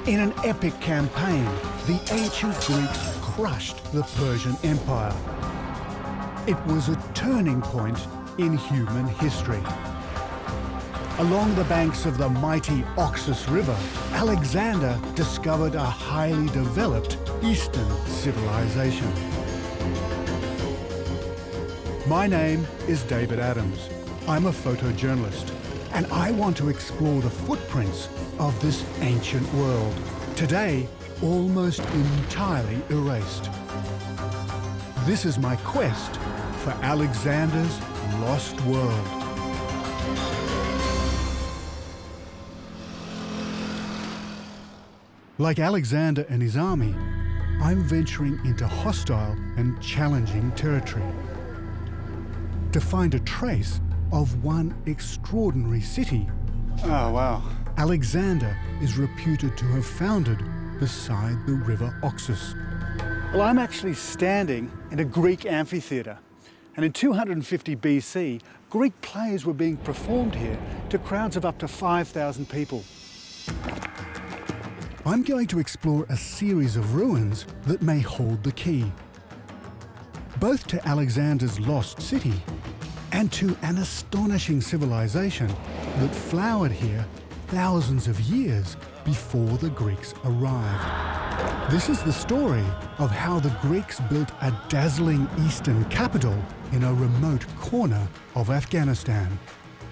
In an epic campaign, the ancient Greeks crushed the Persian Empire. It was a turning point in human history. Along the banks of the mighty Oxus River, Alexander discovered a highly developed Eastern civilization. My name is David Adams. I'm a photojournalist, and I want to explore the footprints of this ancient world, today almost entirely erased. This is my quest for Alexander's lost world. Like Alexander and his army, I'm venturing into hostile and challenging territory to find a trace of one extraordinary city. Oh, wow. Alexander is reputed to have founded beside the River Oxus. Well, I'm actually standing in a Greek amphitheatre. And in 250 BC, Greek plays were being performed here to crowds of up to 5,000 people. I'm going to explore a series of ruins that may hold the key, both to Alexander's lost city and to an astonishing civilization that flowered here thousands of years before the Greeks arrived. This is the story of how the Greeks built a dazzling eastern capital in a remote corner of Afghanistan,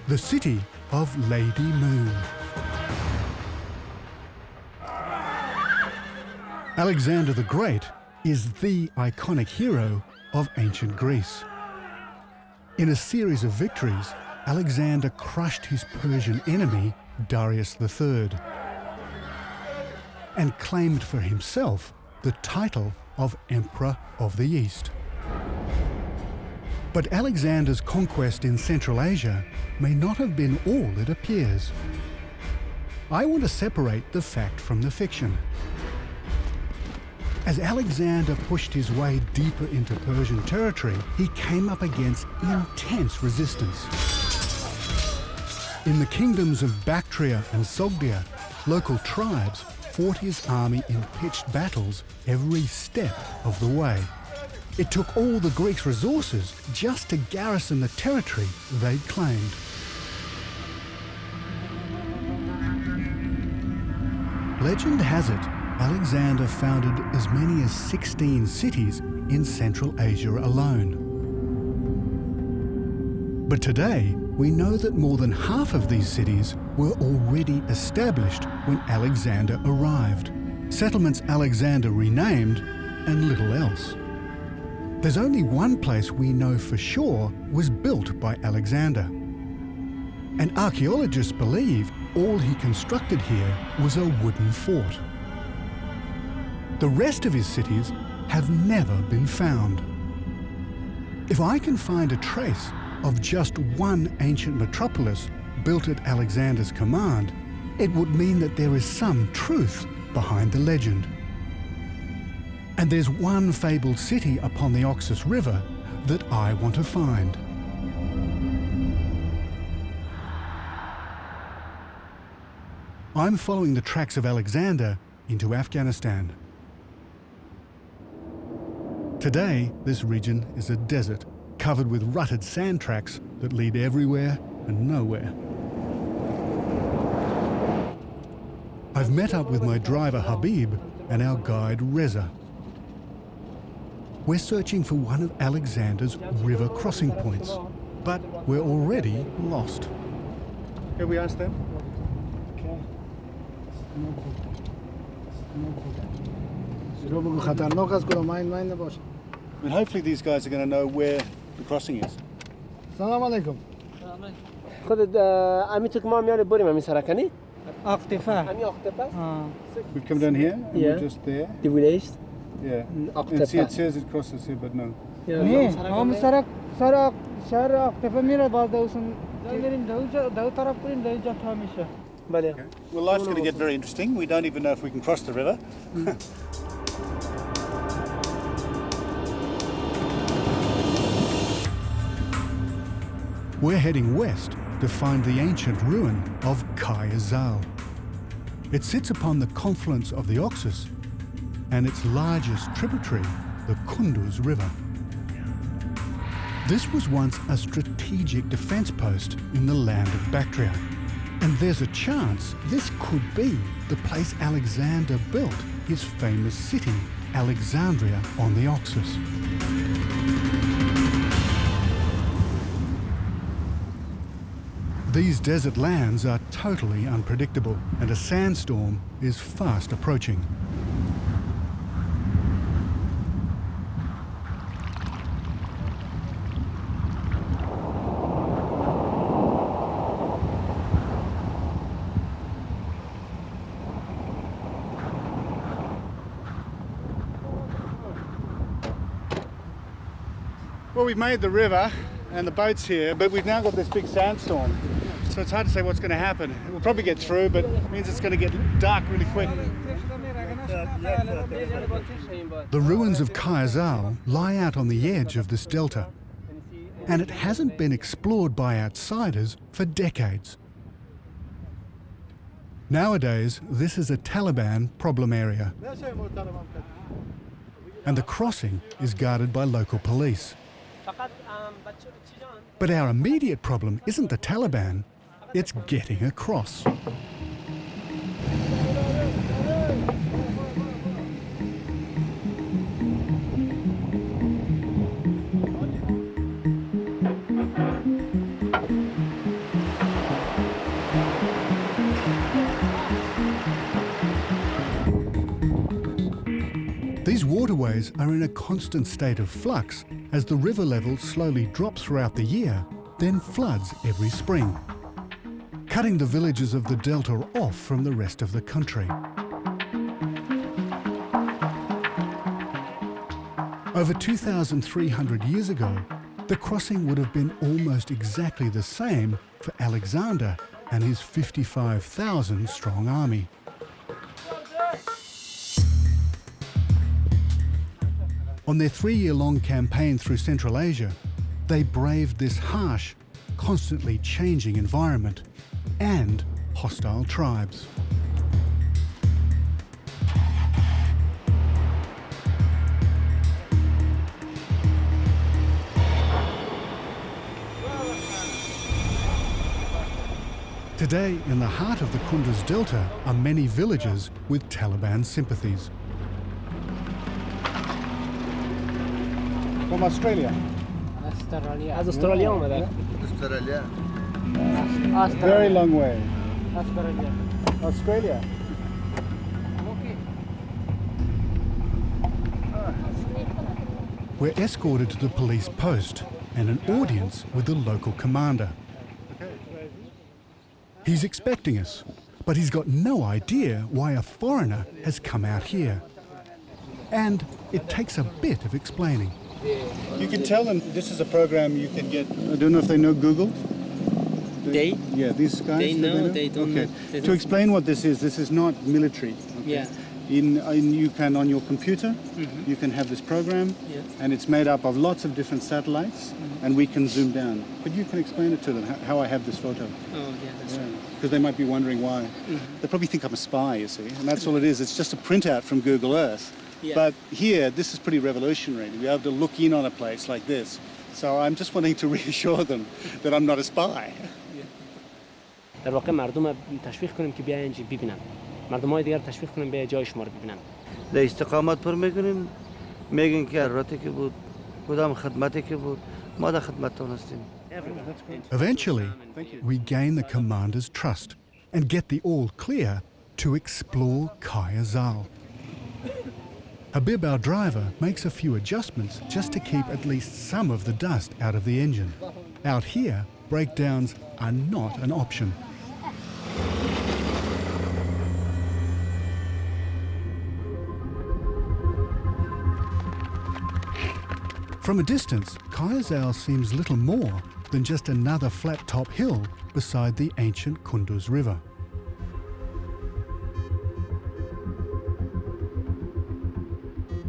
the city of Lady Moon. Alexander the Great is the iconic hero of ancient Greece. In a series of victories, Alexander crushed his Persian enemy, Darius III, and claimed for himself the title of Emperor of the East. But Alexander's conquest in Central Asia may not have been all it appears. I want to separate the fact from the fiction. As Alexander pushed his way deeper into Persian territory, he came up against intense resistance. In the kingdoms of Bactria and Sogdia, local tribes fought his army in pitched battles every step of the way. It took all the Greeks' resources just to garrison the territory they'd claimed. Legend has it, Alexander founded as many as 16 cities in Central Asia alone. But today, we know that more than half of these cities were already established when Alexander arrived. Settlements Alexander renamed, and little else. There's only one place we know for sure was built by Alexander. And archaeologists believe all he constructed here was a wooden fort. The rest of his cities have never been found. If I can find a trace of just one ancient metropolis built at Alexander's command, it would mean that there is some truth behind the legend. And there's one fabled city upon the Oxus River that I want to find. I'm following the tracks of Alexander into Afghanistan. Today, this region is a desert, covered with rutted sand tracks that lead everywhere and nowhere. I've met up with my driver Habib and our guide Reza. We're searching for one of Alexander's river crossing points, but we're already lost. Can we ask them? And hopefully these guys are going to know where the crossing is. خودت امی تو که ما میان بریم امی سرکنی؟ اقتفا. امی اقتفا. We've come down here, and Yeah. we're just there. The village. Yeah. Octopi. And see, it says it crosses here, but no. نه هم سر شهر اقتفا میره باز دوسن میریم دو طرف بریم دو جا تا میشه. بله. Well, life's going to get very interesting. We don't even know if we can cross the river. We're heading west to find the ancient ruin of Kazi. It sits upon the confluence of the Oxus and its largest tributary, the Kunduz River. This was once a strategic defence post in the land of Bactria, and there's a chance this could be the place Alexander built his famous city, Alexandria on the Oxus. These desert lands are totally unpredictable, and a sandstorm is fast approaching. Well, we've made the river and the boat's here, but we've now got this big sandstorm. So it's hard to say what's going to happen. We'll probably get through, but it means it's going to get dark really quick. The ruins of Kazi lie out on the edge of this delta, and it hasn't been explored by outsiders for decades. Nowadays, this is a Taliban problem area, and the crossing is guarded by local police. But our immediate problem isn't the Taliban, it's getting across. These waterways are in a constant state of flux as the river level slowly drops throughout the year, then floods every spring, cutting the villages of the delta off from the rest of the country. Over 2,300 years ago, the crossing would have been almost exactly the same for Alexander and his 55,000 strong army. On their 3-year-long campaign through Central Asia, they braved this harsh, constantly changing environment and hostile tribes. Today, in the heart of the Kunduz Delta are many villages with Taliban sympathies. From Australia. از استرالیا اومدن. Very long way. Australia. We're escorted to the police post and an audience with the local commander. He's expecting us, but he's got no idea why a foreigner has come out here. And it takes a bit of explaining. You can tell them this is a program you can get. I don't know if they know Google. They? Yeah, these guys. They know, they don't Okay. know. They To don't. explain what this is not military. Okay? Yeah. You can, on your computer, you can have this program, Yeah. and it's made up of lots of different satellites, and we can zoom down. But you can explain it to them, how I have this photo. Oh, yeah, that's right. Because they might be wondering why. They probably think I'm a spy, you see, and that's all it is. It's just a printout from Google Earth. Yeah. But here, this is pretty revolutionary, to be able to look in on a place like this. So I'm just wanting to reassure them that I'm not a spy. در واقع مردم تشویق کنیم که بیاین اینجا ببینن. مردمای دیگر تشویق کنیم به جای شما رو ببینن. در استقامت پر میکنیم میگن که راتی که بود کدام خدمتی که بود ما در خدمتتون هستیم. Eventually, we gain the commander's trust and get the all clear to explore Kaya-Zal. Habib, our driver, makes a few adjustments just to keep at least some of the dust out of the engine. Out here, breakdowns are not an option. From a distance, Kaya-Zal seems little more than just another flat-top hill beside the ancient Kunduz River.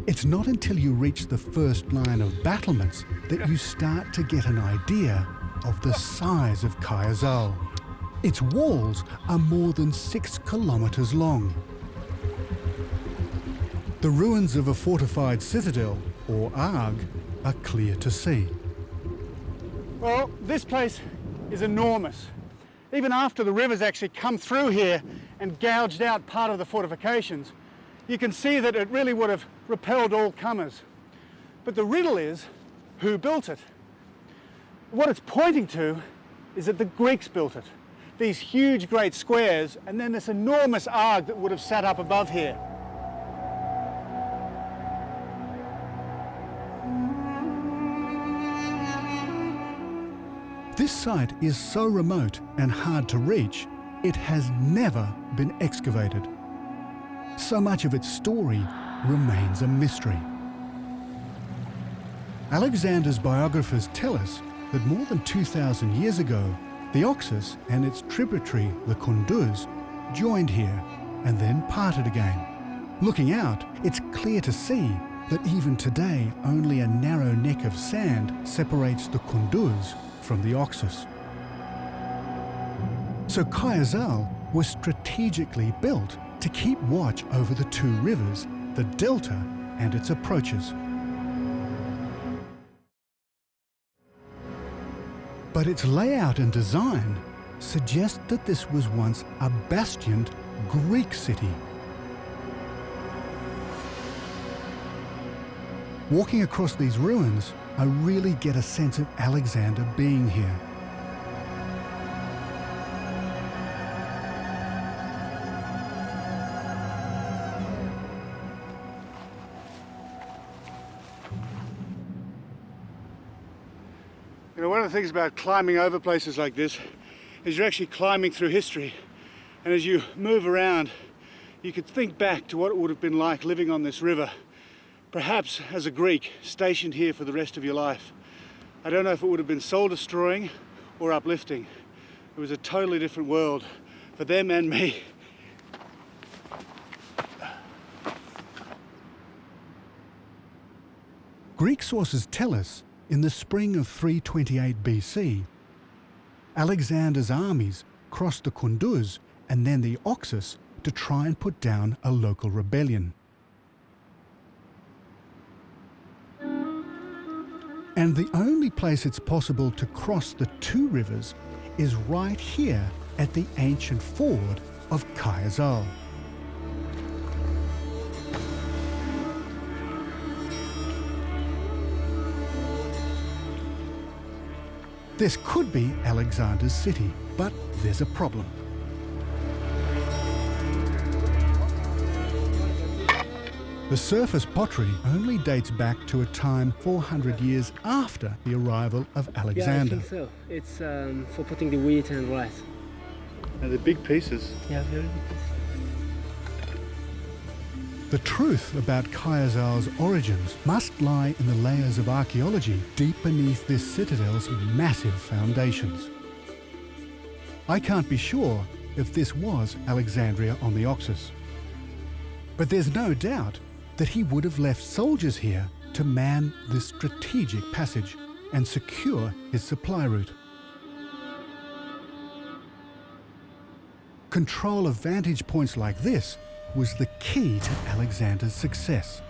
It's not until you reach the first line of battlements that you start to get an idea of the size of Kaya-Zal. Its walls are more than 6 kilometers long. The ruins of a fortified citadel, or arg, are clear to see. Well, this place is enormous. Even after the rivers actually come through here and gouged out part of the fortifications, you can see that it really would have repelled all comers. But the riddle is, who built it? What it's pointing to is that the Greeks built it. These huge great squares, and then this enormous arg that would have sat up above here. This site is so remote and hard to reach, it has never been excavated. So much of its story remains a mystery. Alexander's biographers tell us that more than 2,000 years ago, the Oxus and its tributary, the Kunduz, joined here and then parted again. Looking out, it's clear to see that even today only a narrow neck of sand separates the Kunduz from the Oxus. So Kaya-Zal was strategically built to keep watch over the two rivers, the delta and its approaches. But its layout and design suggest that this was once a bastioned Greek city. Walking across these ruins, I really get a sense of Alexander being here. You know, one of the things about climbing over places like this is you're actually climbing through history. And as you move around, you could think back to what it would have been like living on this river, perhaps as a Greek stationed here for the rest of your life. I don't know if it would have been soul-destroying or uplifting, It was a totally different world for them and me. Greek sources tell us in the spring of 328 BC, Alexander's armies crossed the Kunduz and then the Oxus to try and put down a local rebellion. And the only place it's possible to cross the two rivers is right here at the ancient ford of Kazi. This could be Alexander's city, but there's a problem. The surface pottery only dates back to a time 400 years after the arrival of Alexander. Yeah, I think so. It's for putting the wheat and rice. And the big pieces. Yeah, very big pieces. The truth about Kayazal's origins must lie in the layers of archaeology deep beneath this citadel's massive foundations. I can't be sure if this was Alexandria on the Oxus, but there's no doubt that he would have left soldiers here to man this strategic passage and secure his supply route. Control of vantage points like this was the key to Alexander's success.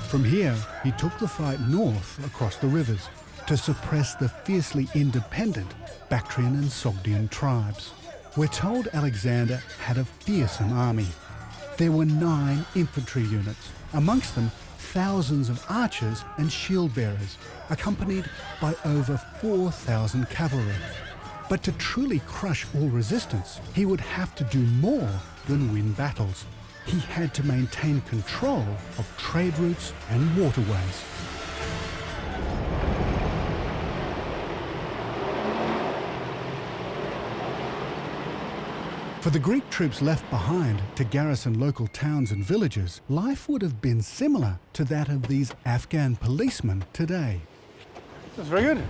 From here, he took the fight north across the rivers to suppress the fiercely independent Bactrian and Zadian tribes. We're told Alexander had a fearsome army. There were 9 infantry units, amongst them thousands of archers and shield bearers, accompanied by over 4,000 cavalry. But to truly crush all resistance, he would have to do more than win battles. He had to maintain control of trade routes and waterways. For the Greek troops left behind to garrison local towns and villages, life would have been similar to that of these Afghan policemen today. That's very good.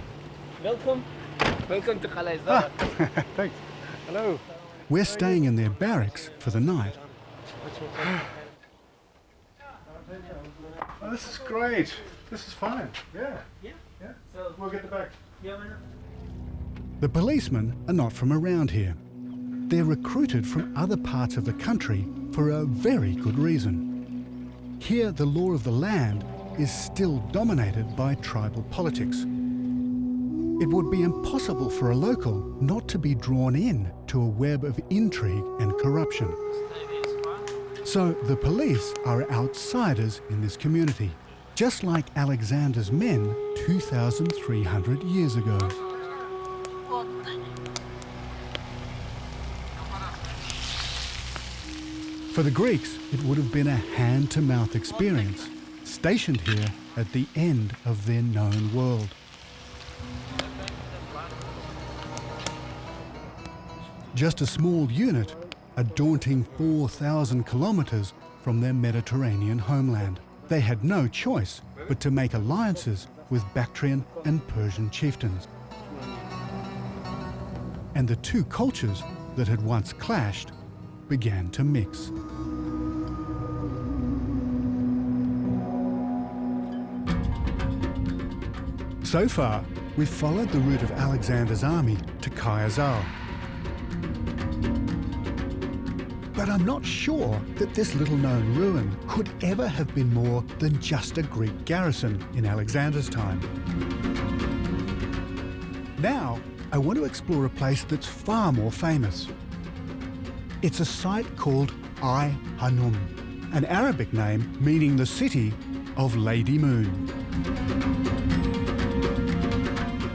Welcome. Welcome to Kazi. Thanks. Hello. We're staying in their barracks for the night. Oh, this is great. This is fine. Yeah. Yeah. Yeah. So We'll get the bag. yeah, why not? The policemen are not from around here. They're recruited from other parts of the country for a very good reason. Here, the law of the land is still dominated by tribal politics. It would be impossible for a local not to be drawn in to a web of intrigue and corruption. So the police are outsiders in this community, just like Alexander's men 2,300 years ago. For the Greeks, it would have been a hand-to-mouth experience, stationed here at the end of their known world. Just a small unit, a daunting 4,000 kilometres from their Mediterranean homeland. They had no choice but to make alliances with Bactrian and Persian chieftains. And the two cultures that had once clashed began to mix. So far, we've followed the route of Alexander's army to Kazi. But I'm not sure that this little-known ruin could ever have been more than just a Greek garrison in Alexander's time. Now, I want to explore a place that's far more famous. It's a site called Ai-Hanum, an Arabic name meaning the city of Lady Moon.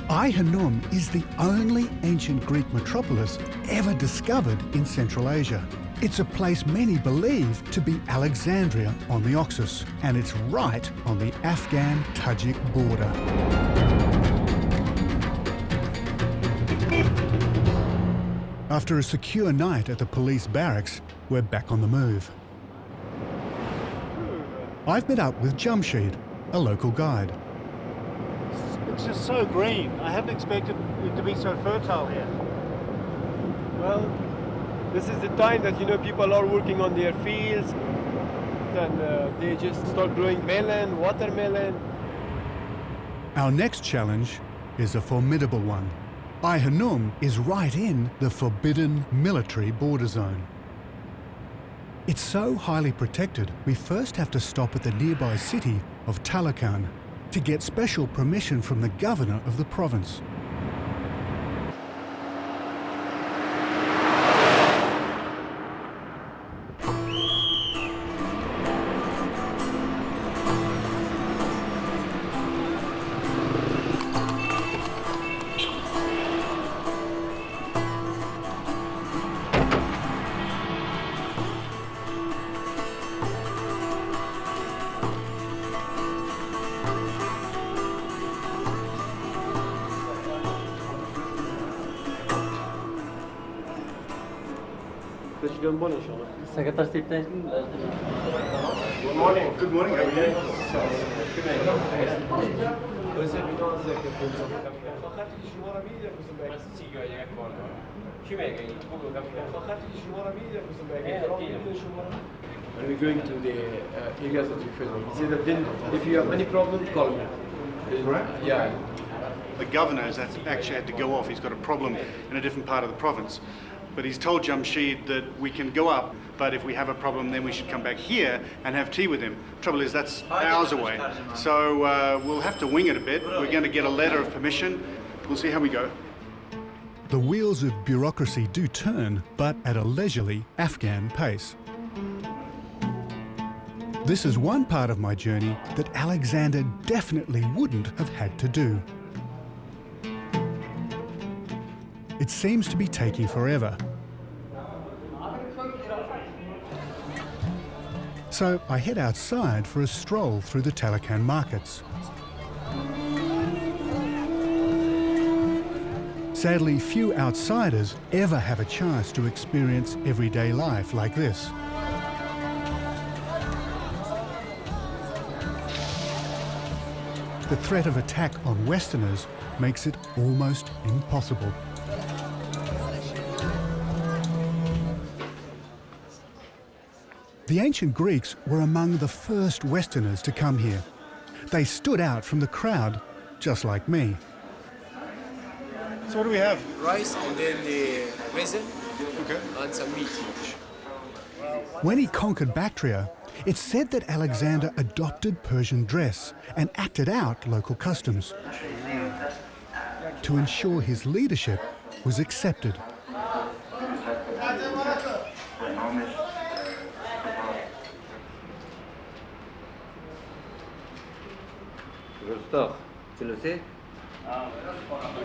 Ai-Hanum is the only ancient Greek metropolis ever discovered in Central Asia. It's a place many believe to be Alexandria on the Oxus, and it's right on the Afghan-Tajik border. After a secure night at the police barracks, we're back on the move. I've met up with Jamshid, a local guide. It's just so green. I hadn't expected it to be so fertile here. Well, this is the time that, you know, people are working on their fields, and they just start growing melon, watermelon. Our next challenge is a formidable one. Ai Hanum is right in the forbidden military border zone. It's so highly protected, we first have to stop at the nearby city of Talakan to get special permission from the governor of the province. Good morning. Good morning, how are you? And we're going to the areas that you feel. He said that then if you have any problem, call me. Right? Yeah. The governor has actually had to go off. He's got a problem in a different part of the province. But he's told Jamshid that we can go up, but if we have a problem, then we should come back here and have tea with him. Trouble is, that's hours away. So we'll have to wing it a bit. We're going to get a letter of permission. We'll see how we go. The wheels of bureaucracy do turn, but at a leisurely Afghan pace. This is one part of my journey that Alexander definitely wouldn't have had to do. It seems to be taking forever. So I head outside for a stroll through the Talakan markets. Sadly, few outsiders ever have a chance to experience everyday life like this. The threat of attack on Westerners makes it almost impossible. The ancient Greeks were among the first Westerners to come here. They stood out from the crowd, just like me. So what do we have? Rice and then the resin and some meat. When he conquered Bactria, it's said that Alexander adopted Persian dress and acted out local customs to ensure his leadership was accepted.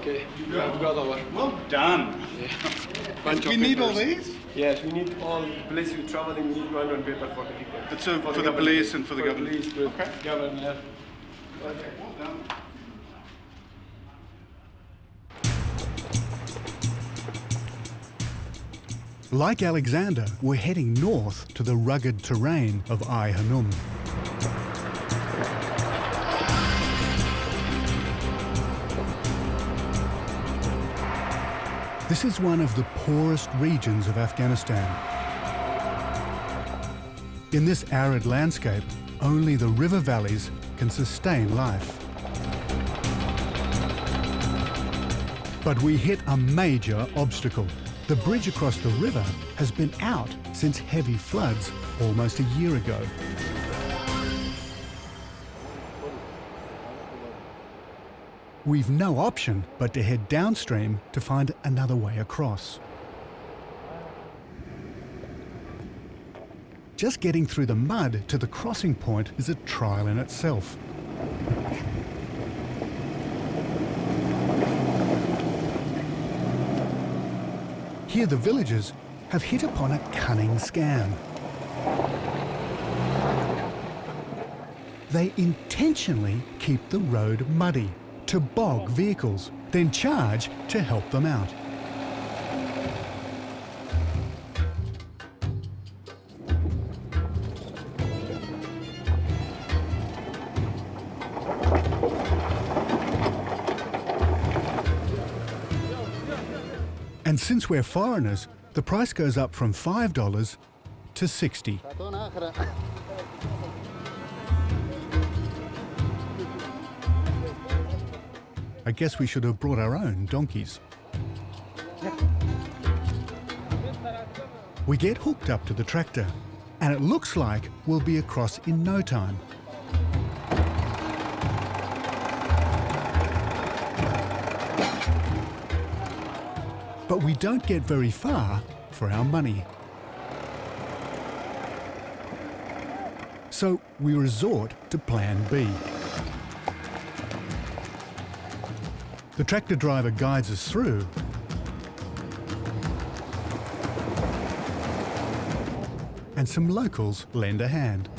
Okay, we have got our. Well done. Yeah. We need all these? Yes, we need all the place you're traveling, we need one on paper for the people. But so for the police and for the government? Police, Okay. Government, yeah. Okay, well done. Like Alexander, we're heading north to the rugged terrain of Ai Hanum. This is one of the poorest regions of Afghanistan. In this arid landscape, only the river valleys can sustain life. But we hit a major obstacle. The bridge across the river has been out since heavy floods almost a year ago. We've no option but to head downstream to find another way across. Just getting through the mud to the crossing point is a trial in itself. Here the villagers have hit upon a cunning scam. They intentionally keep the road muddy to bog vehicles, then charge to help them out. And since we're foreigners, the price goes up from $5 to 60. I guess we should have brought our own donkeys. We get hooked up to the tractor, and it looks like we'll be across in no time. But we don't get very far for our money. So we resort to plan B. The tractor driver guides us through, and some locals lend a hand.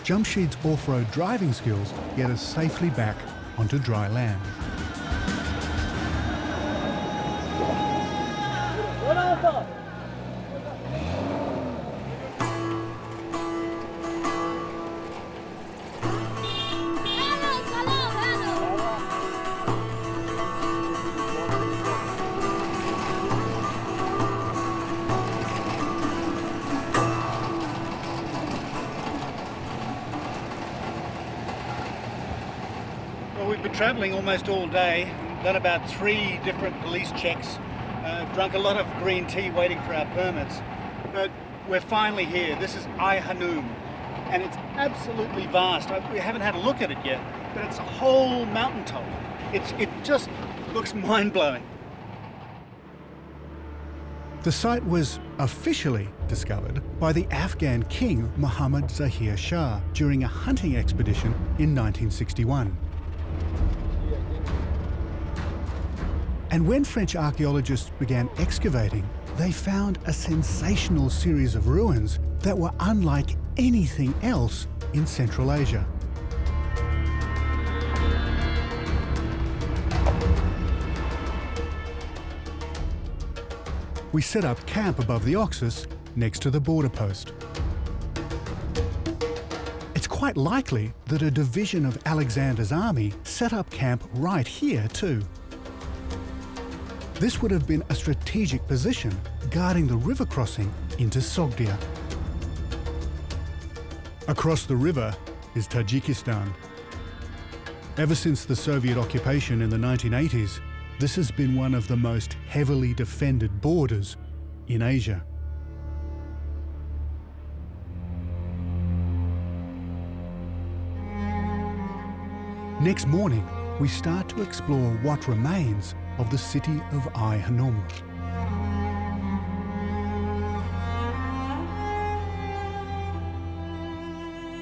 Jamshid's off-road driving skills get us safely back onto dry land. We've been travelling almost all day, done about 3 different police checks, drunk a lot of green tea waiting for our permits, but we're finally here. This is Ai Hanum, and it's absolutely vast. We haven't had a look at it yet, but it's a whole mountaintop. It just looks mind-blowing. The site was officially discovered by the Afghan king Muhammad Zahir Shah during a hunting expedition in 1961. And when French archaeologists began excavating, they found a sensational series of ruins that were unlike anything else in Central Asia. We set up camp above the Oxus next to the border post. It's quite likely that a division of Alexander's army set up camp right here too. This would have been a strategic position guarding the river crossing into Sogdia. Across the river is Tajikistan. Ever since the Soviet occupation in the 1980s, this has been one of the most heavily defended borders in Asia. Next morning, we start to explore what remains of the city of Ai Hanum.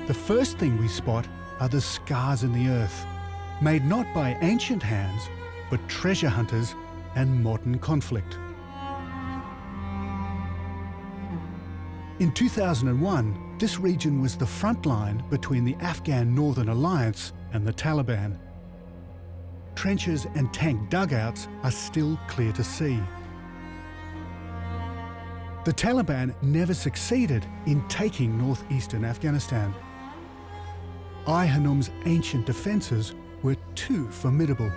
The first thing we spot are the scars in the earth, made not by ancient hands, but treasure hunters and modern conflict. In 2001, this region was the front line between the Afghan Northern Alliance and the Taliban. Trenches and tank dugouts are still clear to see. The Taliban never succeeded in taking northeastern Afghanistan. Ai Hanum's ancient defences were too formidable.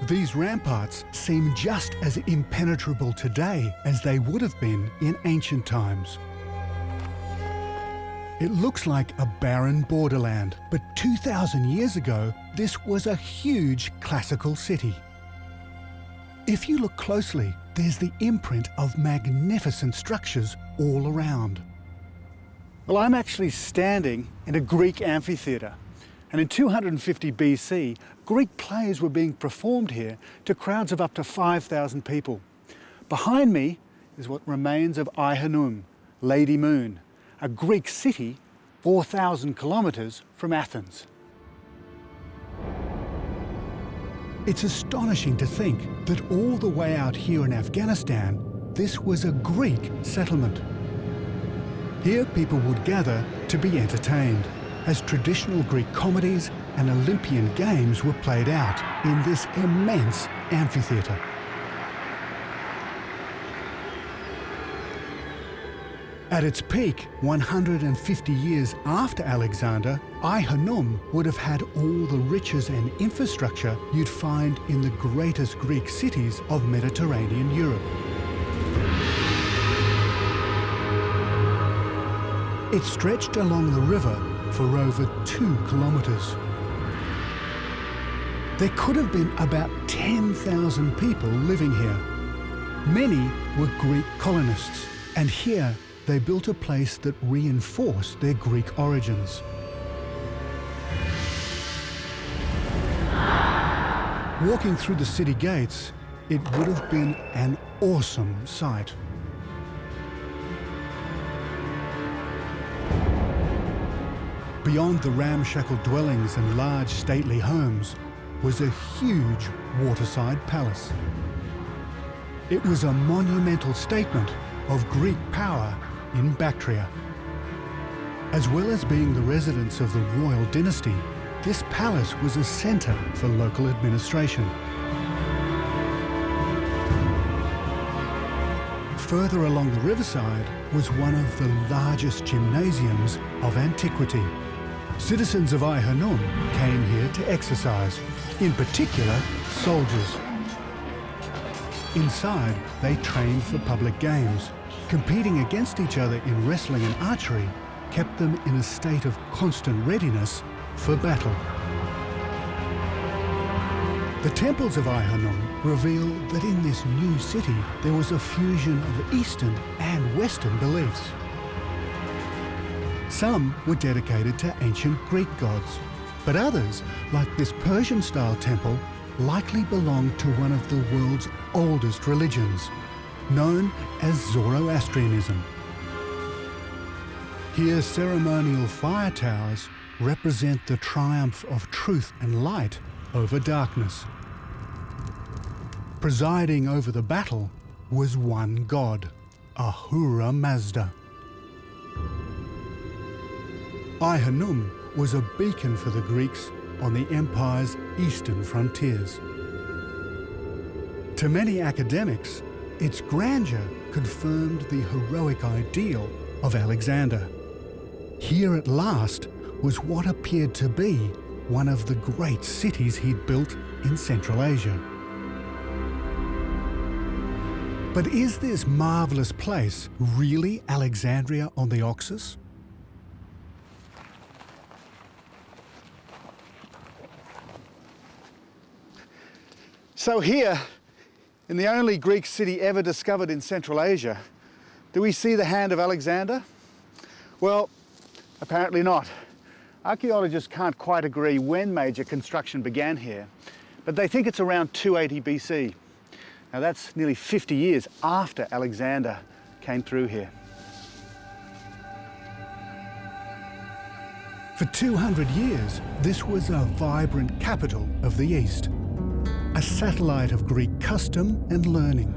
These ramparts seem just as impenetrable today as they would have been in ancient times. It looks like a barren borderland, but 2,000 years ago, this was a huge classical city. If you look closely, there's the imprint of magnificent structures all around. Well, I'm actually standing in a Greek amphitheatre. And in 250 BC, Greek plays were being performed here to crowds of up to 5,000 people. Behind me is what remains of Ai Hanum, Lady Moon, a Greek city 4,000 kilometres from Athens. It's astonishing to think that all the way out here in Afghanistan, this was a Greek settlement. Here people would gather to be entertained, as traditional Greek comedies and Olympian games were played out in this immense amphitheatre. At its peak, 150 years after Alexander, Ai-Hanum would have had all the riches and infrastructure you'd find in the greatest Greek cities of Mediterranean Europe. It stretched along the river for over 2 kilometres. There could have been about 10,000 people living here. Many were Greek colonists, and here they built a place that reinforced their Greek origins. Walking through the city gates, it would have been an awesome sight. Beyond the ramshackle dwellings and large stately homes was a huge waterside palace. It was a monumental statement of Greek power in Bactria. As well as being the residence of the royal dynasty, this palace was a centre for local administration. Further along the riverside was one of the largest gymnasiums of antiquity. Citizens of Ai-Hanum came here to exercise, in particular soldiers. Inside, they trained for public games. Competing against each other in wrestling and archery kept them in a state of constant readiness for battle. The temples of Ai-Hanum reveal that in this new city there was a fusion of Eastern and Western beliefs. Some were dedicated to ancient Greek gods, but others, like this Persian-style temple, likely belonged to one of the world's oldest religions, known as Zoroastrianism. Here, ceremonial fire towers represent the triumph of truth and light over darkness. Presiding over the battle was one god, Ahura Mazda. Ai-Hanum was a beacon for the Greeks on the empire's eastern frontiers. To many academics, its grandeur confirmed the heroic ideal of Alexander. Here at last was what appeared to be one of the great cities he'd built in Central Asia. But is this marvellous place really Alexandria on the Oxus? So here, in the only Greek city ever discovered in Central Asia, do we see the hand of Alexander? Well, apparently not. Archaeologists can't quite agree when major construction began here, but they think it's around 280 BC. Now that's nearly 50 years after Alexander came through here. For 200 years, this was a vibrant capital of the East, a satellite of Greek custom and learning.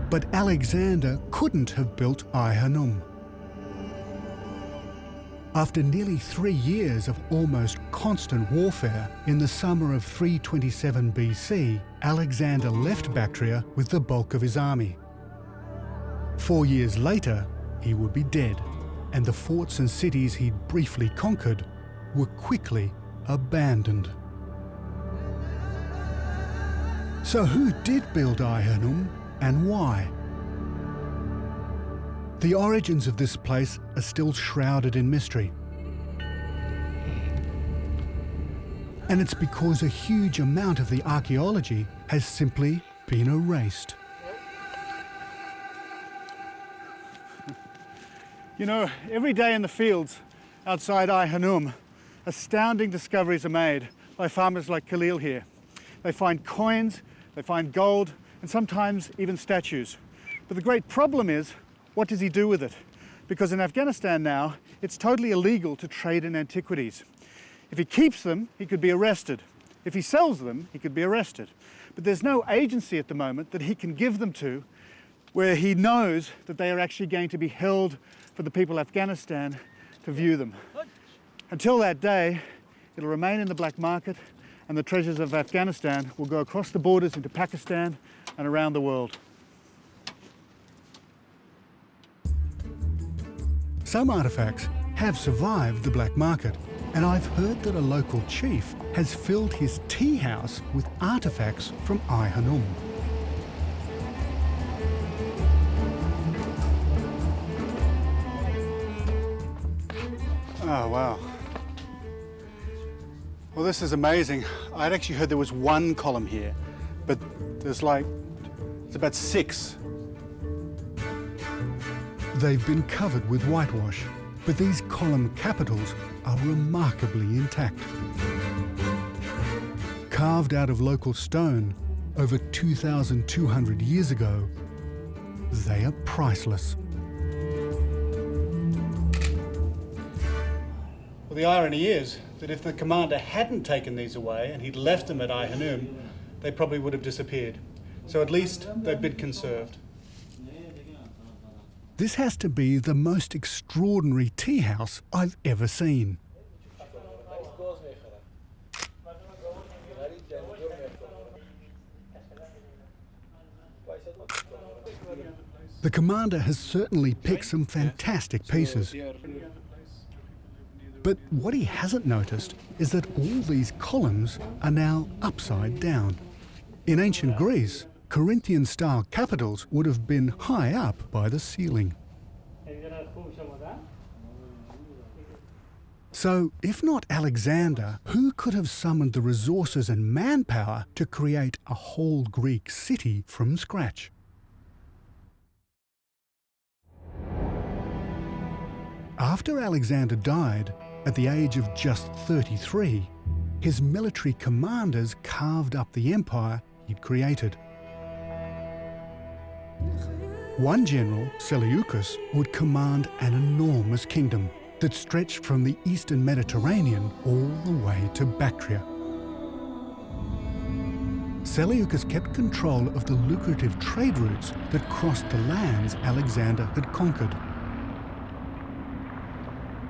But Alexander couldn't have built Ai-Hanum. After nearly 3 years of almost constant warfare, in the summer of 327 BC, Alexander left Bactria with the bulk of his army. 4 years later, he would be dead, and the forts and cities he'd briefly conquered were quickly abandoned. So who did build Ai-Hanum and why? The origins of this place are still shrouded in mystery. And it's because a huge amount of the archaeology has simply been erased. You know, every day in the fields outside Ai-Hanum, astounding discoveries are made by farmers like Khalil here. They find coins, they find gold, and sometimes even statues. But the great problem is, what does he do with it? Because in Afghanistan now, it's totally illegal to trade in antiquities. If he keeps them, he could be arrested. If he sells them, he could be arrested. But there's no agency at the moment that he can give them to where he knows that they are actually going to be held for the people of Afghanistan to view them. Until that day, it'll remain in the black market, and the treasures of Afghanistan will go across the borders into Pakistan and around the world. Some artefacts have survived the black market, and I've heard that a local chief has filled his tea house with artefacts from Ai Hanum. Oh, wow. Well, this is amazing. I'd actually heard there was one column here, but there's it's about 6. They've been covered with whitewash, but these column capitals are remarkably intact. Carved out of local stone over 2,200 years ago, they are priceless. Well, the irony is that if the commander hadn't taken these away and he'd left them at Ai Hanum, they probably would have disappeared. So at least they've been conserved. This has to be the most extraordinary tea house I've ever seen. The commander has certainly picked some fantastic pieces. But what he hasn't noticed is that all these columns are now upside down. In ancient Greece, Corinthian-style capitals would have been high up by the ceiling. So, if not Alexander, who could have summoned the resources and manpower to create a whole Greek city from scratch? After Alexander died, at the age of just 33, his military commanders carved up the empire he'd created. One general, Seleucus, would command an enormous kingdom that stretched from the eastern Mediterranean all the way to Bactria. Seleucus kept control of the lucrative trade routes that crossed the lands Alexander had conquered.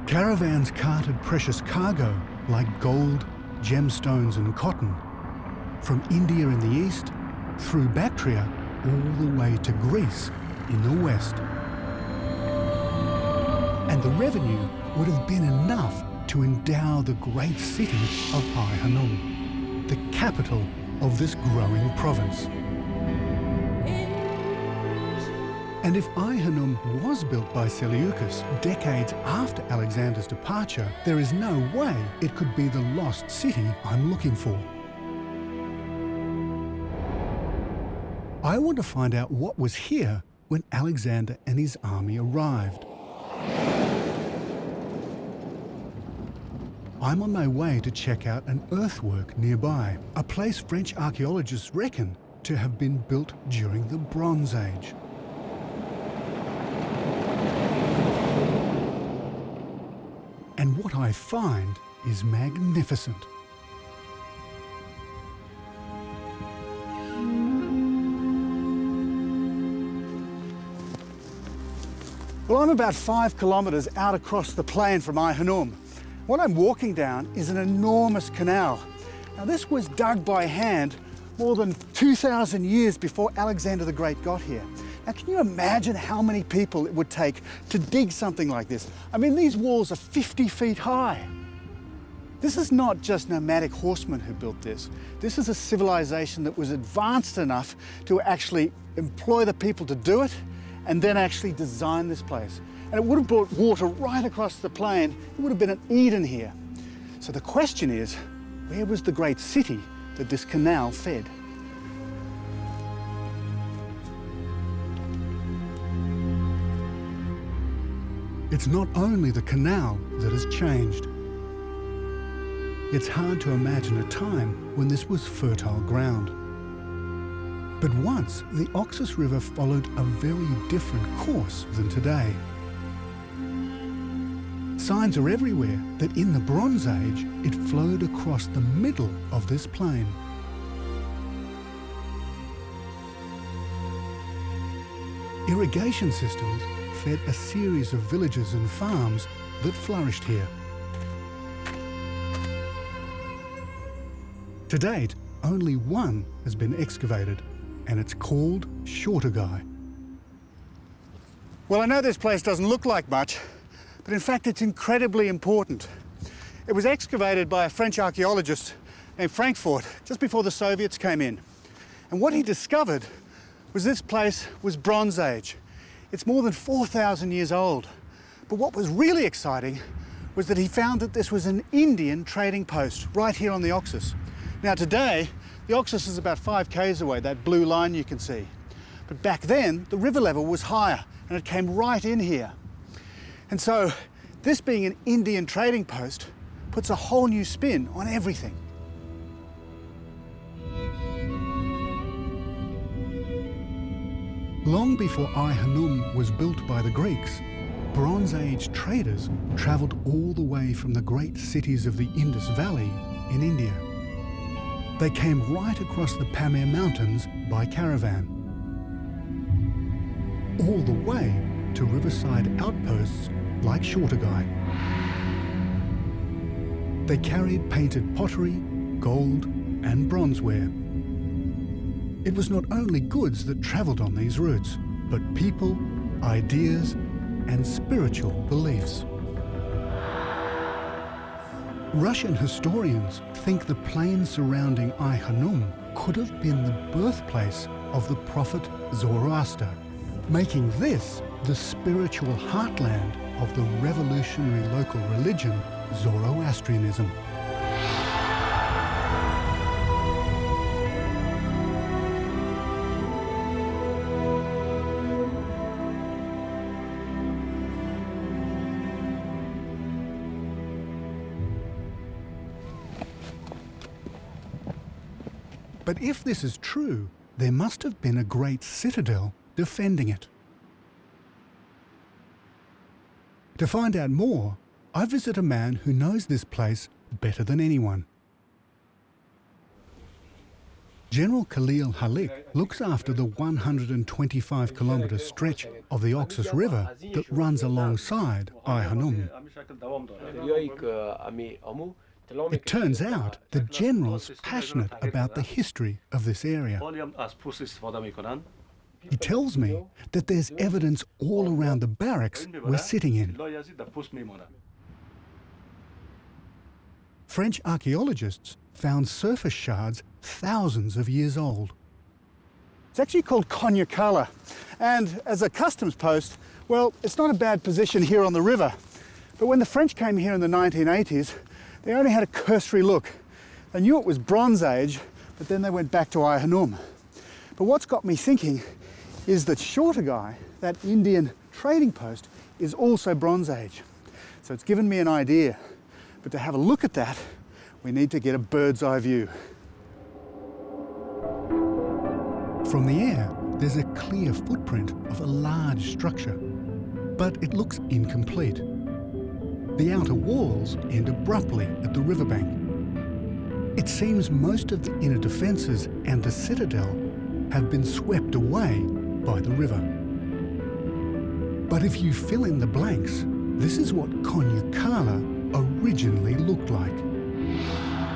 Caravans carted precious cargo like gold, gemstones and cotton from India in the east through Bactria all the way to Greece in the west. And the revenue would have been enough to endow the great city of Ai Hanum, the capital of this growing province. And if Ai Hanum was built by Seleucus decades after Alexander's departure, there is no way it could be the lost city I'm looking for. I want to find out what was here when Alexander and his army arrived. I'm on my way to check out an earthwork nearby, a place French archaeologists reckon to have been built during the Bronze Age. And what I find is magnificent. Well, I'm about 5 kilometres out across the plain from Ai Hanum. What I'm walking down is an enormous canal. Now, this was dug by hand more than 2,000 years before Alexander the Great got here. Now, can you imagine how many people it would take to dig something like this? I mean, these walls are 50 feet high. This is not just nomadic horsemen who built this. This is a civilization that was advanced enough to actually employ the people to do it and then actually design this place. And it would have brought water right across the plain. It would have been an Eden here. So the question is, where was the great city that this canal fed? It's not only the canal that has changed. It's hard to imagine a time when this was fertile ground. But once, the Oxus River followed a very different course than today. Signs are everywhere that in the Bronze Age it flowed across the middle of this plain. Irrigation systems fed a series of villages and farms that flourished here. To date, only one has been excavated, and it's called Shortagai. Well, I know this place doesn't look like much, but in fact it's incredibly important. It was excavated by a French archaeologist named Frankfurt just before the Soviets came in. And what he discovered was this place was Bronze Age. It's more than 4,000 years old. But what was really exciting was that he found that this was an Indian trading post right here on the Oxus. Now today, the Oxus is about 5 k's away, that blue line you can see. But back then, the river level was higher and it came right in here. And so, this being an Indian trading post puts a whole new spin on everything. Long before Ai-Hanum was built by the Greeks, Bronze Age traders travelled all the way from the great cities of the Indus Valley in India. They came right across the Pamir Mountains by caravan, all the way to riverside outposts like Shortagai. They carried painted pottery, gold and bronzeware. It was not only goods that travelled on these routes, but people, ideas and spiritual beliefs. Russian historians think the plain surrounding Ai-Hanum could have been the birthplace of the prophet Zoroaster, making this the spiritual heartland of the revolutionary local religion Zoroastrianism. But if this is true, there must have been a great citadel defending it. To find out more, I visit a man who knows this place better than anyone. General Khalil Halik looks after the 125-kilometre stretch of the Oxus River that runs alongside Ai-Hanum. It turns out the general's passionate about the history of this area. He tells me that there's evidence all around the barracks we're sitting in. French archaeologists found surface shards thousands of years old. It's actually called Conyacala, and as a customs post, well, it's not a bad position here on the river. But when the French came here in the 1980s, they only had a cursory look. They knew it was Bronze Age, but then they went back to Ai-Hanum. But what's got me thinking is that Shortagai, that Indian trading post, is also Bronze Age. So it's given me an idea. But to have a look at that, we need to get a bird's eye view. From the air, there's a clear footprint of a large structure, but it looks incomplete. The outer walls end abruptly at the riverbank. It seems most of the inner defences and the citadel have been swept away by the river. But if you fill in the blanks, this is what Conyacala originally looked like.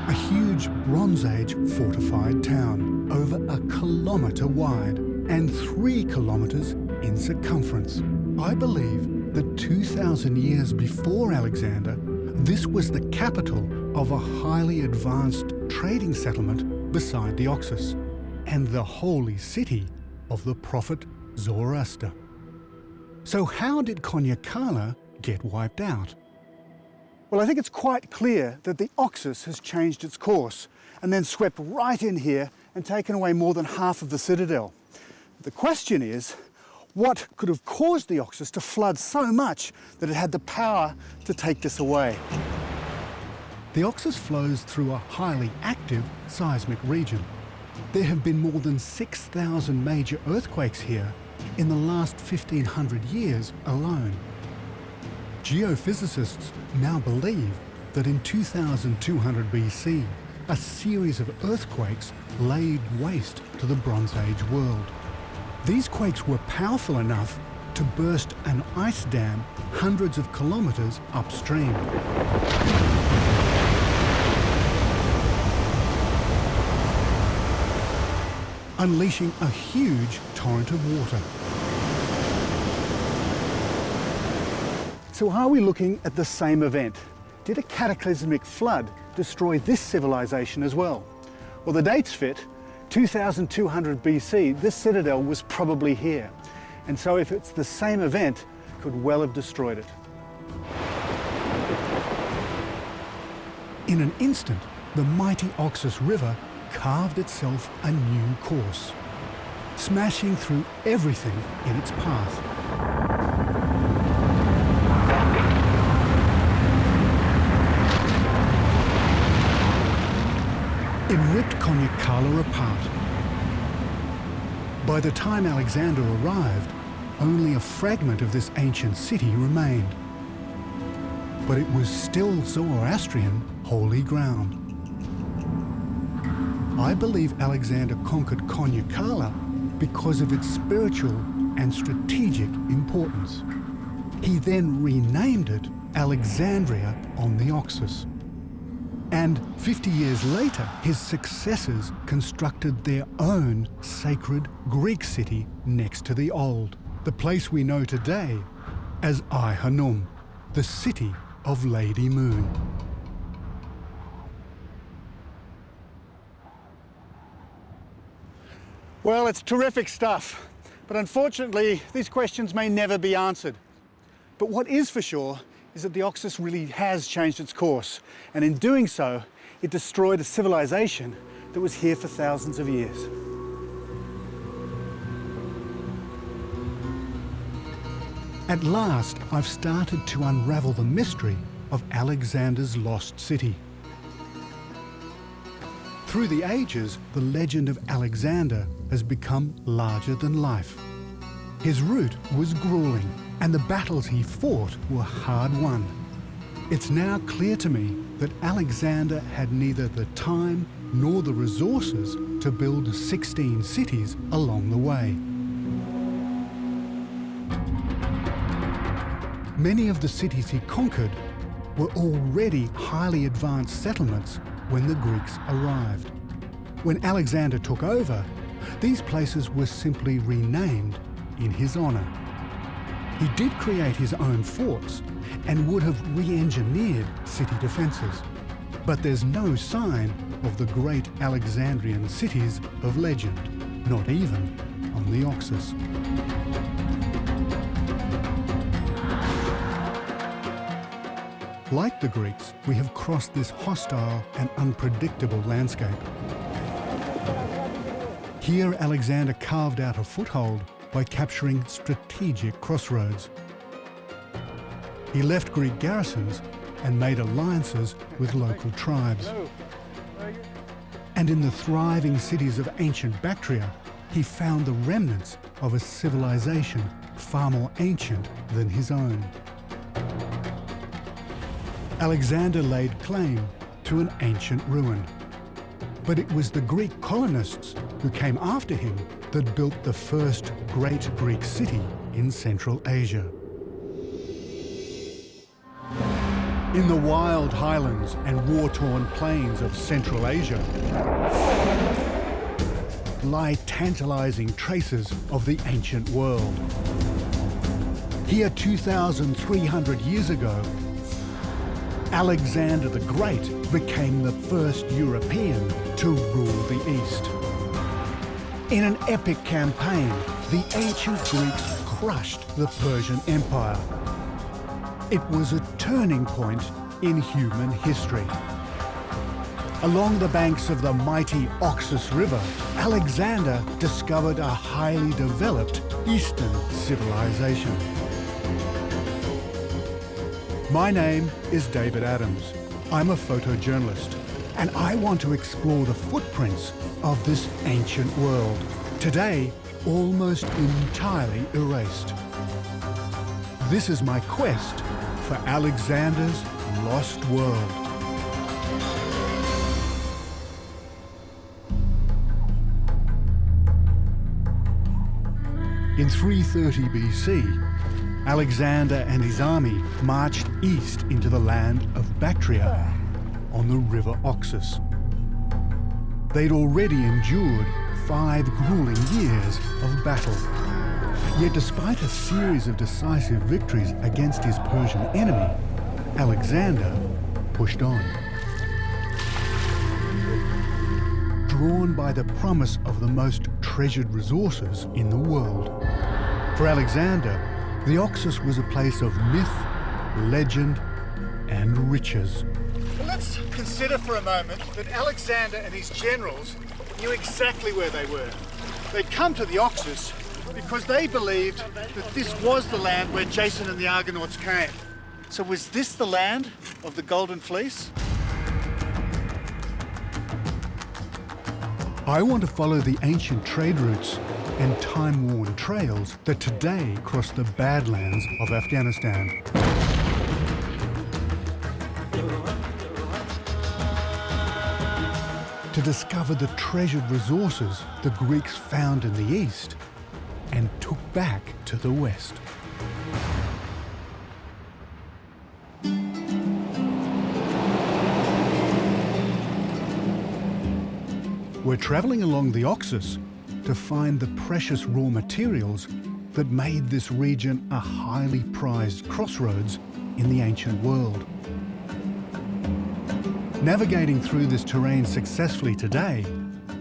A huge Bronze Age fortified town, over 1 kilometre wide and 3 kilometres in circumference. I believe that 2,000 years before Alexander, this was the capital of a highly advanced trading settlement beside the Oxus, and the holy city of the prophet Zoroaster. So how did Conyacala get wiped out? Well, I think it's quite clear that the Oxus has changed its course and then swept right in here and taken away more than half of the citadel. The question is, what could have caused the Oxus to flood so much that it had the power to take this away? The Oxus flows through a highly active seismic region. There have been more than 6,000 major earthquakes here in the last 1,500 years alone. Geophysicists now believe that in 2200 BC, a series of earthquakes laid waste to the Bronze Age world. These quakes were powerful enough to burst an ice dam hundreds of kilometres upstream. Unleashing a huge torrent of water. So are we looking at the same event? Did a cataclysmic flood destroy this civilization as well? Well, the dates fit. 2200 BC, this citadel was probably here. And so if it's the same event, it could well have destroyed it. In an instant, the mighty Oxus River carved itself a new course, smashing through everything in its path. It ripped Konyakala apart. By the time Alexander arrived, only a fragment of this ancient city remained. But it was still Zoroastrian holy ground. I believe Alexander conquered Konyakala because of its spiritual and strategic importance. He then renamed it Alexandria on the Oxus. And 50 years later, his successors constructed their own sacred Greek city next to the old, the place we know today as Ai Hanum, the city of Lady Moon. Well, it's terrific stuff, but unfortunately, these questions may never be answered. But what is for sure is that the Oxus really has changed its course, and in doing so, it destroyed a civilization that was here for thousands of years. At last, I've started to unravel the mystery of Alexander's lost city. Through the ages, the legend of Alexander has become larger than life. His route was grueling, and the battles he fought were hard won. It's now clear to me that Alexander had neither the time nor the resources to build 16 cities along the way. Many of the cities he conquered were already highly advanced settlements when the Greeks arrived. When Alexander took over, these places were simply renamed in his honor. He did create his own forts and would have re-engineered city defenses. But there's no sign of the great Alexandrian cities of legend, not even on the Oxus. Like the Greeks, we have crossed this hostile and unpredictable landscape. Here, Alexander carved out a foothold by capturing strategic crossroads. He left Greek garrisons and made alliances with local tribes. And in the thriving cities of ancient Bactria, he found the remnants of a civilization far more ancient than his own. Alexander laid claim to an ancient ruin. But it was the Greek colonists who came after him that built the first great Greek city in Central Asia. In the wild highlands and war-torn plains of Central Asia lie tantalizing traces of the ancient world. Here 2,300 years ago, Alexander the Great became the first European to rule the East. In an epic campaign, the ancient Greeks crushed the Persian Empire. It was a turning point in human history. Along the banks of the mighty Oxus River, Alexander discovered a highly developed Eastern civilization. My name is David Adams. I'm a photojournalist, and I want to explore the footprints of this ancient world, today almost entirely erased. This is my quest for Alexander's lost world. In 330 BC, Alexander and his army marched east into the land of Bactria on the River Oxus. They'd already endured 5 grueling years of battle. Yet despite a series of decisive victories against his Persian enemy, Alexander pushed on. Drawn by the promise of the most treasured resources in the world. For Alexander, the Oxus was a place of myth, legend, and riches. Well, let's consider for a moment that Alexander and his generals knew exactly where they were. They'd come to the Oxus because they believed that this was the land where Jason and the Argonauts came. So was this the land of the Golden Fleece? I want to follow the ancient trade routes and time-worn trails that today cross the Badlands of Afghanistan. To discover the treasured resources the Greeks found in the east and took back to the west. We're travelling along the Oxus to find the precious raw materials that made this region a highly prized crossroads in the ancient world. Navigating through this terrain successfully today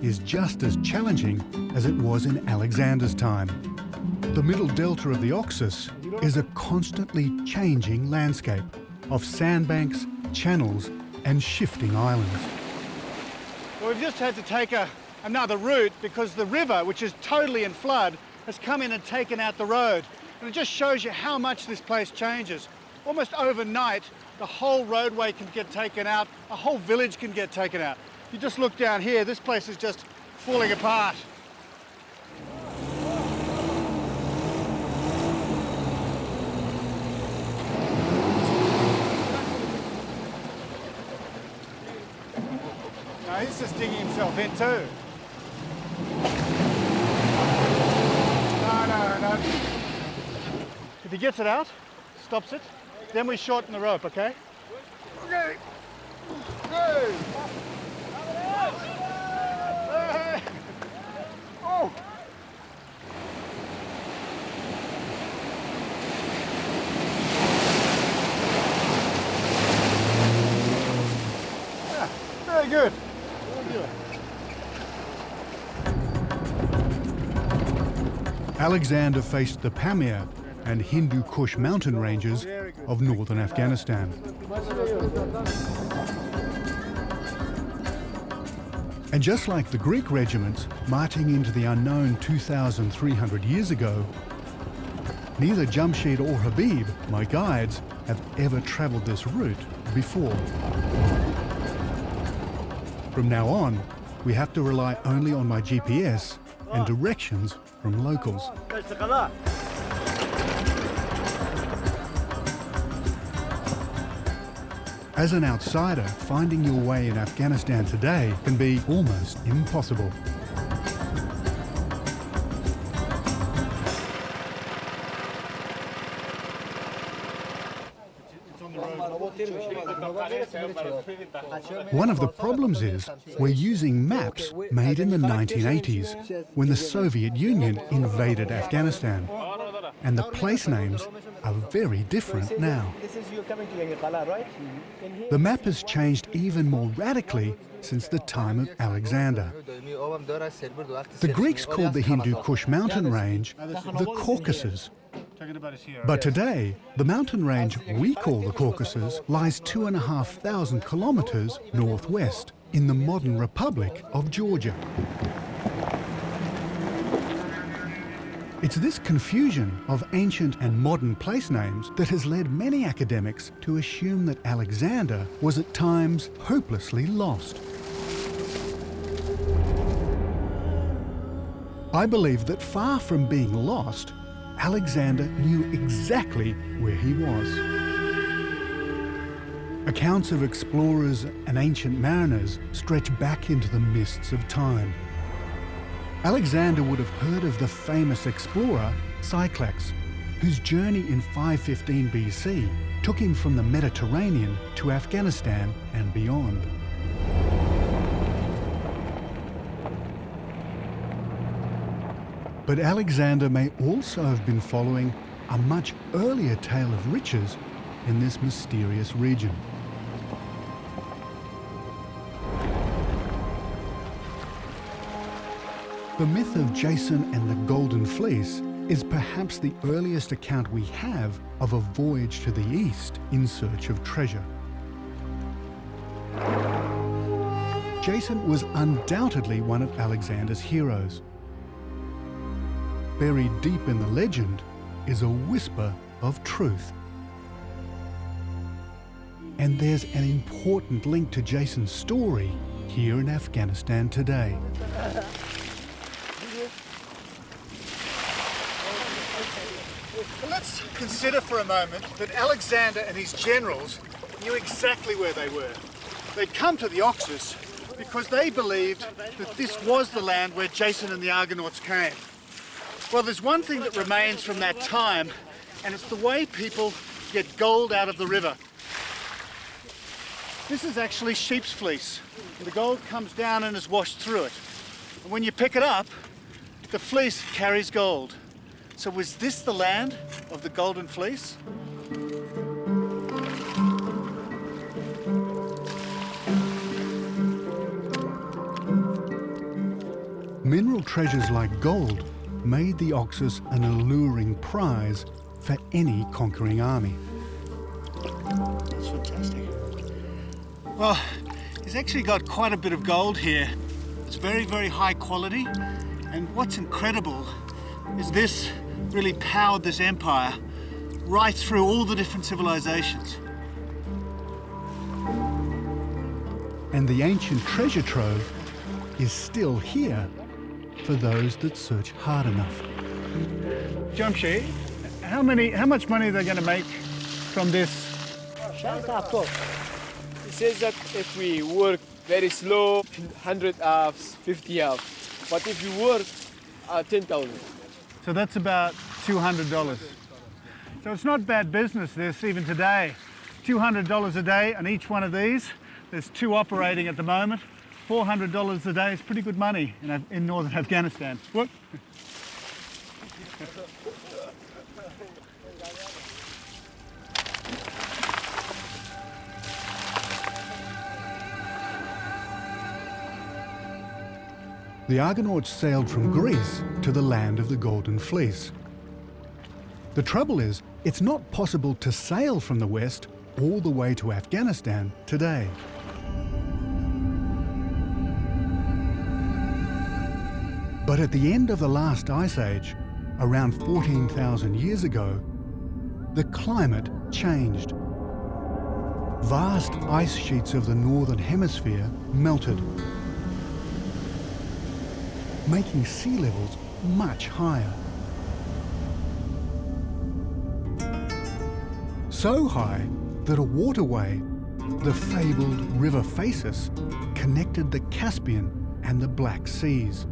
is just as challenging as it was in Alexander's time. The middle delta of the Oxus is a constantly changing landscape of sandbanks, channels, and shifting islands. Well, we've just had to take another route because the river, which is totally in flood, has come in and taken out the road. And it just shows you how much this place changes. Almost overnight, the whole roadway can get taken out, a whole village can get taken out. You just look down here, this place is just falling apart. No, he's just digging himself in too. No. If he gets it out, stops it, then we shorten the rope, okay? Okay. Go. Oh. Yeah, very good. Alexander faced the Pamir and Hindu Kush mountain ranges of northern Afghanistan. And just like the Greek regiments marching into the unknown 2,300 years ago, neither Jamshid or Habib, my guides, have ever travelled this route before. From now on, we have to rely only on my GPS and directions from locals. As an outsider, finding your way in Afghanistan today can be almost impossible. One of the problems is we're using maps made in the 1980s when the Soviet Union invaded Afghanistan, and the place names are very different now. The map has changed even more radically since the time of Alexander. The Greeks called the Hindu Kush mountain range the Caucasus. But today, the mountain range we call the Caucasus lies 2,500 kilometers northwest in the modern Republic of Georgia. It's this confusion of ancient and modern place names that has led many academics to assume that Alexander was at times hopelessly lost. I believe that far from being lost, Alexander knew exactly where he was. Accounts of explorers and ancient mariners stretch back into the mists of time. Alexander would have heard of the famous explorer Cyclax, whose journey in 515 BC took him from the Mediterranean to Afghanistan and beyond. But Alexander may also have been following a much earlier tale of riches in this mysterious region. The myth of Jason and the Golden Fleece is perhaps the earliest account we have of a voyage to the east in search of treasure. Jason was undoubtedly one of Alexander's heroes. Buried deep in the legend is a whisper of truth. And there's an important link to Jason's story here in Afghanistan today. Well, let's consider for a moment that Alexander and his generals knew exactly where they were. They'd come to the Oxus because they believed that this was the land where Jason and the Argonauts came. Well, there's one thing that remains from that time, and it's the way people get gold out of the river. This is actually sheep's fleece. The gold comes down and is washed through it. And when you pick it up, the fleece carries gold. So was this the land of the Golden Fleece? Mineral treasures like gold made the Oxus an alluring prize for any conquering army. That's fantastic. Well, he's actually got quite a bit of gold here. It's very, very high quality. And what's incredible is this really powered this empire right through all the different civilizations. And the ancient treasure trove is still here for those that search hard enough. Jamshi, how much money are they going to make from this? It says that if we work very slow, 100 hours, 50 hours. But if you work, 10,000. So that's about $200. So it's not bad business, this, even today. $200 a day on each one of these. There's 2 operating at the moment. $400 a day is pretty good money in northern Afghanistan. What? The Argonauts sailed from Greece to the land of the Golden Fleece. The trouble is, it's not possible to sail from the west all the way to Afghanistan today. But at the end of the last ice age, around 14,000 years ago, the climate changed. Vast ice sheets of the northern hemisphere melted, making sea levels much higher. So high that a waterway, the fabled River Oxus, connected the Caspian and the Black Seas.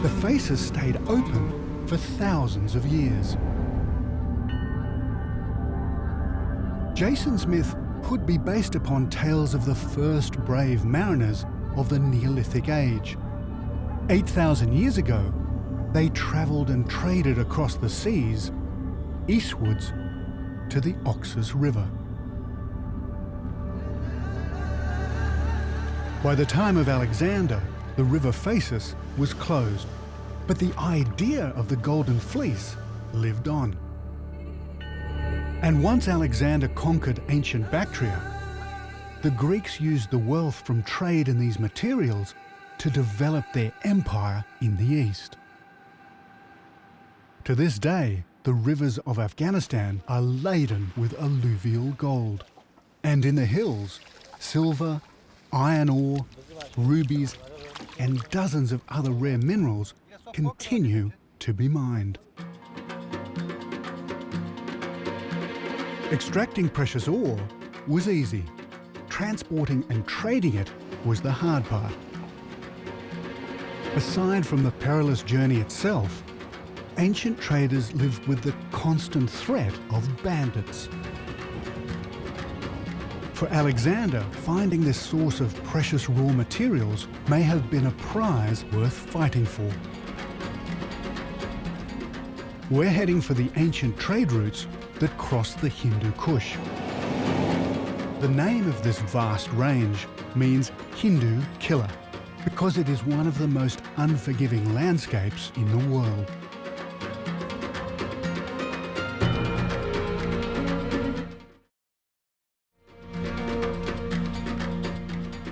The Oxus stayed open for thousands of years. Jason's myth could be based upon tales of the first brave mariners of the Neolithic age. 8,000 years ago, they travelled and traded across the seas, eastwards to the Oxus River. By the time of Alexander, the River Oxus was closed, but the idea of the Golden Fleece lived on. And once Alexander conquered ancient Bactria, the Greeks used the wealth from trade in these materials to develop their empire in the east. To this day, the rivers of Afghanistan are laden with alluvial gold. And in the hills, silver, iron ore, rubies, and dozens of other rare minerals continue to be mined. Extracting precious ore was easy. Transporting and trading it was the hard part. Aside from the perilous journey itself, ancient traders lived with the constant threat of bandits. For Alexander, finding this source of precious raw materials may have been a prize worth fighting for. We're heading for the ancient trade routes that cross the Hindu Kush. The name of this vast range means Hindu killer, because it is one of the most unforgiving landscapes in the world.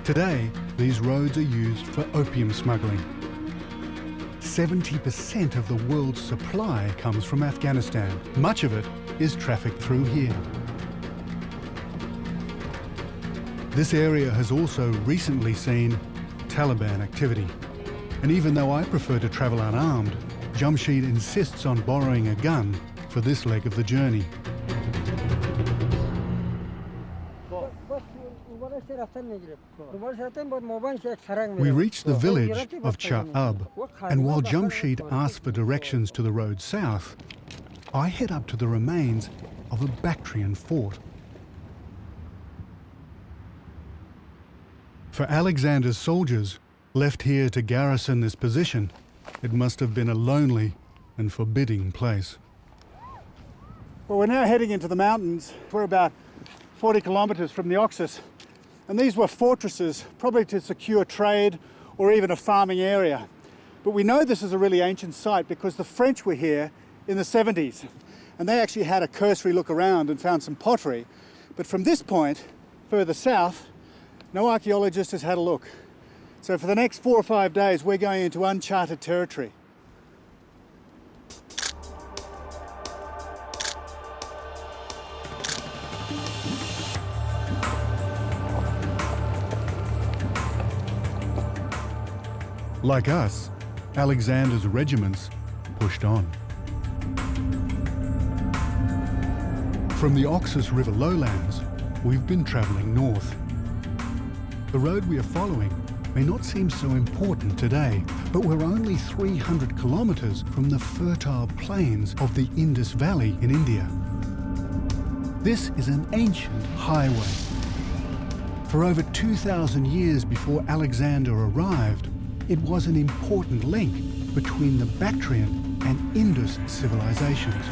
Today, these roads are used for opium smuggling. 70% of the world's supply comes from Afghanistan. Much of it is trafficked through here. This area has also recently seen Taliban activity. And even though I prefer to travel unarmed, Jamshid insists on borrowing a gun for this leg of the journey. We reached the village of Cha'ab, and while Jamshid asks for directions to the road south, I head up to the remains of a Bactrian fort. For Alexander's soldiers, left here to garrison this position, it must have been a lonely and forbidding place. Well, we're now heading into the mountains. We're about 40 kilometres from the Oxus, and these were fortresses, probably to secure trade or even a farming area. But we know this is a really ancient site because the French were here in the 70s, and they actually had a cursory look around and found some pottery. But from this point, further south, no archaeologist has had a look. So for the next 4 or 5 days, we're going into uncharted territory. Like us, Alexander's regiments pushed on. From the Oxus River lowlands, we've been travelling north. The road we are following may not seem so important today, but we're only 300 kilometres from the fertile plains of the Indus Valley in India. This is an ancient highway. For over 2,000 years before Alexander arrived, it was an important link between the Bactrian and Indus civilizations,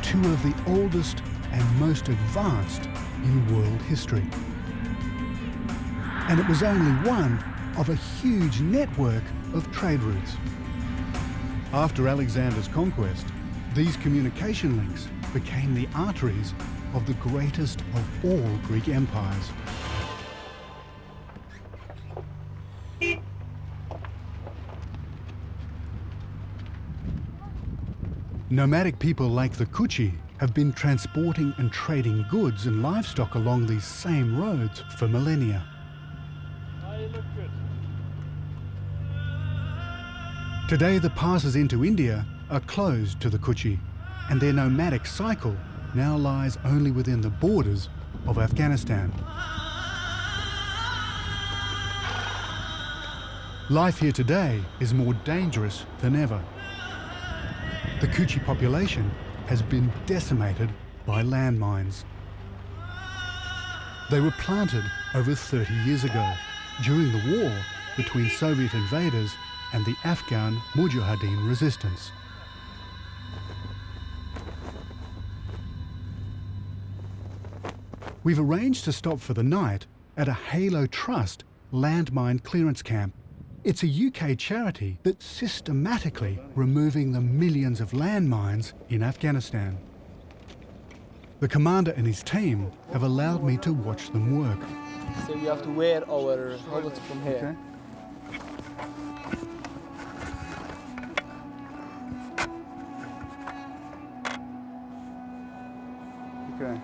two of the oldest and most advanced in world history. And it was only one of a huge network of trade routes. After Alexander's conquest, these communication links became the arteries of the greatest of all Greek empires. Nomadic people like the Kuchi have been transporting and trading goods and livestock along these same roads for millennia. Today, the passes into India are closed to the Kuchi, and their nomadic cycle now lies only within the borders of Afghanistan. Life here today is more dangerous than ever. The Kuchi population has been decimated by landmines. They were planted over 30 years ago, during the war between Soviet invaders and the Afghan Mujahideen resistance. We've arranged to stop for the night at a Halo Trust landmine clearance camp. It's a UK charity that's systematically removing the millions of landmines in Afghanistan. The commander and his team have allowed me to watch them work. So you have to wear our helmets from here. Okay.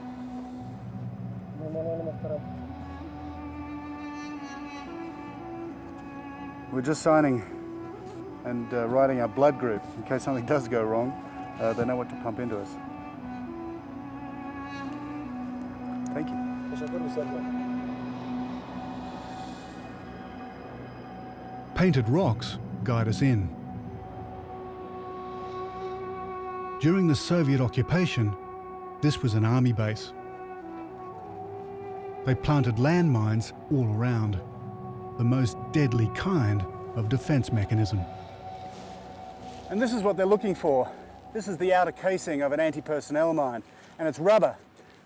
We're just signing and writing our blood group in case something does go wrong. They know what to pump into us. Painted rocks guide us in. During the Soviet occupation, this was an army base. They planted landmines all around, the most deadly kind of defence mechanism. And this is what they're looking for. This is the outer casing of an anti-personnel mine, and it's rubber,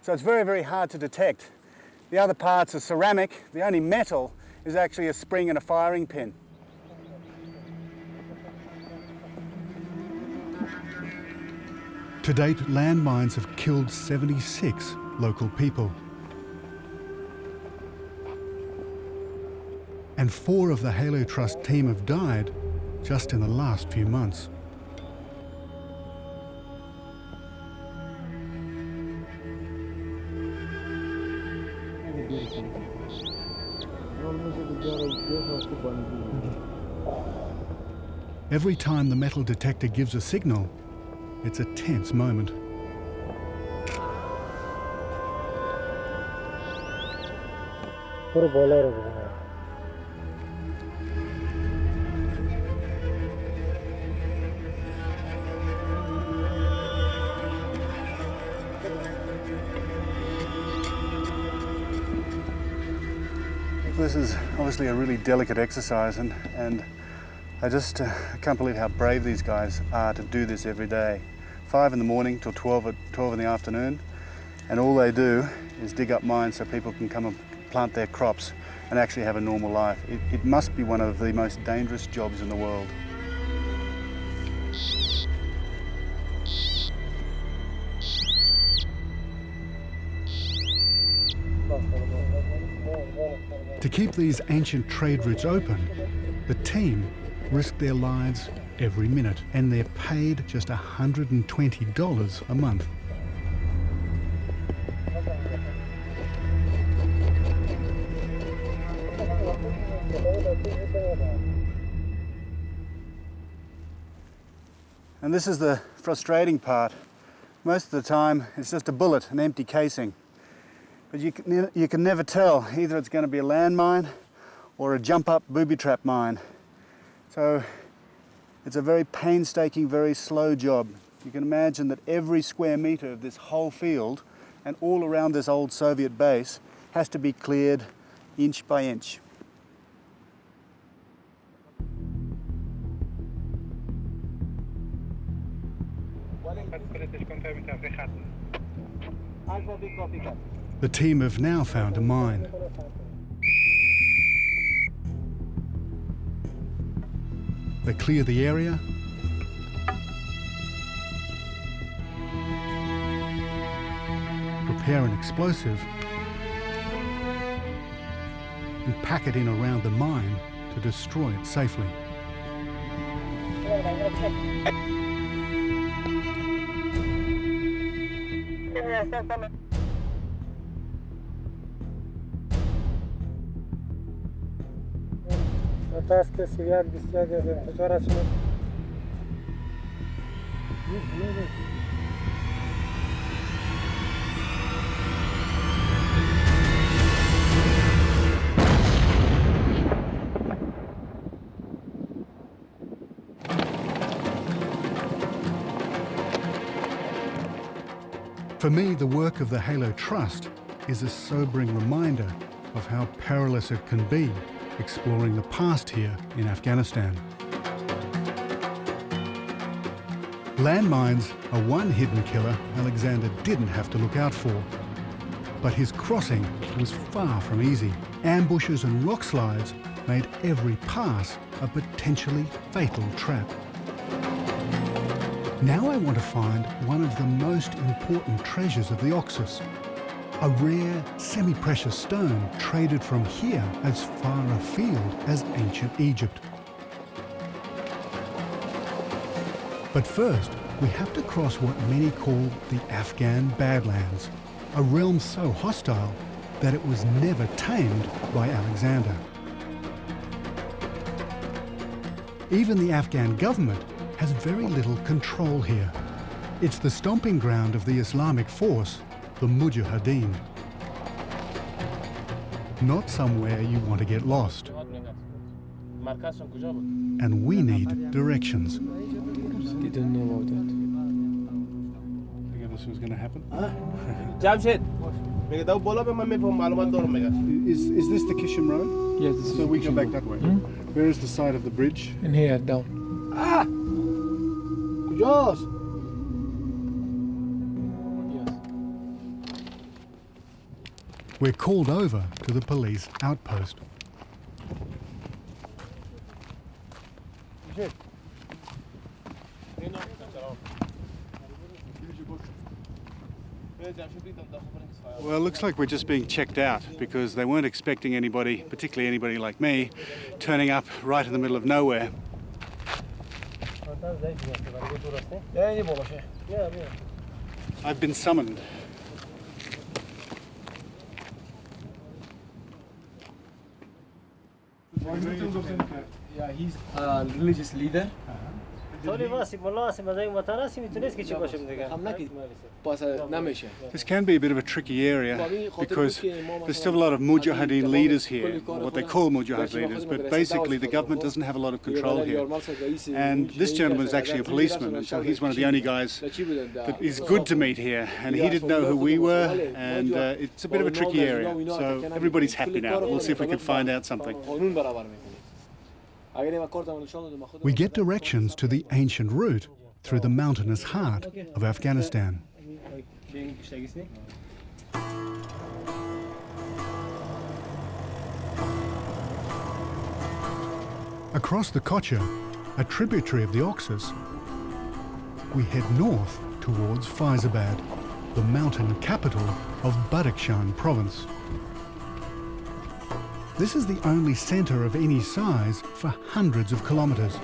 so it's very, very hard to detect. The other parts are ceramic. The only metal is actually a spring and a firing pin. To date, landmines have killed 76 local people. And 4 of the Halo Trust team have died just in the last few months. Every time the metal detector gives a signal, it's a tense moment. This is obviously a really delicate exercise, and I just can't believe how brave these guys are to do this every day. 5 in the morning till 12 in the afternoon, and all they do is dig up mines so people can come and plant their crops and actually have a normal life. It must be one of the most dangerous jobs in the world. To keep these ancient trade routes open, the team risk their lives every minute, and they're paid just $120 a month. And this is the frustrating part. Most of the time it's just a bullet, an empty casing. But you can never tell. Either it's going to be a landmine or a jump-up booby-trap mine. So it's a very painstaking, very slow job. You can imagine that every square metre of this whole field and all around this old Soviet base has to be cleared inch by inch. The team have now found a mine. They clear the area, prepare an explosive, and pack it in around the mine to destroy it safely. For me, the work of the Halo Trust is a sobering reminder of how perilous it can be exploring the past here in Afghanistan. Landmines are one hidden killer Alexander didn't have to look out for. But his crossing was far from easy. Ambushes and rock slides made every pass a potentially fatal trap. Now I want to find one of the most important treasures of the Oxus, a rare semi-precious stone traded from here as far afield as ancient Egypt. But first, we have to cross what many call the Afghan Badlands, a realm so hostile that it was never tamed by Alexander. Even the Afghan government has very little control here. It's the stomping ground of the Islamic force, the Mujahideen. not somewhere you want to get lost. And we need directions. Didn't know about that. Think this was going to happen? Is this the Kishim Road? Yes, this is so we go Kishim back Road. that way. Where is the side of the bridge? In here, down. Ah! Kujos! We're called over to the police outpost. Well, it looks like we're just being checked out because they weren't expecting anybody, particularly anybody like me, turning up right in the middle of nowhere. I've been summoned. Yeah, he's a religious leader. This can be a bit of a tricky area because there's still a lot of mujahideen leaders here, what they call mujahid leaders, but basically the government doesn't have a lot of control here. And this gentleman is actually a policeman, and so he's one of the only guys that is good to meet here, and he didn't know who we were, and it's a bit of a tricky area, so everybody's happy now. We'll see if we can find out something. We get directions to the ancient route through the mountainous heart of Afghanistan. Across the Kocha, a tributary of the Oxus, we head north towards Faizabad, the mountain capital of Badakhshan province. This is the only centre of any size for hundreds of kilometres.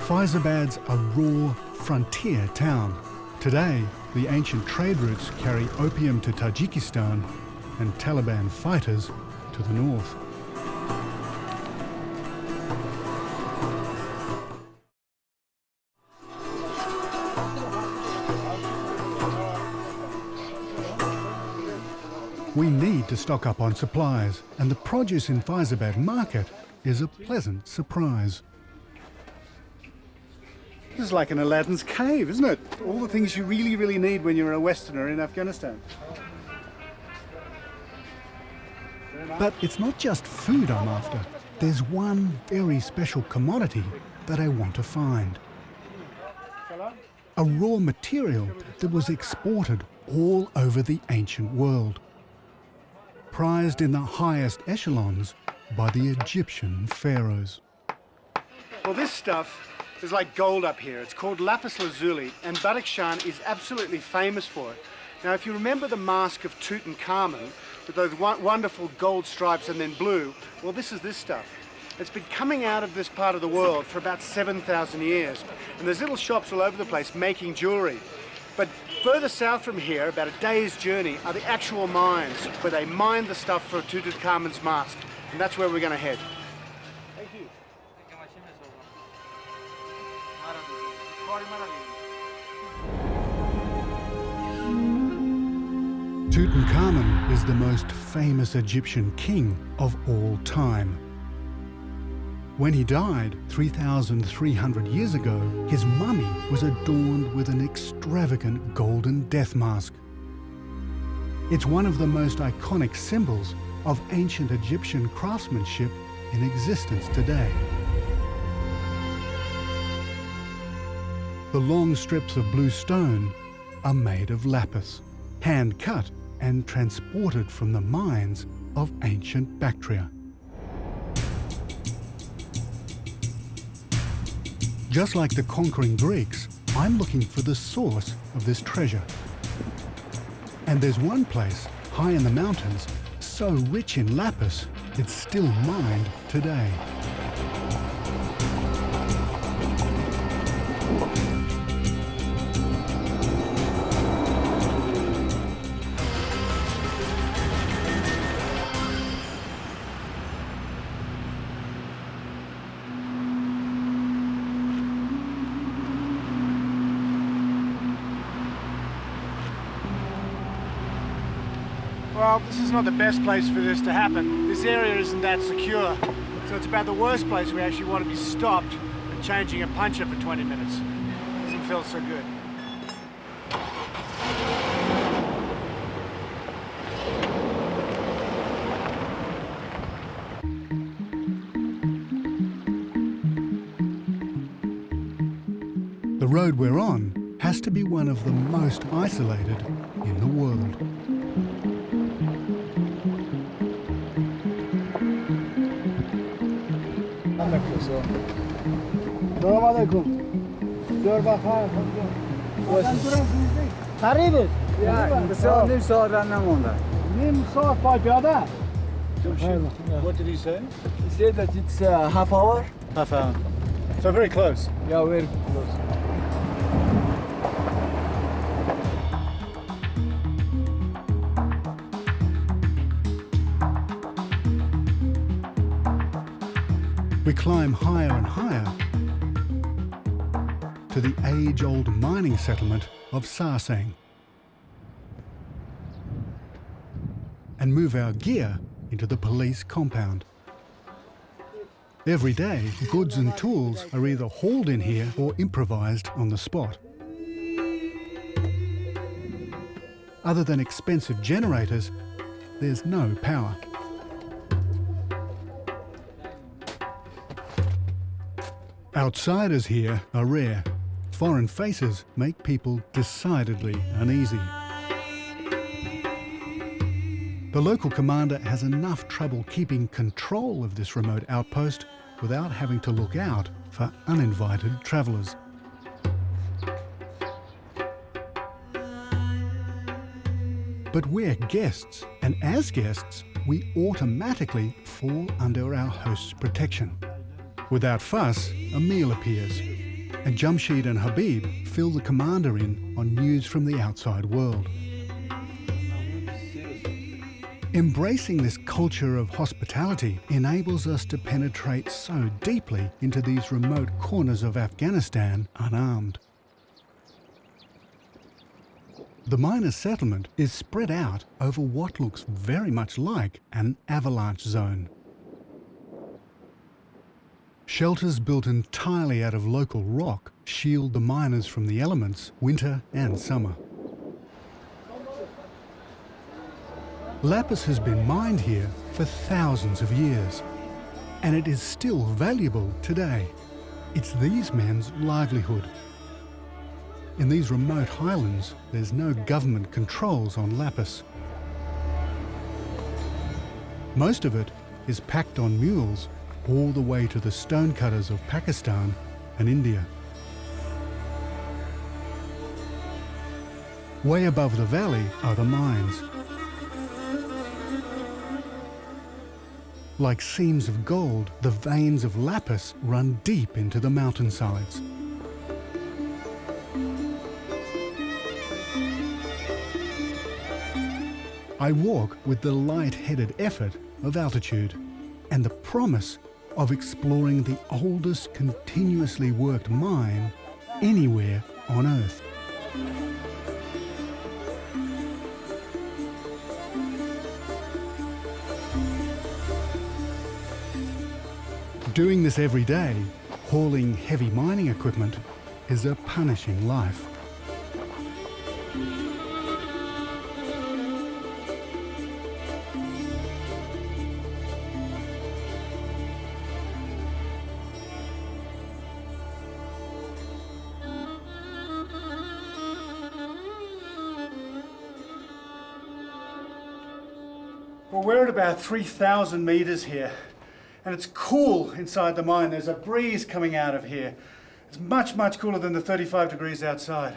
Faizabad's a raw frontier town. Today, the ancient trade routes carry opium to Tajikistan and Taliban fighters to the north. We need to stock up on supplies, and the produce in Faizabad market is a pleasant surprise. This is like an Aladdin's cave, isn't it? All the things you really, really need when you're a Westerner in Afghanistan. But it's not just food I'm after. There's one very special commodity that I want to find. A raw material that was exported all over the ancient world. Prized in the highest echelons by the Egyptian pharaohs. Well, this stuff is like gold up here. It's called Lapis Lazuli, and Badakhshan is absolutely famous for it. Now, if you remember the mask of Tutankhamun, with those wonderful gold stripes and then blue, well, this is this stuff. It's been coming out of this part of the world for about 7,000 years. And there's little shops all over the place making jewelry. But further south from here, about a day's journey, are the actual mines, where they mine the stuff for Tutankhamun's mask. And that's where we're going to head. Thank you. Tutankhamun is the most famous Egyptian king of all time. When he died 3,300 years ago, his mummy was adorned with an extravagant golden death mask. It's one of the most iconic symbols of ancient Egyptian craftsmanship in existence today. The long strips of blue stone are made of lapis, hand-cut and transported from the mines of ancient Bactria. Just like the conquering Greeks, I'm looking for the source of this treasure. And there's one place, high in the mountains, so rich in lapis, it's still mined today. Well, this is not the best place for this to happen. This area isn't that secure. So it's about the worst place we actually want to be stopped and changing a puncher for 20 minutes. Doesn't feel so good. The road we're on has to be one of the most isolated in the world. قریبه بسیار نیم ساعت رن نمونده نیم ساعت پای پیاده What did he say? He said that it's half hour. Half hour. So very close. Yeah, very close. We climb higher and higher to the age-old mining settlement of Sarsang and move our gear into the police compound. Every day, goods and tools are either hauled in here or improvised on the spot. Other than expensive generators, there's no power. Outsiders here are rare. Foreign faces make people decidedly uneasy. The local commander has enough trouble keeping control of this remote outpost without having to look out for uninvited travellers. But we're guests, and as guests, we automatically fall under our host's protection. Without fuss, a meal appears, and Jamshid and Habib fill the commander in on news from the outside world. Embracing this culture of hospitality enables us to penetrate so deeply into these remote corners of Afghanistan unarmed. The miners' settlement is spread out over what looks very much like an avalanche zone. Shelters built entirely out of local rock shield the miners from the elements, winter and summer. Lapis has been mined here for thousands of years, and it is still valuable today. It's these men's livelihood. In these remote highlands, there's no government controls on lapis. Most of it is packed on mules all the way to the stonecutters of Pakistan and India. Way above the valley are the mines. Like seams of gold, the veins of lapis run deep into the mountainsides. I walk with the light-headed effort of altitude and the promise of exploring the oldest continuously worked mine anywhere on Earth. Doing this every day, hauling heavy mining equipment, is a punishing life. Well, we're at about 3,000 meters here, and it's cool inside the mine. There's a breeze coming out of here. It's much, much cooler than the 35 degrees outside.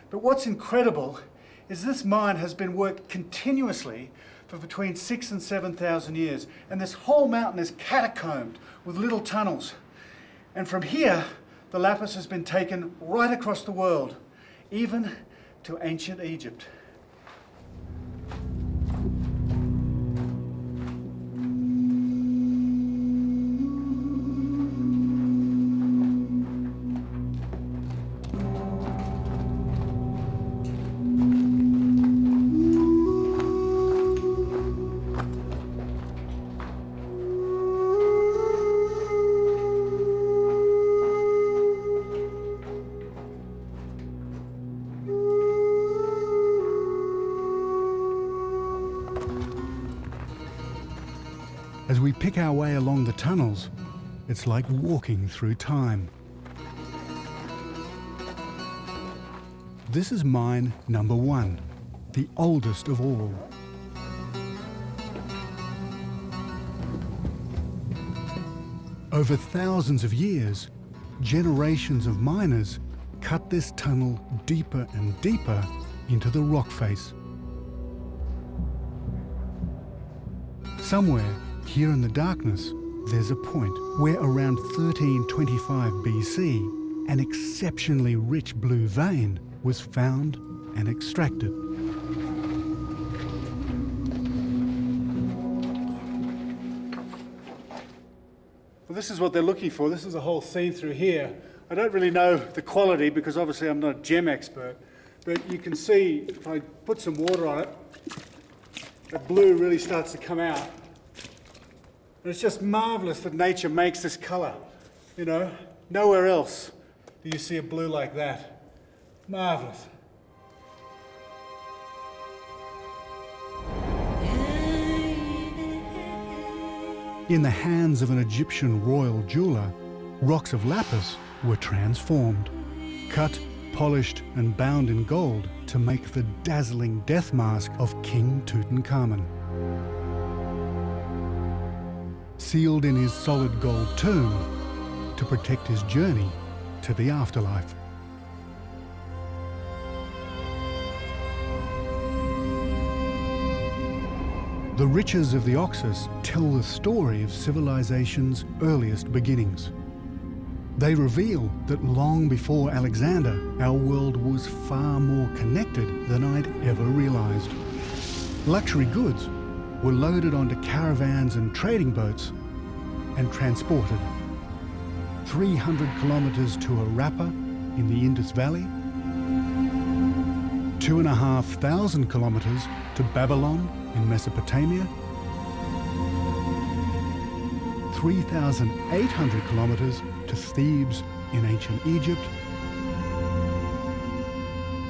But what's incredible is this mine has been worked continuously for between 6,000 and 7,000 years, and this whole mountain is catacombed with little tunnels. And from here, the lapis has been taken right across the world, even to ancient Egypt. As we pick our way along the tunnels, it's like walking through time. This is mine number 1, the oldest of all. Over thousands of years, generations of miners cut this tunnel deeper and deeper into the rock face. Somewhere here in the darkness, there's a point where around 1325 BC, an exceptionally rich blue vein was found and extracted. Well, this is what they're looking for. This is a whole scene through here. I don't really know the quality because obviously I'm not a gem expert, but you can see if I put some water on it, that blue really starts to come out. And it's just marvellous that nature makes this colour. You know, nowhere else do you see a blue like that. Marvellous. In the hands of an Egyptian royal jeweller, rocks of lapis were transformed, cut, polished and bound in gold to make the dazzling death mask of King Tutankhamun. Sealed in his solid gold tomb to protect his journey to the afterlife. The riches of the Oxus tell the story of civilization's earliest beginnings. They reveal that long before Alexander, our world was far more connected than I'd ever realized. Luxury goods were loaded onto caravans and trading boats and transported. 300 kilometers to Harappa in the Indus Valley, 2,500 kilometers to Babylon in Mesopotamia, 3,800 kilometers to Thebes in ancient Egypt,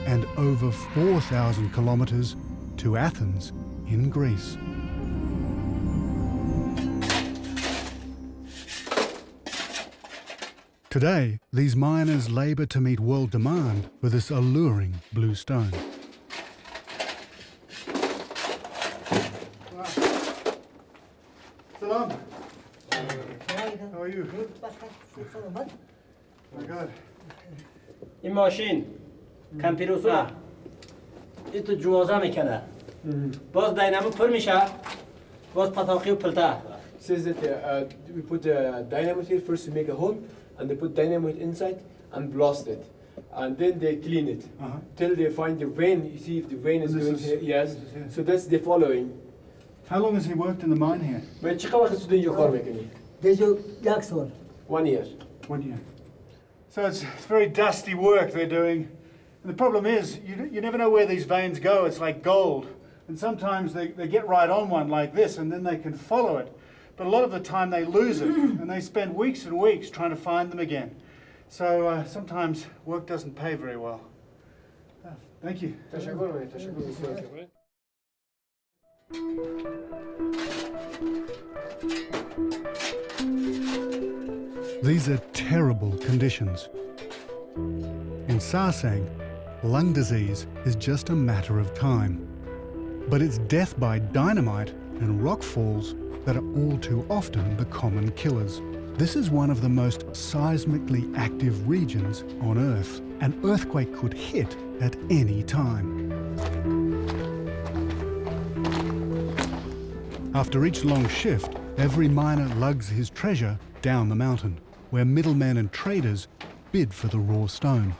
and over 4,000 kilometers to Athens in Greece. Today, these miners labour to meet world demand for this alluring blue stone. Salam. How are you? Oh my God. این ماشین کمپیروسونه این تو جوازه میکنه باز دینامو پر میشه باز پتاقی و پلته Says that we put dynamite here first to make a hole, and they put dynamite inside and blast it, and then they clean it till they find the vein. You see if the vein is going here. Yes. So that's the following. How long has he worked in the mine here? But چقدر وقت شده اینجا کار میکنی؟ 1 year. 1 year. So it's very dusty work they're doing. And the problem is, you never know where these veins go. It's like gold. And sometimes they get right on one like this, and then they can follow it. But a lot of the time they lose it, and they spend weeks and weeks trying to find them again. So sometimes work doesn't pay very well. Thank you. These are terrible conditions. In Sarsang, lung disease is just a matter of time. But it's death by dynamite and rock falls that are all too often the common killers. This is one of the most seismically active regions on Earth. An earthquake could hit at any time. After each long shift, every miner lugs his treasure down the mountain, where middlemen and traders bid for the raw stone.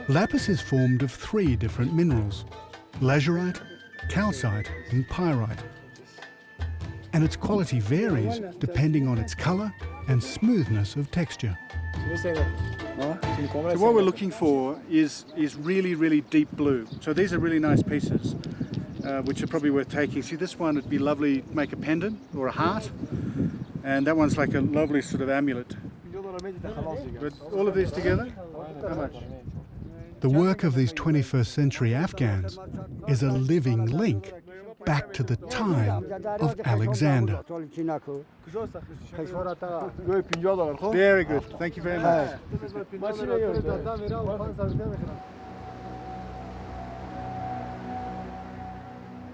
Lapis is formed of 3 different minerals: lazurite, calcite and pyrite. And its quality varies depending on its colour, and smoothness of texture. So what we're looking for is really, really deep blue. So these are really nice pieces, which are probably worth taking. See, this one would be lovely to make a pendant or a heart, and that one's like a lovely sort of amulet. But all of these together, how much? The work of these 21st century Afghans is a living link back to the time of Alexander. Very good. Thank you very much.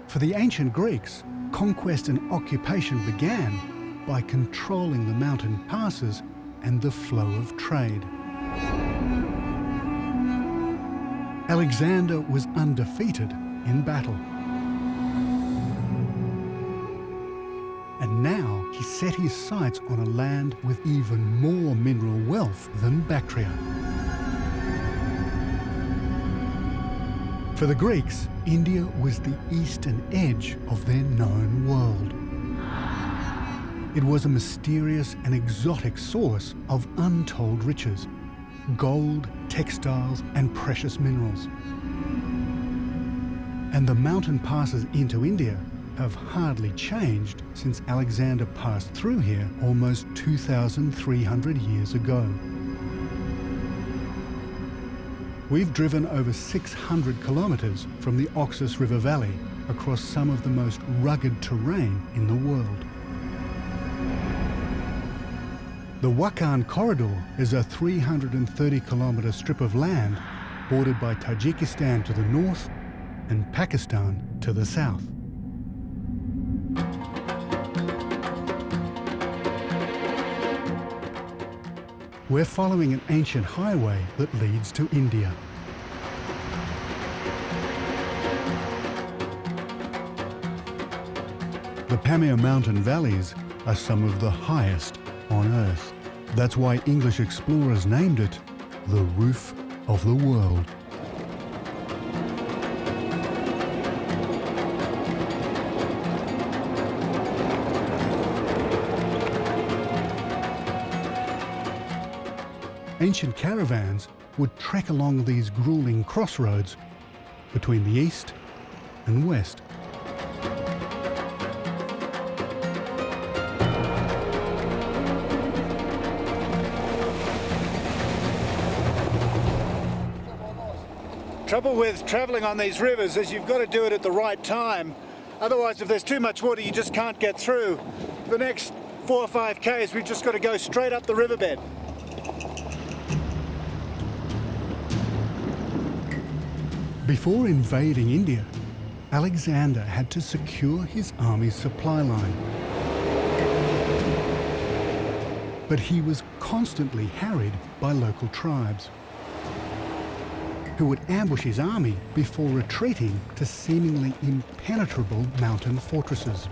For the ancient Greeks, conquest and occupation began by controlling the mountain passes and the flow of trade. Alexander was undefeated in battle. And now he set his sights on a land with even more mineral wealth than Bactria. For the Greeks, India was the eastern edge of their known world. It was a mysterious and exotic source of untold riches: gold, textiles, and precious minerals. And the mountain passes into India have hardly changed since Alexander passed through here almost 2,300 years ago. We've driven over 600 kilometres from the Oxus River Valley across some of the most rugged terrain in the world. The Wakhan Corridor is a 330-kilometre strip of land bordered by Tajikistan to the north and Pakistan to the south. We're following an ancient highway that leads to India. The Pamir mountain valleys are some of the highest on Earth. That's why English explorers named it the roof of the world. Ancient caravans would trek along these grueling crossroads between the east and west. Trouble with travelling on these rivers is you've got to do it at the right time. Otherwise, if there's too much water, you just can't get through. The next 4 or 5 k's, we've just got to go straight up the riverbed. Before invading India, Alexander had to secure his army's supply line. But he was constantly harried by local tribes, who would ambush his army before retreating to seemingly impenetrable mountain fortresses.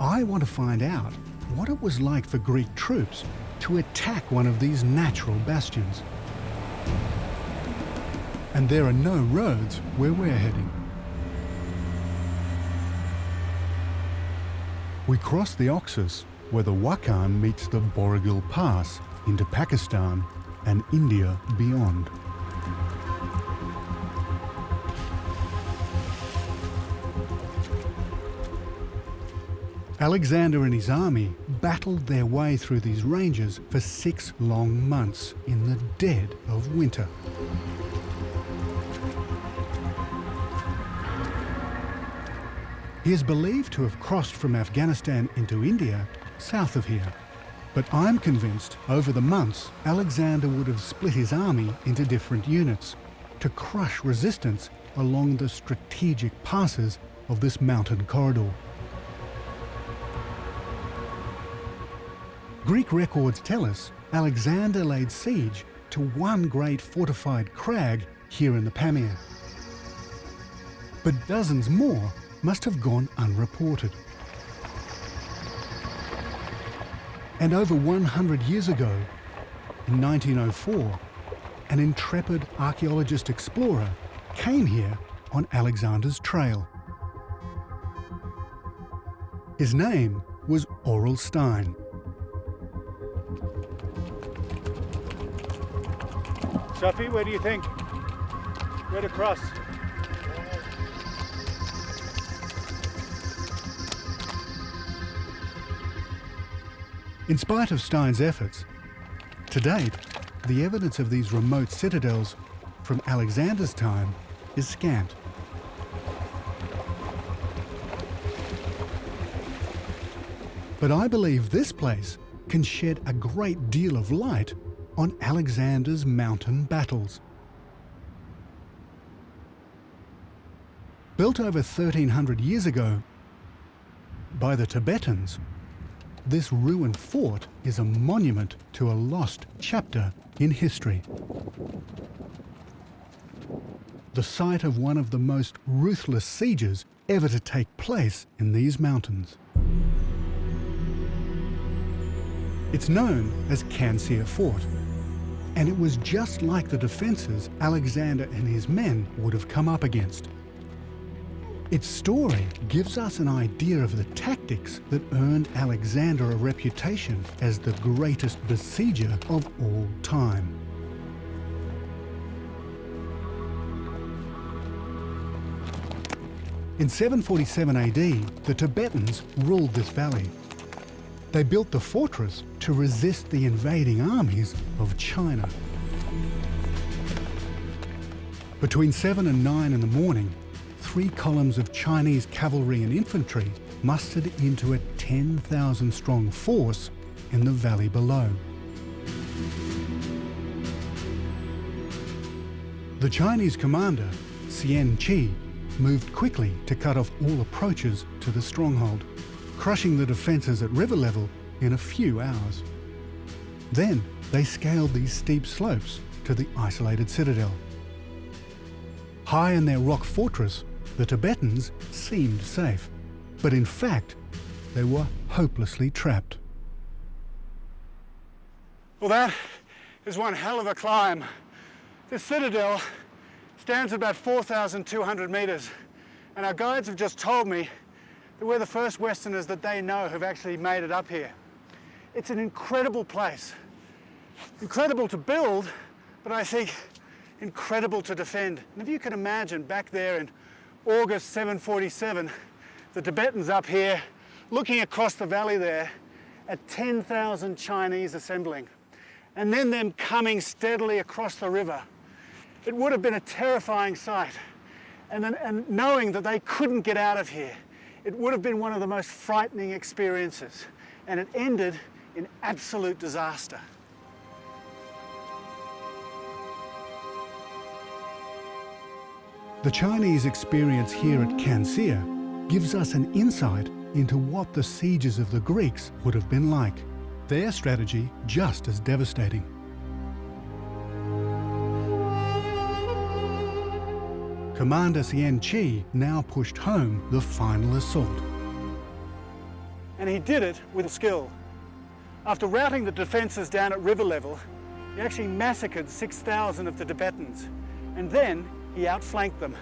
I want to find out what it was like for Greek troops to attack one of these natural bastions. And there are no roads where we're heading. We cross the Oxus, where the Wakhan meets the Boragil Pass into Pakistan and India beyond. Alexander and his army battled their way through these ranges for 6 long months in the dead of winter. He is believed to have crossed from Afghanistan into India south of here. But I'm convinced over the months, Alexander would have split his army into different units to crush resistance along the strategic passes of this mountain corridor. Greek records tell us Alexander laid siege to one great fortified crag here in the Pamir. But dozens more must have gone unreported. And over 100 years ago, in 1904, an intrepid archaeologist explorer came here on Alexander's trail. His name was Aral Stein. Shafi, where do you think? Where to cross? In spite of Stein's efforts, to date, the evidence of these remote citadels from Alexander's time is scant. But I believe this place can shed a great deal of light on Alexander's mountain battles. Built over 1,300 years ago by the Tibetans, this ruined fort is a monument to a lost chapter in history. The site of one of the most ruthless sieges ever to take place in these mountains. It's known as Cancer Fort, and it was just like the defences Alexander and his men would have come up against. Its story gives us an idea of the tactics that earned Alexander a reputation as the greatest besieger of all time. In 747 AD, the Tibetans ruled this valley. They built the fortress to resist the invading armies of China. Between 7 and 9 in the morning, 3 columns of Chinese cavalry and infantry mustered into a 10,000-strong force in the valley below. The Chinese commander, Xian Qi, moved quickly to cut off all approaches to the stronghold, crushing the defences at river level in a few hours. Then they scaled these steep slopes to the isolated citadel. High in their rock fortress, the Tibetans seemed safe, but in fact, they were hopelessly trapped. Well, that is one hell of a climb. This citadel stands at about 4,200 metres, and our guides have just told me that we're the first Westerners that they know who've actually made it up here. It's an incredible place. Incredible to build, but I think incredible to defend. And if you can imagine back there in August 747, the Tibetans up here, looking across the valley there at 10,000 Chinese assembling, and then them coming steadily across the river. It would have been a terrifying sight. And knowing that they couldn't get out of here, it would have been one of the most frightening experiences. And it ended in absolute disaster. The Chinese experience here at Cancer gives us an insight into what the sieges of the Greeks would have been like. Their strategy just as devastating. Commander Xian Qi now pushed home the final assault. And he did it with skill. After routing the defences down at river level, he actually massacred 6,000 of the Tibetans. And then he outflanked them.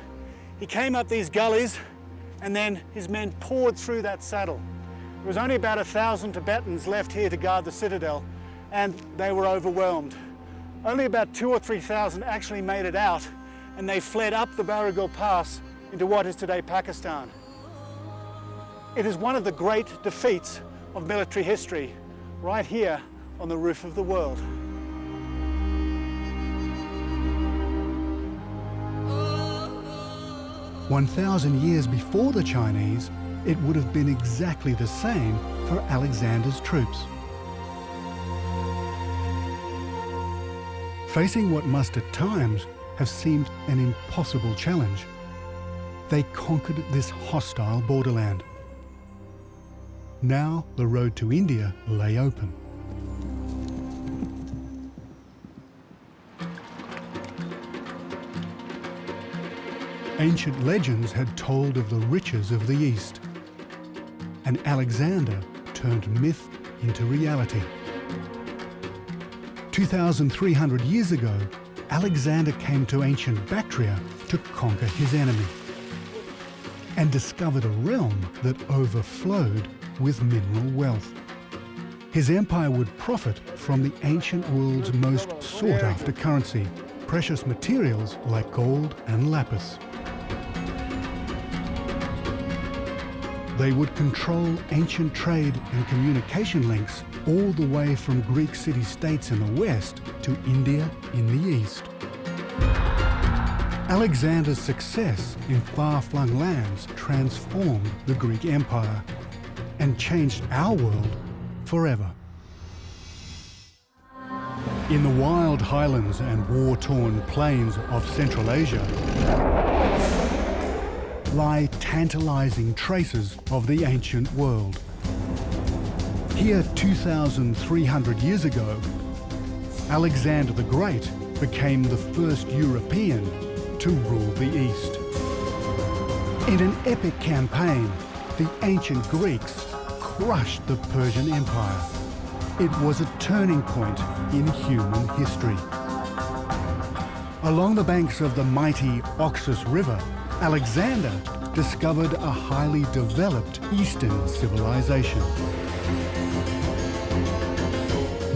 He came up these gullies, and then his men poured through that saddle. There was only about 1,000 Tibetans left here to guard the citadel, and they were overwhelmed. Only about 2,000 or 3,000 actually made it out, and they fled up the Baragul Pass into what is today Pakistan. It is one of the great defeats of military history, right here on the roof of the world. 1,000 years before the Chinese, it would have been exactly the same for Alexander's troops. Facing what must at times have seemed an impossible challenge, they conquered this hostile borderland. Now the road to India lay open. Ancient legends had told of the riches of the East, and Alexander turned myth into reality. 2,300 years ago, Alexander came to ancient Bactria to conquer his enemy, and discovered a realm that overflowed with mineral wealth. His empire would profit from the ancient world's most sought-after currency, precious materials like gold and lapis. They would control ancient trade and communication links all the way from Greek city-states in the west to India in the east. Alexander's success in far-flung lands transformed the Greek Empire and changed our world forever. In the wild highlands and war-torn plains of Central Asia lie tantalizing traces of the ancient world. Here 2,300 years ago, Alexander the Great became the first European to rule the East. In an epic campaign, the ancient Greeks crushed the Persian Empire. It was a turning point in human history. Along the banks of the mighty Oxus River, Alexander discovered a highly developed Eastern civilization.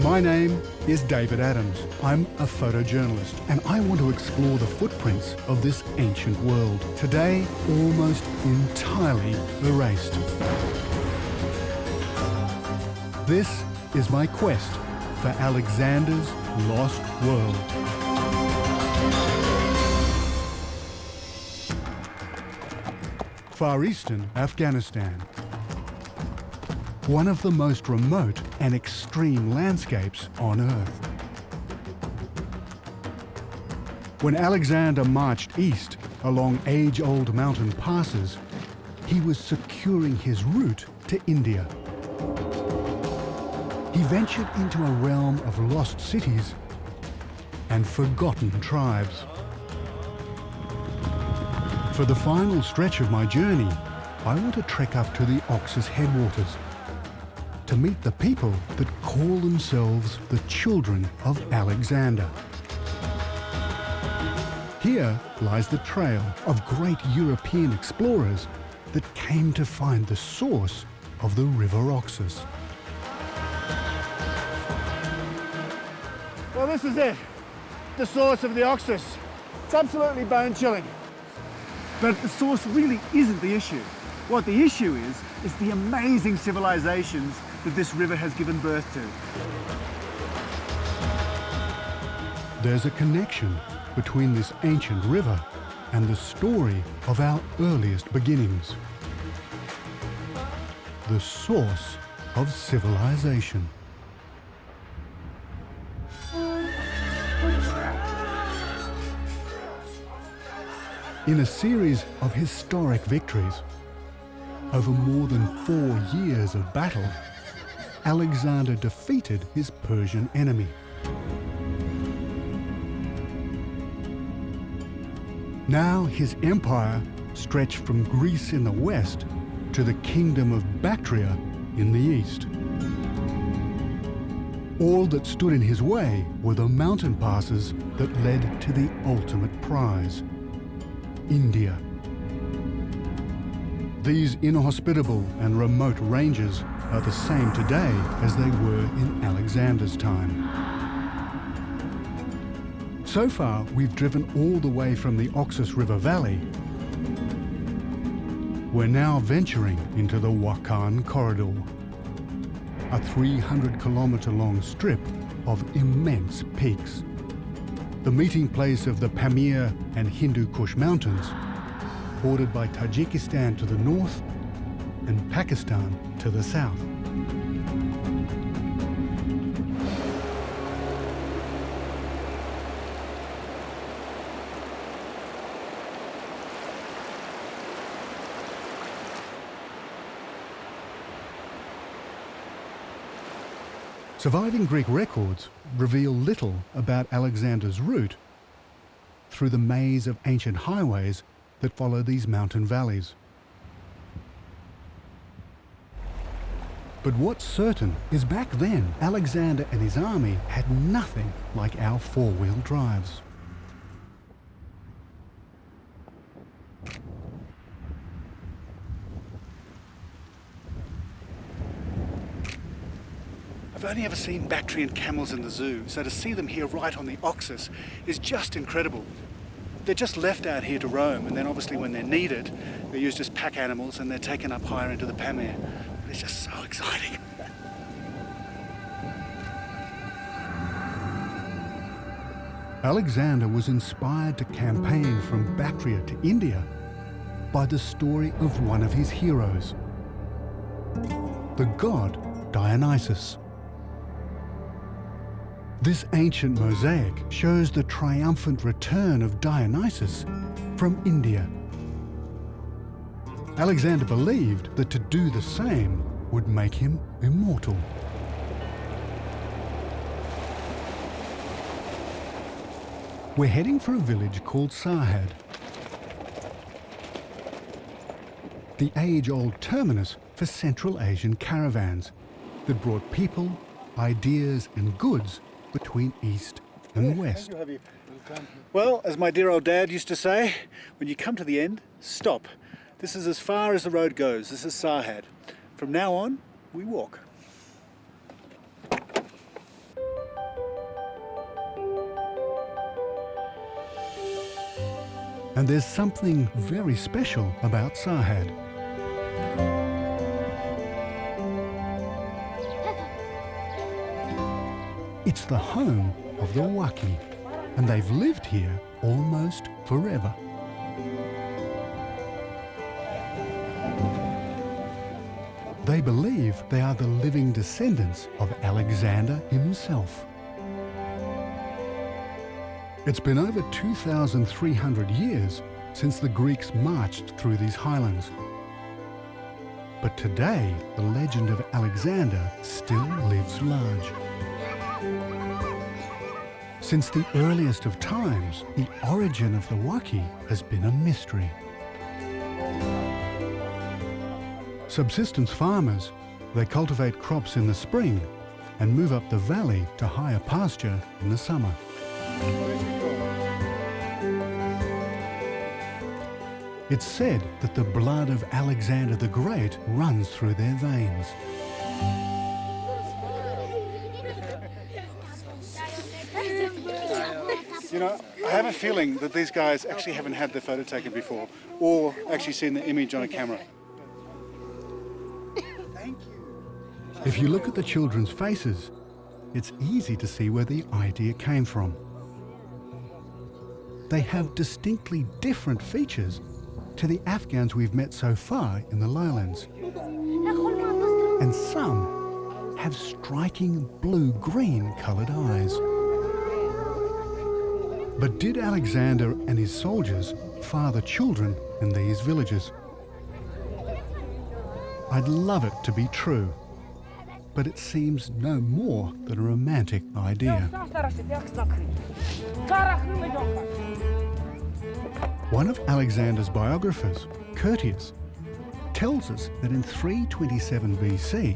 My name is David Adams. I'm a photojournalist, and I want to explore the footprints of this ancient world, today almost entirely erased. This is my quest for Alexander's lost world. Far Eastern Afghanistan. One of the most remote and extreme landscapes on Earth. When Alexander marched east along age-old mountain passes, he was securing his route to India. He ventured into a realm of lost cities and forgotten tribes. For the final stretch of my journey, I want to trek up to the Oxus headwaters to meet the people that call themselves the children of Alexander. Here lies the trail of great European explorers that came to find the source of the River Oxus. Well, this is it, the source of the Oxus. It's absolutely bone-chilling. But the source really isn't the issue. What the issue is the amazing civilizations that this river has given birth to. There's a connection between this ancient river and the story of our earliest beginnings. The source of civilization. In a series of historic victories, over more than 4 years of battle, Alexander defeated his Persian enemy. Now his empire stretched from Greece in the west to the kingdom of Bactria in the east. All that stood in his way were the mountain passes that led to the ultimate prize, India. These inhospitable and remote ranges are the same today as they were in Alexander's time. So far, we've driven all the way from the Oxus River Valley. We're now venturing into the Wakhan Corridor, a 300-kilometre-long strip of immense peaks, the meeting place of the Pamir and Hindu Kush Mountains, bordered by Tajikistan to the north and Pakistan to the south. Surviving Greek records reveal little about Alexander's route through the maze of ancient highways that follow these mountain valleys. But what's certain is back then, Alexander and his army had nothing like our four-wheel drives. I've only ever seen Bactrian camels in the zoo, so to see them here right on the Oxus is just incredible. They're just left out here to roam, and then obviously when they're needed, they're used as pack animals and they're taken up higher into the Pamir. But it's just so exciting. Alexander was inspired to campaign from Bactria to India by the story of one of his heroes, the god Dionysus. This ancient mosaic shows the triumphant return of Dionysus from India. Alexander believed that to do the same would make him immortal. We're heading for a village called Sarhad, the age-old terminus for Central Asian caravans that brought people, ideas and goods between east and west. Well, as my dear old dad used to say, when you come to the end, stop. This is as far as the road goes. This is Sarhad. From now on, we walk. And there's something very special about Sarhad. It's the home of the Waki, and they've lived here almost forever. They believe they are the living descendants of Alexander himself. It's been over 2,300 years since the Greeks marched through these highlands. But today, the legend of Alexander still lives large. Since the earliest of times, the origin of the Waki has been a mystery. Subsistence farmers, they cultivate crops in the spring and move up the valley to higher pasture in the summer. It's said that the blood of Alexander the Great runs through their veins. You know, I have a feeling that these guys actually haven't had their photo taken before or actually seen the image on a camera. If you look at the children's faces, it's easy to see where the idea came from. They have distinctly different features to the Afghans we've met so far in the lowlands. And some have striking blue-green coloured eyes. But did Alexander and his soldiers father children in these villages? I'd love it to be true, but it seems no more than a romantic idea. One of Alexander's biographers, Curtius, tells us that in 327 BC,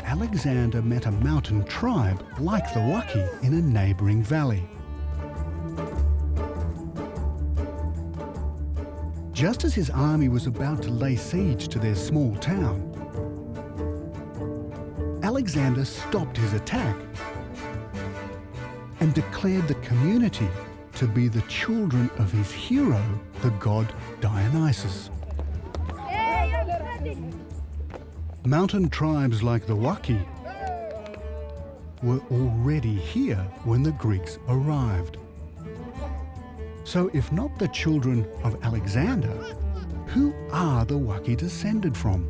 Alexander met a mountain tribe like the Waki in a neighbouring valley. Just as his army was about to lay siege to their small town, Alexander stopped his attack and declared the community to be the children of his hero, the god Dionysus. Mountain tribes like the Waki were already here when the Greeks arrived. So if not the children of Alexander, who are the Waki descended from?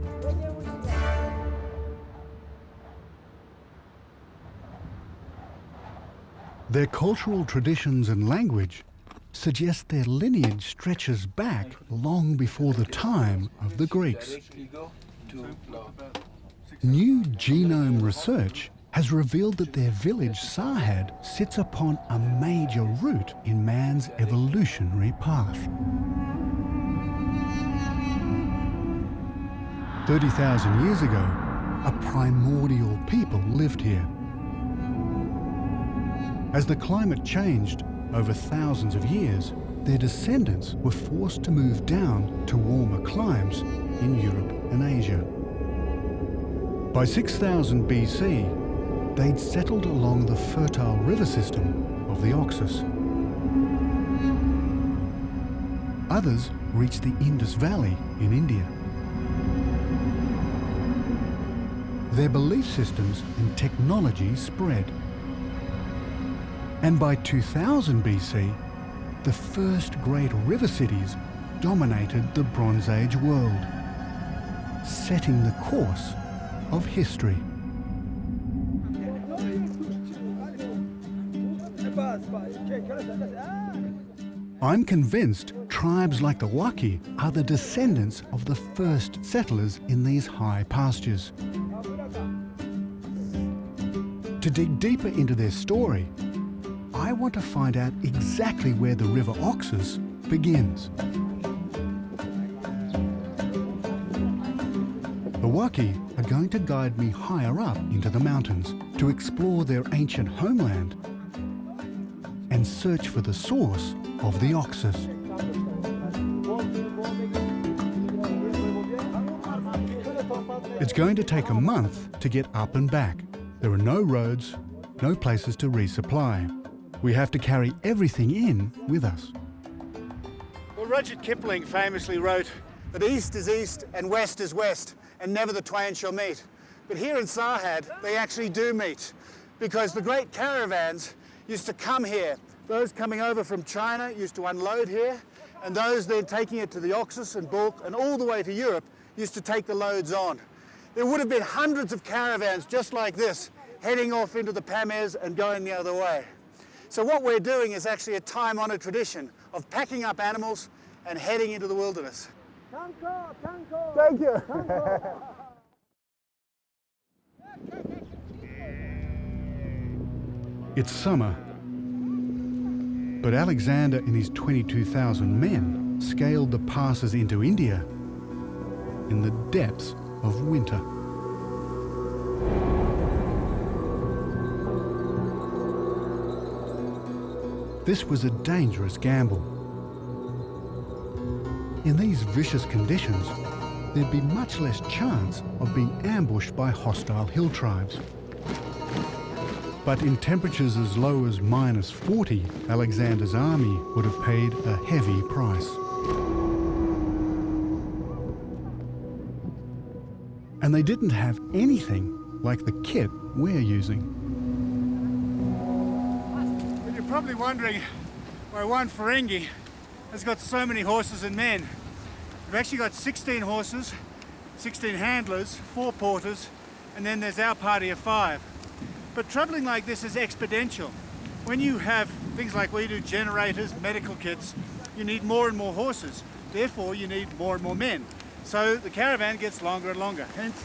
Their cultural traditions and language suggest their lineage stretches back long before the time of the Greeks. New genome research has revealed that their village Sarhad sits upon a major route in man's evolutionary path. 30,000 years ago, a primordial people lived here. As the climate changed over thousands of years, their descendants were forced to move down to warmer climes in Europe and Asia. By 6000 BC, they'd settled along the fertile river system of the Oxus. Others reached the Indus Valley in India. Their belief systems and technology spread. And by 2000 BC, the first great river cities dominated the Bronze Age world, setting the course of history. I'm convinced tribes like the Waki are the descendants of the first settlers in these high pastures. To dig deeper into their story, I want to find out exactly where the River Oxus begins. The Waki are going to guide me higher up into the mountains to explore their ancient homeland and search for the source of the Oxus. It's going to take a month to get up and back. There are no roads, no places to resupply. We have to carry everything in with us. Well, Rudyard Kipling famously wrote that east is east and west is west, and never the twain shall meet. But here in Sarhad, they actually do meet, because the great caravans used to come here. Those coming over from China used to unload here, and those then taking it to the Oxus and Bulk and all the way to Europe used to take the loads on. There would have been hundreds of caravans just like this, heading off into the Pamirs and going the other way. So what we're doing is actually a time-honoured tradition of packing up animals and heading into the wilderness. Thank you. It's summer, but Alexander and his 22,000 men scaled the passes into India in the depths of winter. This was a dangerous gamble. In these vicious conditions, there'd be much less chance of being ambushed by hostile hill tribes. But in temperatures as low as -40, Alexander's army would have paid a heavy price. And they didn't have anything like the kit we're using. Well, you're probably wondering why one Ferengi has got so many horses and men. We've actually got 16 horses, 16 handlers, 4 porters, and then there's our party of 5. But travelling like this is exponential. When you have things like we do, generators, medical kits, you need more and more horses. Therefore, you need more and more men. So the caravan gets longer and longer. Hence,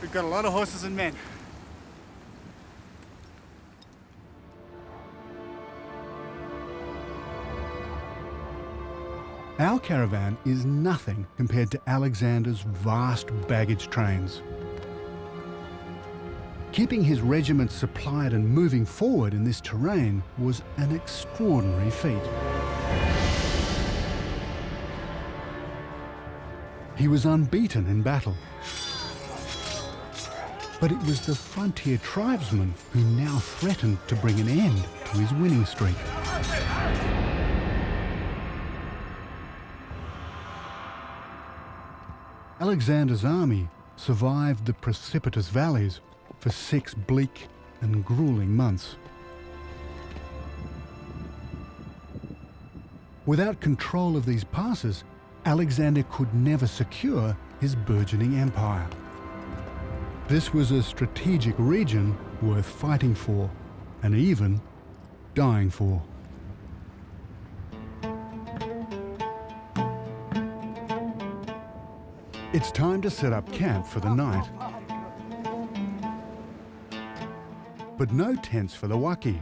we've got a lot of horses and men. Our caravan is nothing compared to Alexander's vast baggage trains. Keeping his regiment supplied and moving forward in this terrain was an extraordinary feat. He was unbeaten in battle. But it was the frontier tribesmen who now threatened to bring an end to his winning streak. Alexander's army survived the precipitous valleys for 6 bleak and grueling months. Without control of these passes, Alexander could never secure his burgeoning empire. This was a strategic region worth fighting for, and even dying for. It's time to set up camp for the night. But no tents for the Waki.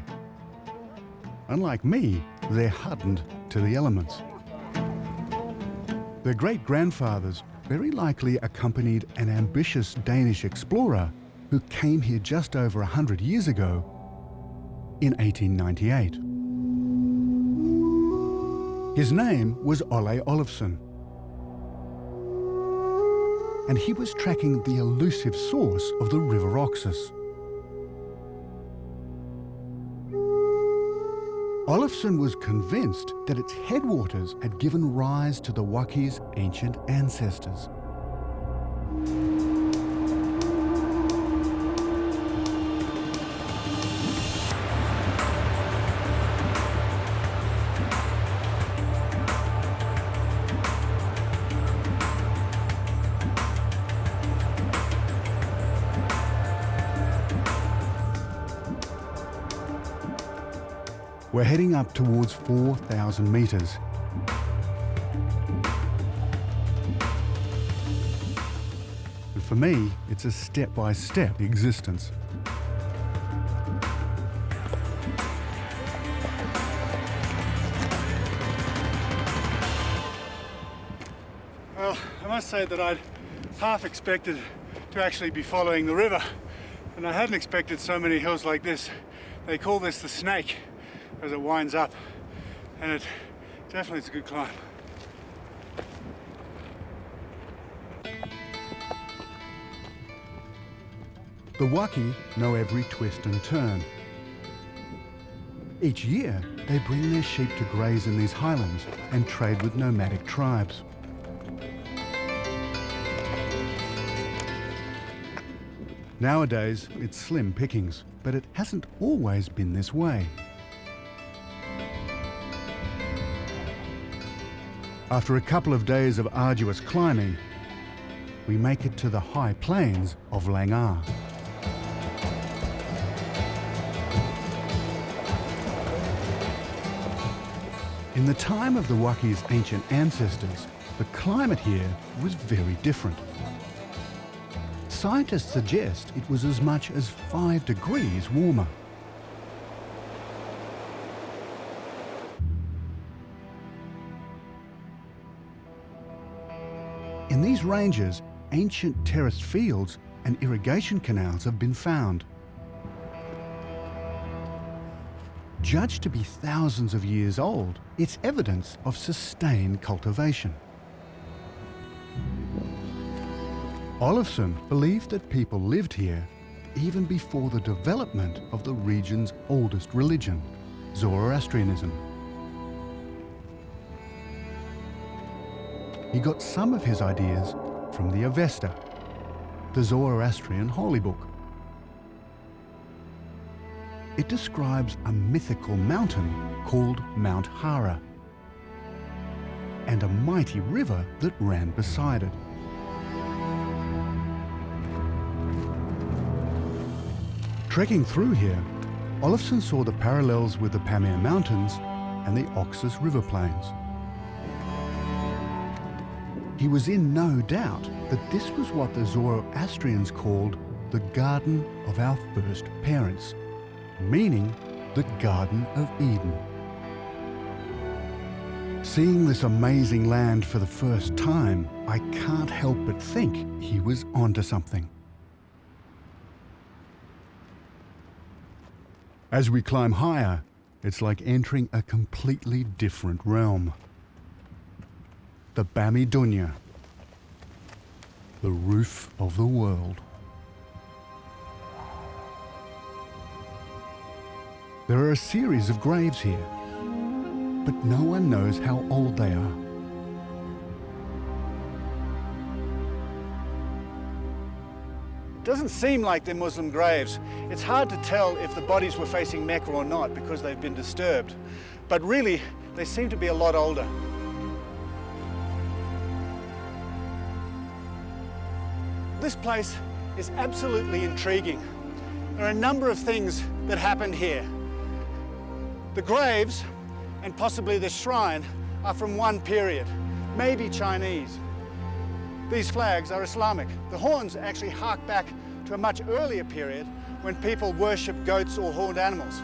Unlike me, they're hardened to the elements. Their great-grandfathers very likely accompanied an ambitious Danish explorer who came here just over 100 years ago in 1898. His name was Ole Olafsson, and he was tracking the elusive source of the River Oxus. Olafsson was convinced that its headwaters had given rise to the Waki's ancient ancestors. We're heading up towards 4,000 metres. And for me, it's a step-by-step existence. Well, I must say that I'd half expected to actually be following the river, and I hadn't expected so many hills like this. They call this the Snake, as it winds up, and it definitely is a good climb. The Waki know every twist and turn. Each year, they bring their sheep to graze in these highlands and trade with nomadic tribes. Nowadays, it's slim pickings, but it hasn't always been this way. After a couple of days of arduous climbing, we make it to the high plains of Langar. In the time of the Waki's ancient ancestors, the climate here was very different. Scientists suggest it was as much as 5 degrees warmer. In these ranges, ancient terraced fields and irrigation canals have been found. Judged to be thousands of years old, it's evidence of sustained cultivation. Olafsson believed that people lived here even before the development of the region's oldest religion, Zoroastrianism. He got some of his ideas from the Avesta, the Zoroastrian holy book. It describes a mythical mountain called Mount Hara and a mighty river that ran beside it. Trekking through here, Olafsson saw the parallels with the Pamir Mountains and the Oxus River Plains. He was in no doubt that this was what the Zoroastrians called the Garden of our First Parents, meaning the Garden of Eden. Seeing this amazing land for the first time, I can't help but think he was onto something. As we climb higher, it's like entering a completely different realm. The Bami Dunya, the roof of the world. There are a series of graves here, but no one knows how old they are. It doesn't seem like they're Muslim graves. It's hard to tell if the bodies were facing Mecca or not because they've been disturbed. But really, they seem to be a lot older. This place is absolutely intriguing. There are a number of things that happened here. The graves, and possibly the shrine, are from one period, maybe Chinese. These flags are Islamic. The horns actually hark back to a much earlier period when people worshipped goats or horned animals.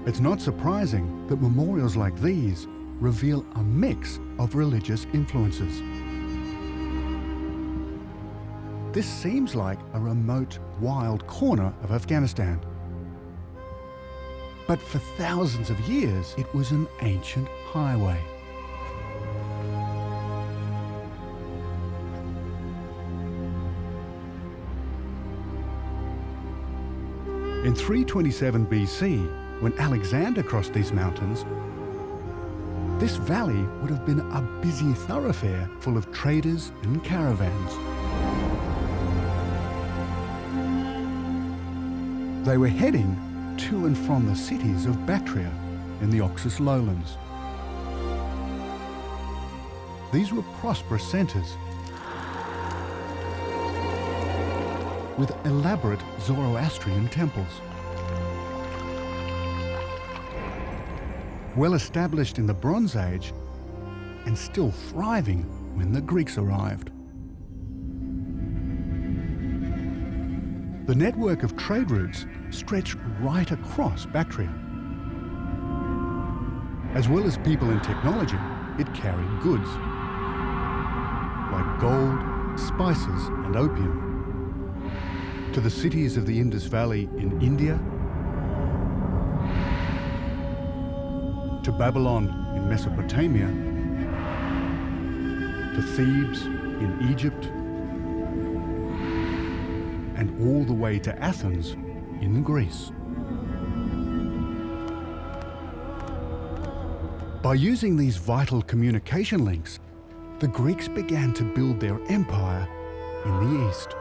It's not surprising that memorials like these reveal a mix of religious influences. This seems like a remote, wild corner of Afghanistan. But for thousands of years, it was an ancient highway. In 327 BC, when Alexander crossed these mountains, this valley would have been a busy thoroughfare full of traders and caravans. They were heading to and from the cities of Bactra in the Oxus lowlands. These were prosperous centres with elaborate Zoroastrian temples. Well established in the Bronze Age and still thriving when the Greeks arrived. The network of trade routes stretched right across Bactria. As well as people and technology, it carried goods like gold, spices and opium to the cities of the Indus Valley in India, to Babylon in Mesopotamia, to Thebes in Egypt, and all the way to Athens in Greece. By using these vital communication links, the Greeks began to build their empire in the east.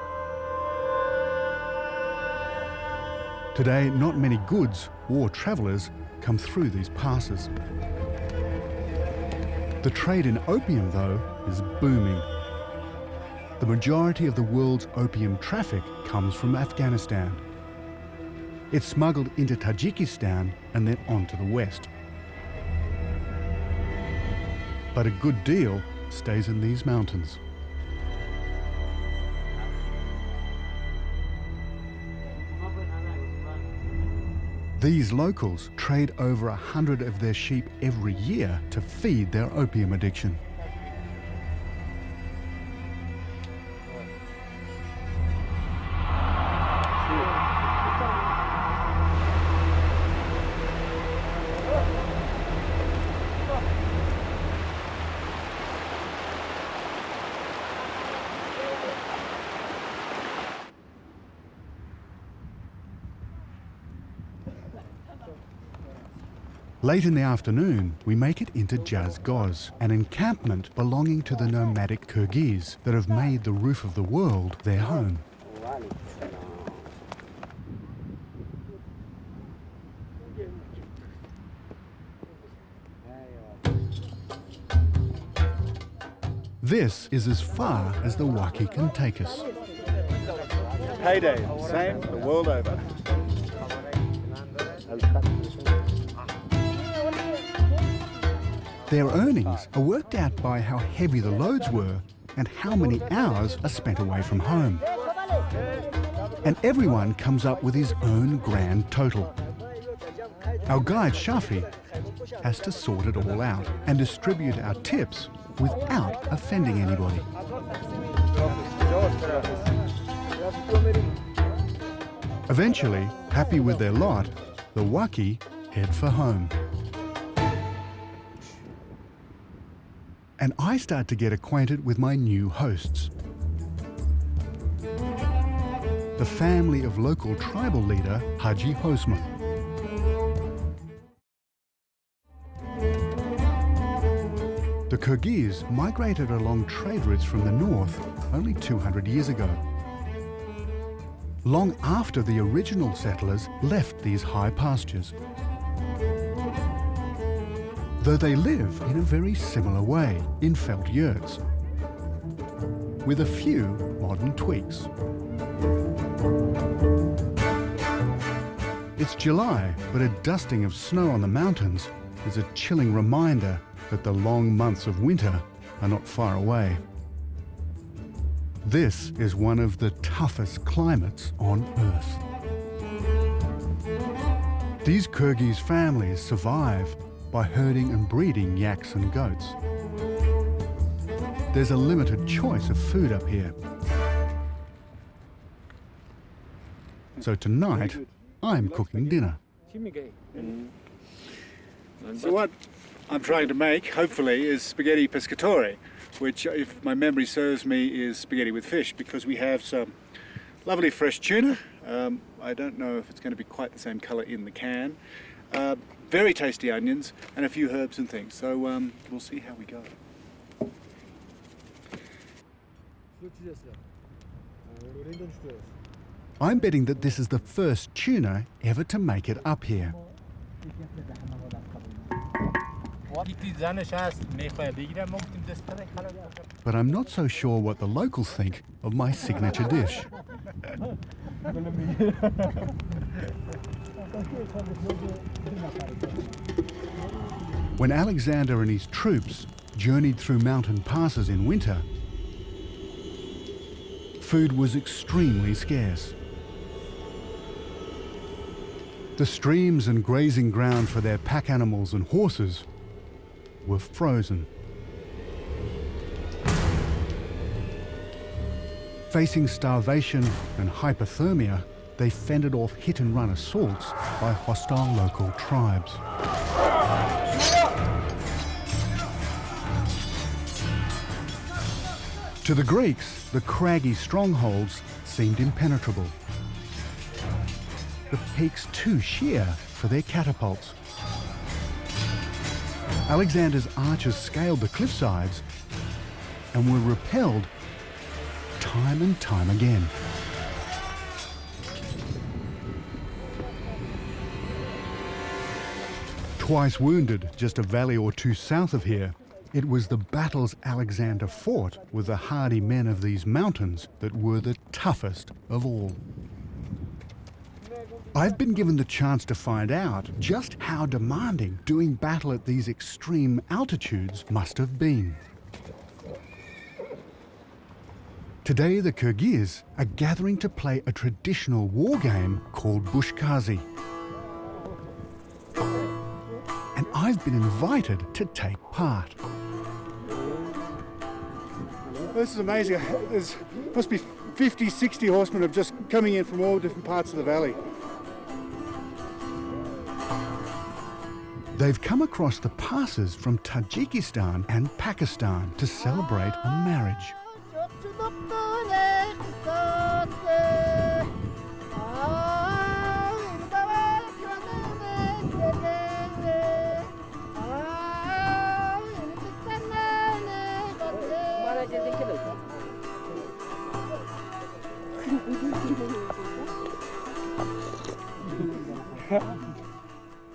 Today, not many goods or travellers come through these passes. The trade in opium, though, is booming. The majority of the world's opium traffic comes from Afghanistan. It's smuggled into Tajikistan and then on to the west. But a good deal stays in these mountains. These locals trade over 100 of their sheep every year to feed their opium addiction. Late in the afternoon, we make it into Jazgoz, an encampment belonging to the nomadic Kyrgyz that have made the roof of the world their home. This is as far as the Waki can take us. Payday, same the world over. Their earnings are worked out by how heavy the loads were and how many hours are spent away from home. And everyone comes up with his own grand total. Our guide Shafi has to sort it all out and distribute our tips without offending anybody. Eventually, happy with their lot, the Waki head for home. And I start to get acquainted with my new hosts. The family of local tribal leader Haji Hosma. The Kyrgyz migrated along trade routes from the north only 200 years ago. Long after the original settlers left these high pastures. Though they live in a very similar way, in felt yurts, with a few modern tweaks. It's July, but a dusting of snow on the mountains is a chilling reminder that the long months of winter are not far away. This is one of the toughest climates on Earth. These Kyrgyz families survive by herding and breeding yaks and goats. There's a limited choice of food up here. So tonight, I'm cooking dinner. So what I'm trying to make, hopefully, is spaghetti pescatore, which, if my memory serves me, is spaghetti with fish, because we have some lovely fresh tuna I don't know if it's going to be quite the same colour in the can. Very tasty onions and a few herbs and things. So we'll see how we go. I'm betting that this is the first tuna ever to make it up here. But I'm not so sure what the locals think of my signature dish. When Alexander and his troops journeyed through mountain passes in winter, food was extremely scarce. The streams and grazing ground for their pack animals and horses were frozen. Facing starvation and hypothermia, they fended off hit-and-run assaults by hostile local tribes. To the Greeks, the craggy strongholds seemed impenetrable. The peaks too sheer for their catapults. Alexander's archers scaled the cliffsides and were repelled time and time again. Twice wounded just a valley or two south of here, it was the battles Alexander fought with the hardy men of these mountains that were the toughest of all. I've been given the chance to find out just how demanding doing battle at these extreme altitudes must have been. Today, the Kyrgyz are gathering to play a traditional war game called Kazi. And I've been invited to take part. This is amazing. There's must be 50, 60 horsemen of just coming in from all different parts of the valley. They've come across the passes from Tajikistan and Pakistan to celebrate a marriage.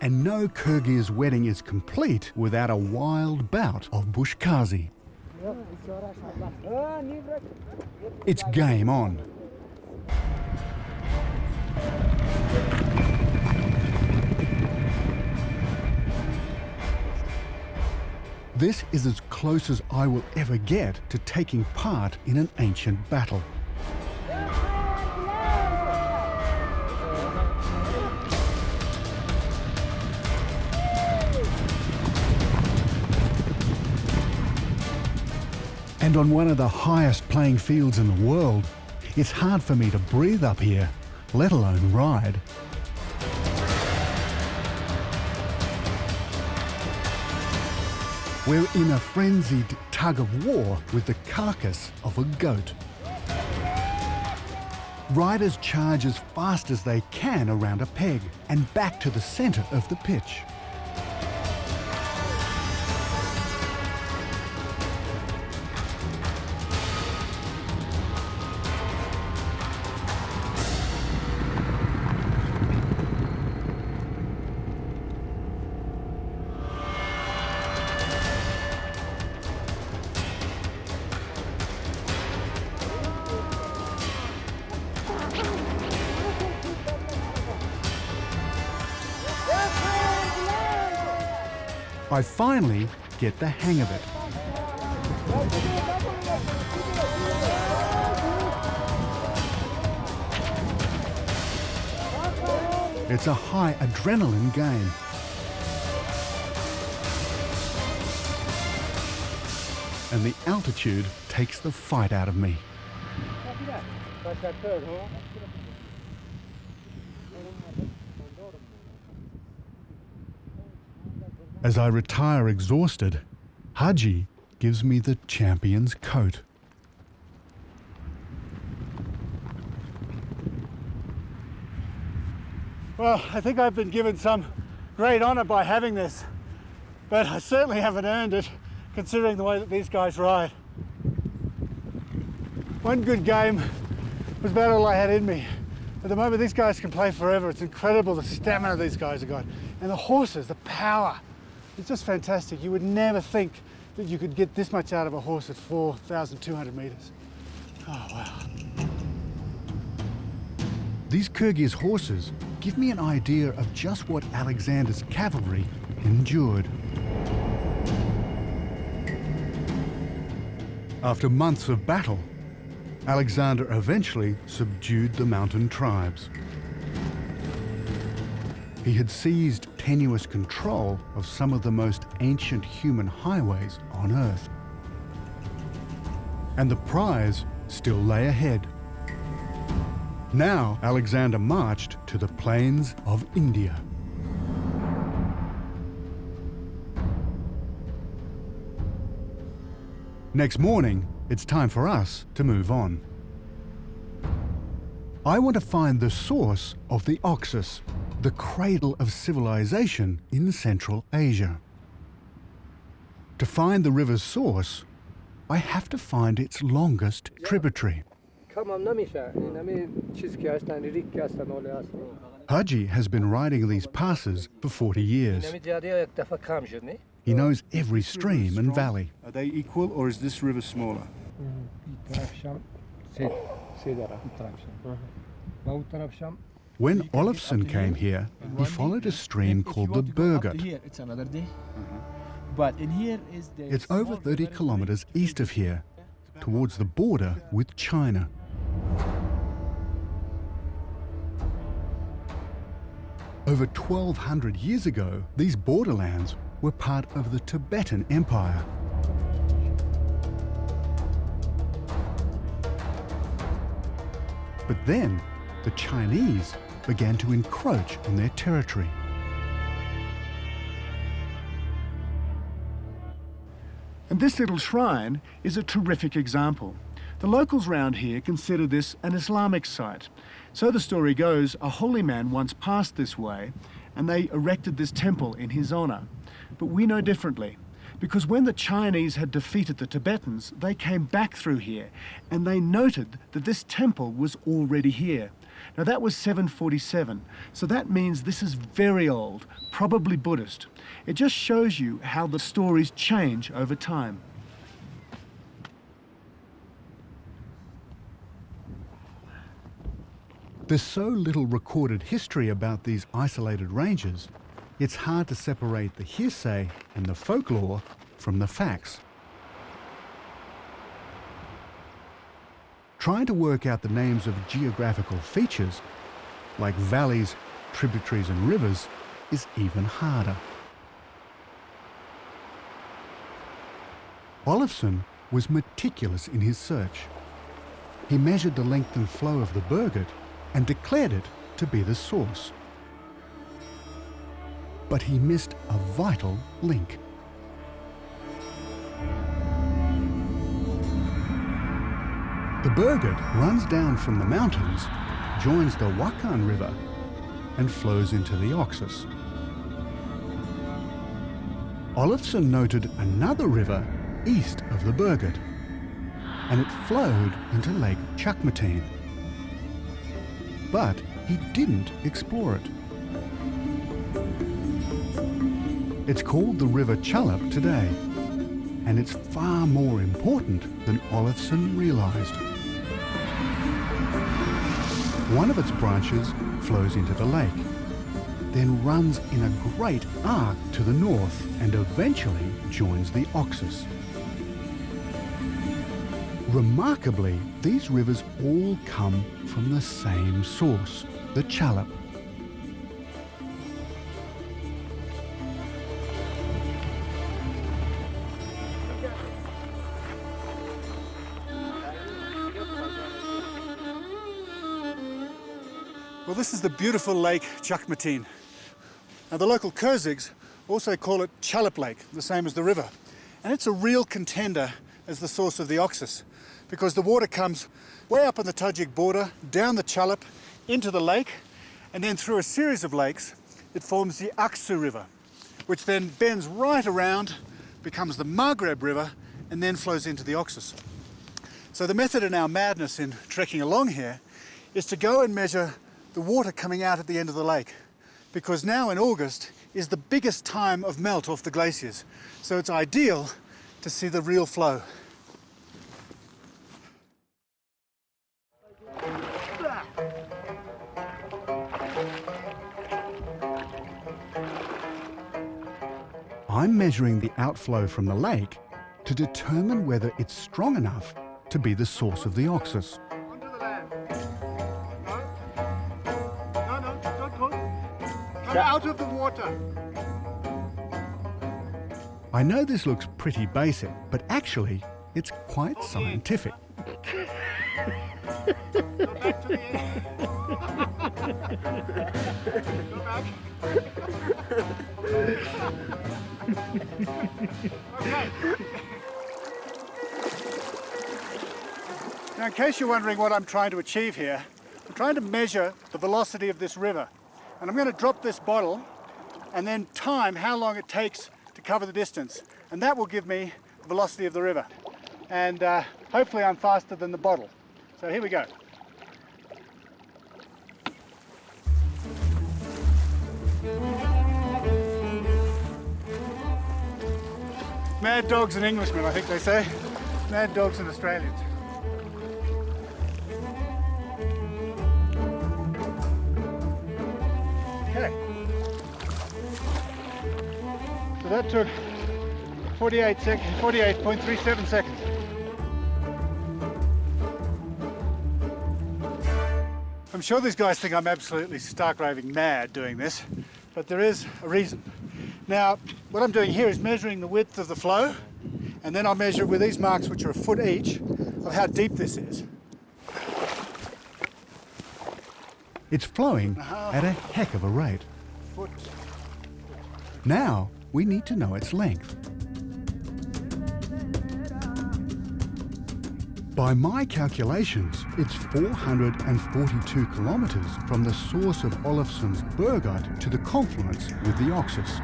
And no Kyrgyz wedding is complete without a wild bout of Bushkazi. It's game on. This is as close as I will ever get to taking part in an ancient battle. And on one of the highest playing fields in the world, it's hard for me to breathe up here, let alone ride. We're in a frenzied tug of war with the carcass of a goat. Riders charge as fast as they can around a peg and back to the centre of the pitch. I finally get the hang of it. It's a high adrenaline game. And the altitude takes the fight out of me. As I retire exhausted, Haji gives me the champion's coat. Well, I think I've been given some great honour by having this, but I certainly haven't earned it, considering the way that these guys ride. One good game was about all I had in me. At the moment, these guys can play forever. It's incredible the stamina these guys have got. And the horses, the power. It's just fantastic. You would never think that you could get this much out of a horse at 4,200 metres. Oh, wow. These Kyrgyz horses give me an idea of just what Alexander's cavalry endured. After months of battle, Alexander eventually subdued the mountain tribes. He had seized tenuous control of some of the most ancient human highways on Earth. And the prize still lay ahead. Now Alexander marched to the plains of India. Next morning, it's time for us to move on. I want to find the source of the Oxus, the cradle of civilization in Central Asia. To find the river's source, I have to find its longest tributary. Haji has been riding these passes for 40 years. He knows every stream and valley. Are they equal, or is this river smaller? When Olafsson came here, he followed a stream called the Bergut. It's another day. But in here is the It's over 30 kilometers east of here, towards the border with China. Over 1,200 years ago, these borderlands were part of the Tibetan Empire. But then, the Chinese began to encroach on their territory. And this little shrine is a terrific example. The locals round here consider this an Islamic site. So the story goes, a holy man once passed this way and they erected this temple in his honor. But we know differently, because when the Chinese had defeated the Tibetans, they came back through here and they noted that this temple was already here. Now that was 747, so that means this is very old, probably Buddhist. It just shows you how the stories change over time. There's so little recorded history about these isolated ranges, it's hard to separate the hearsay and the folklore from the facts. Trying to work out the names of geographical features, like valleys, tributaries and rivers, is even harder. Olafsson was meticulous in his search. He measured the length and flow of the Bergut and declared it to be the source. But he missed a vital link. The Bergut runs down from the mountains, joins the Wakhan River, and flows into the Oxus. Olafsson noted another river east of the Bergut, and it flowed into Lake Chakmatine. But he didn't explore it. It's called the River Chalab today, and it's far more important than Olafsson realized. One of its branches flows into the lake, then runs in a great arc to the north and eventually joins the Oxus. Remarkably, these rivers all come from the same source, the Chalab. Well, this is the beautiful Lake Chakmatine. Now, the local Kyrgyz also call it Chalab Lake, the same as the river. And it's a real contender as the source of the Oxus, because the water comes way up on the Tajik border, down the Chalab, into the lake, And then through a series of lakes, it forms the Oxus River, which then bends right around, becomes the Maghreb River, and then flows into the Oxus. So the method in our madness in trekking along here is to go and measure the water coming out at the end of the lake, because now in August is the biggest time of melt off the glaciers. So it's ideal to see the real flow. I'm measuring the outflow from the lake to determine whether it's strong enough to be the source of the Oxus. Come out of the water. I know this looks pretty basic, but actually it's quite scientific. Go back to the end. Go back. Okay. Now, in case you're wondering what I'm trying to achieve here, I'm trying to measure the velocity of this river. And I'm going to drop this bottle and then time how long it takes to cover the distance. And that will give me the velocity of the river. And hopefully I'm faster than the bottle. So here we go. Mad dogs and Englishmen, I think they say. Mad dogs and Australians. Okay. So that took 48.37 seconds. I'm sure these guys think I'm absolutely stark raving mad doing this, but there is a reason. Now, what I'm doing here is measuring the width of the flow, and then I'll measure with these marks, which are a foot each, of how deep this is. It's flowing at a heck of a rate. Foot. Now we need to know its length. By my calculations, it's 442 kilometres from the source of Olofsson's Bergut to the confluence with the Oxus.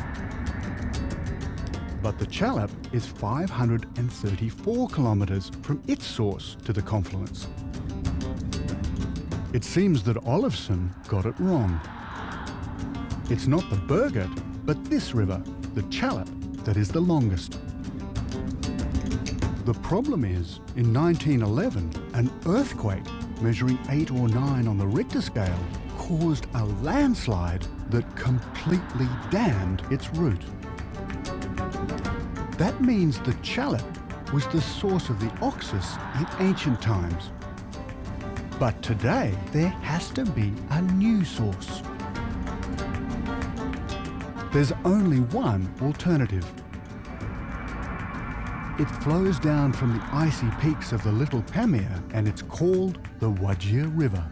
But the Chalep is 534 kilometres from its source to the confluence. It seems that Olofsson got it wrong. It's not the Bergut, but this river, the Chalep, that is the longest. The problem is, in 1911, an earthquake measuring 8 or 9 on the Richter scale caused a landslide that completely dammed its route. That means the Chalep was the source of the Oxus in ancient times. But today, there has to be a new source. There's only one alternative. It flows down from the icy peaks of the Little Pamir, and it's called the Wajir River.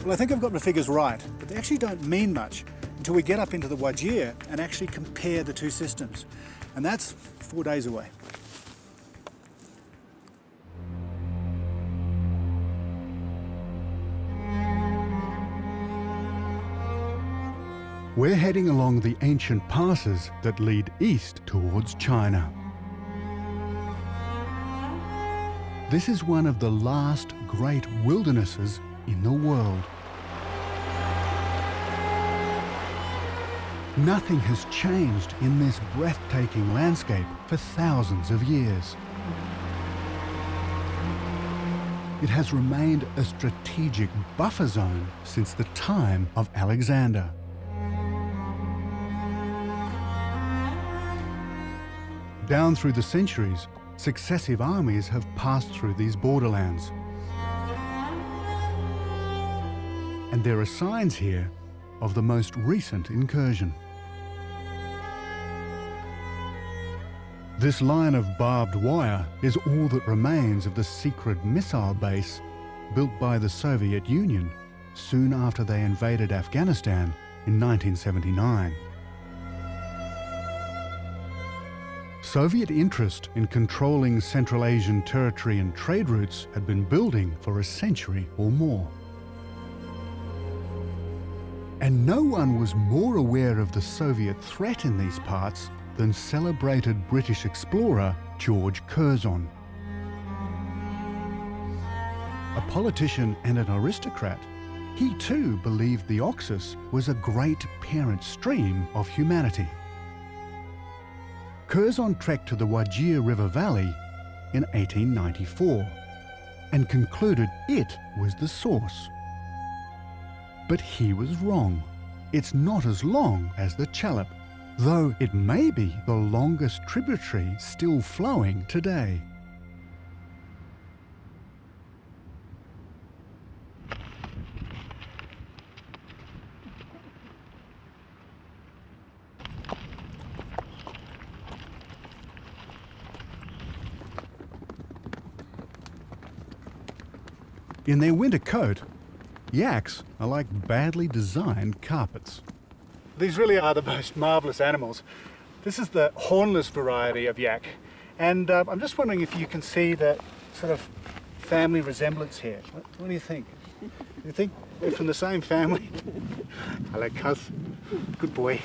Well, I think I've got my figures right, but they actually don't mean much until we get up into the Wajir and actually compare the two systems. And that's 4 days away. We're heading along the ancient passes that lead east towards China. This is one of the last great wildernesses in the world. Nothing has changed in this breathtaking landscape for thousands of years. It has remained a strategic buffer zone since the time of Alexander. Down through the centuries, successive armies have passed through these borderlands. And there are signs here of the most recent incursion. This line of barbed wire is all that remains of the secret missile base built by the Soviet Union soon after they invaded Afghanistan in 1979. Soviet interest in controlling Central Asian territory and trade routes had been building for a century or more. And no one was more aware of the Soviet threat in these parts than celebrated British explorer George Curzon. A politician and an aristocrat, he too believed the Oxus was a great parent stream of humanity. Curzon trekked to the Wajir River Valley in 1894 and concluded it was the source. But he was wrong. It's not as long as the Chalep, though it may be the longest tributary still flowing today. In their winter coat, yaks are like badly designed carpets. These really are the most marvellous animals. This is the hornless variety of yak. And I'm just wondering if you can see that sort of family resemblance here. What do you think? Do you think they're from the same family? Hello, Kaz. Good boy.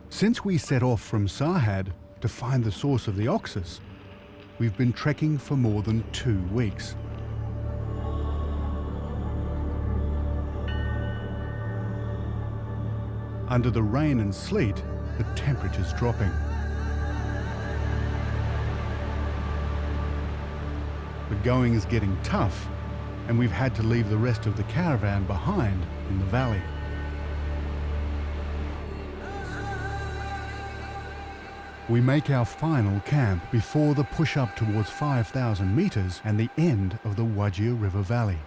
Since we set off from Sarhad to find the source of the Oxus, we've been trekking for more than 2 weeks. Under the rain and sleet, the temperature's dropping. The going is getting tough, and we've had to leave the rest of the caravan behind in the valley. We make our final camp before the push-up towards 5,000 metres and the end of the Wajir River Valley.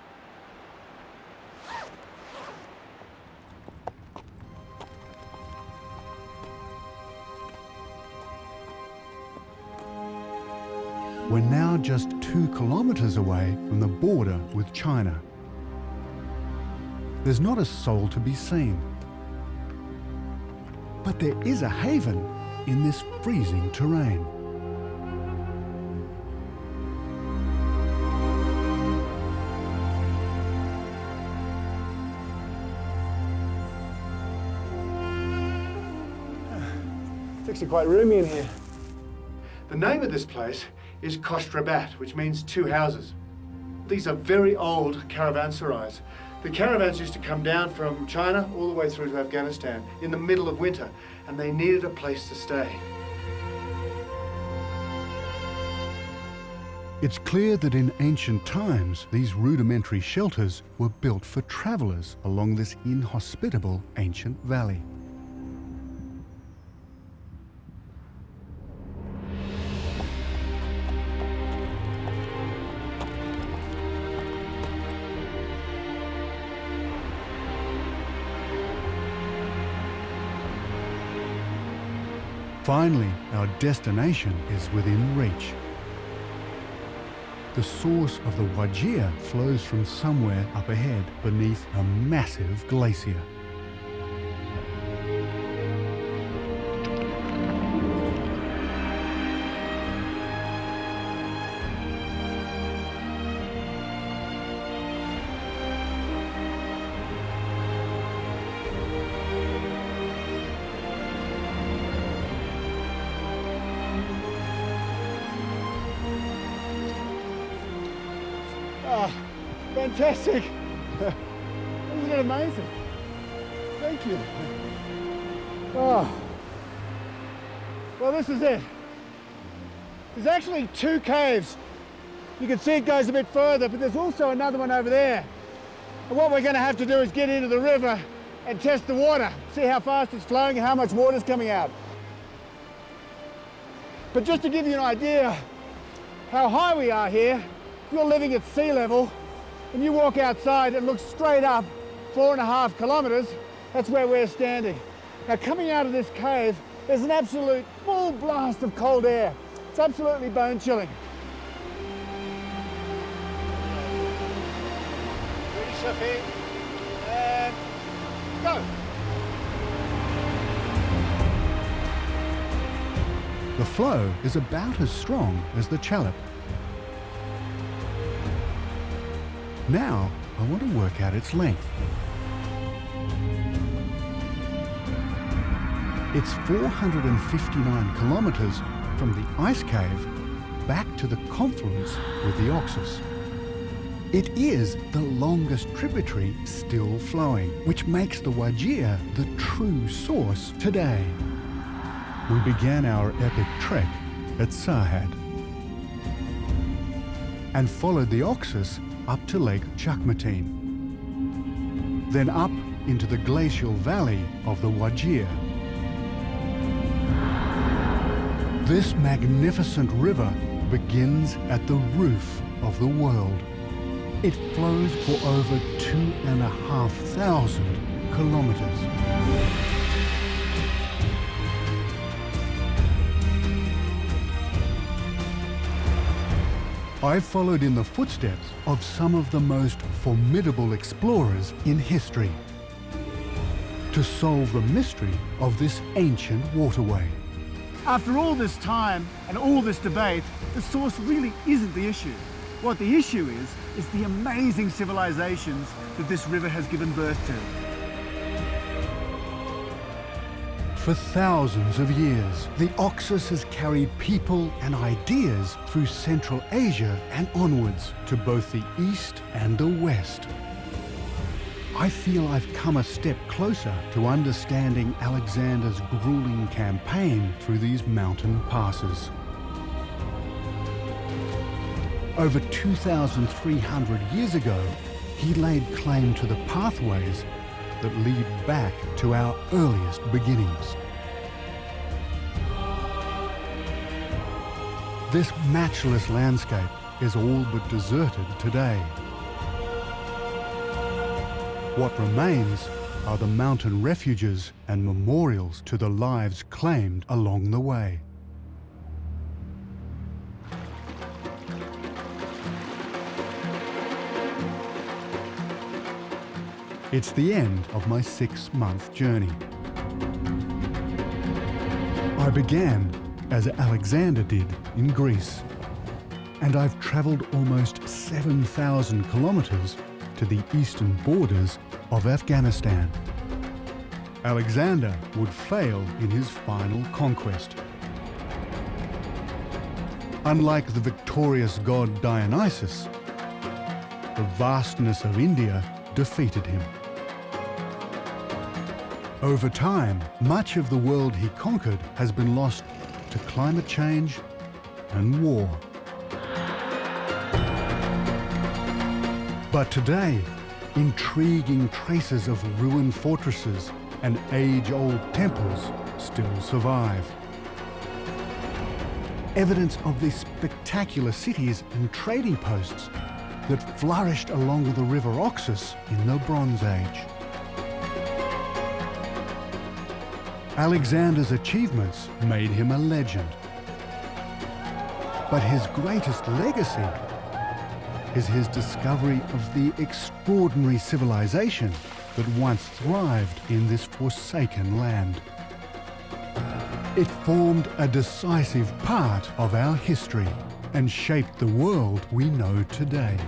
We're now just 2 kilometres away from the border with China. There's not a soul to be seen. But there is a haven in this freezing terrain. It's actually quite roomy in here. The name of this place is Koshtrabat, which means 2 houses. These are very old caravanserais. The caravans used to come down from China all the way through to Afghanistan in the middle of winter, and they needed a place to stay. It's clear that in ancient times, these rudimentary shelters were built for travellers along this inhospitable ancient valley. Finally, our destination is within reach. The source of the Wajir flows from somewhere up ahead beneath a massive glacier. Fantastic! Isn't it amazing? Thank you. Oh. Well, this is it. There's actually 2 caves. You can see it goes a bit further, but there's also another one over there. And what we're going to have to do is get into the river and test the water, see how fast it's flowing and how much water's coming out. But just to give you an idea how high we are here, if you're living at sea level, and you walk outside and look straight up 4.5 kilometres, that's where we're standing. Now, coming out of this cave, there's an absolute full blast of cold air. It's absolutely bone-chilling. Ready, Shafi? And go! The flow is about as strong as the Chalep. Now, I want to work out its length. It's 459 kilometers from the ice cave back to the confluence with the Oxus. It is the longest tributary still flowing, which makes the Wajir the true source today. We began our epic trek at Sarhad and followed the Oxus up to Lake Chakmatin, then up into the glacial valley of the Wajir. This magnificent river begins at the roof of the world. It flows for over 2,500 kilometers. I followed in the footsteps of some of the most formidable explorers in history to solve the mystery of this ancient waterway. After all this time and all this debate, the source really isn't the issue. What the issue is the amazing civilizations that this river has given birth to. For thousands of years, the Oxus has carried people and ideas through Central Asia and onwards to both the east and the west. I feel I've come a step closer to understanding Alexander's grueling campaign through these mountain passes. Over 2,300 years ago, he laid claim to the pathways that lead back to our earliest beginnings. This matchless landscape is all but deserted today. What remains are the mountain refuges and memorials to the lives claimed along the way. It's the end of my 6-month journey. I began as Alexander did in Greece, and I've travelled almost 7,000 kilometres to the eastern borders of Afghanistan. Alexander would fail in his final conquest. Unlike the victorious god Dionysus, the vastness of India defeated him. Over time, much of the world he conquered has been lost to climate change and war. But today, intriguing traces of ruined fortresses and age-old temples still survive. Evidence of these spectacular cities and trading posts that flourished along the River Oxus in the Bronze Age. Alexander's achievements made him a legend. But his greatest legacy is his discovery of the extraordinary civilization that once thrived in this forsaken land. It formed a decisive part of our history and shaped the world we know today.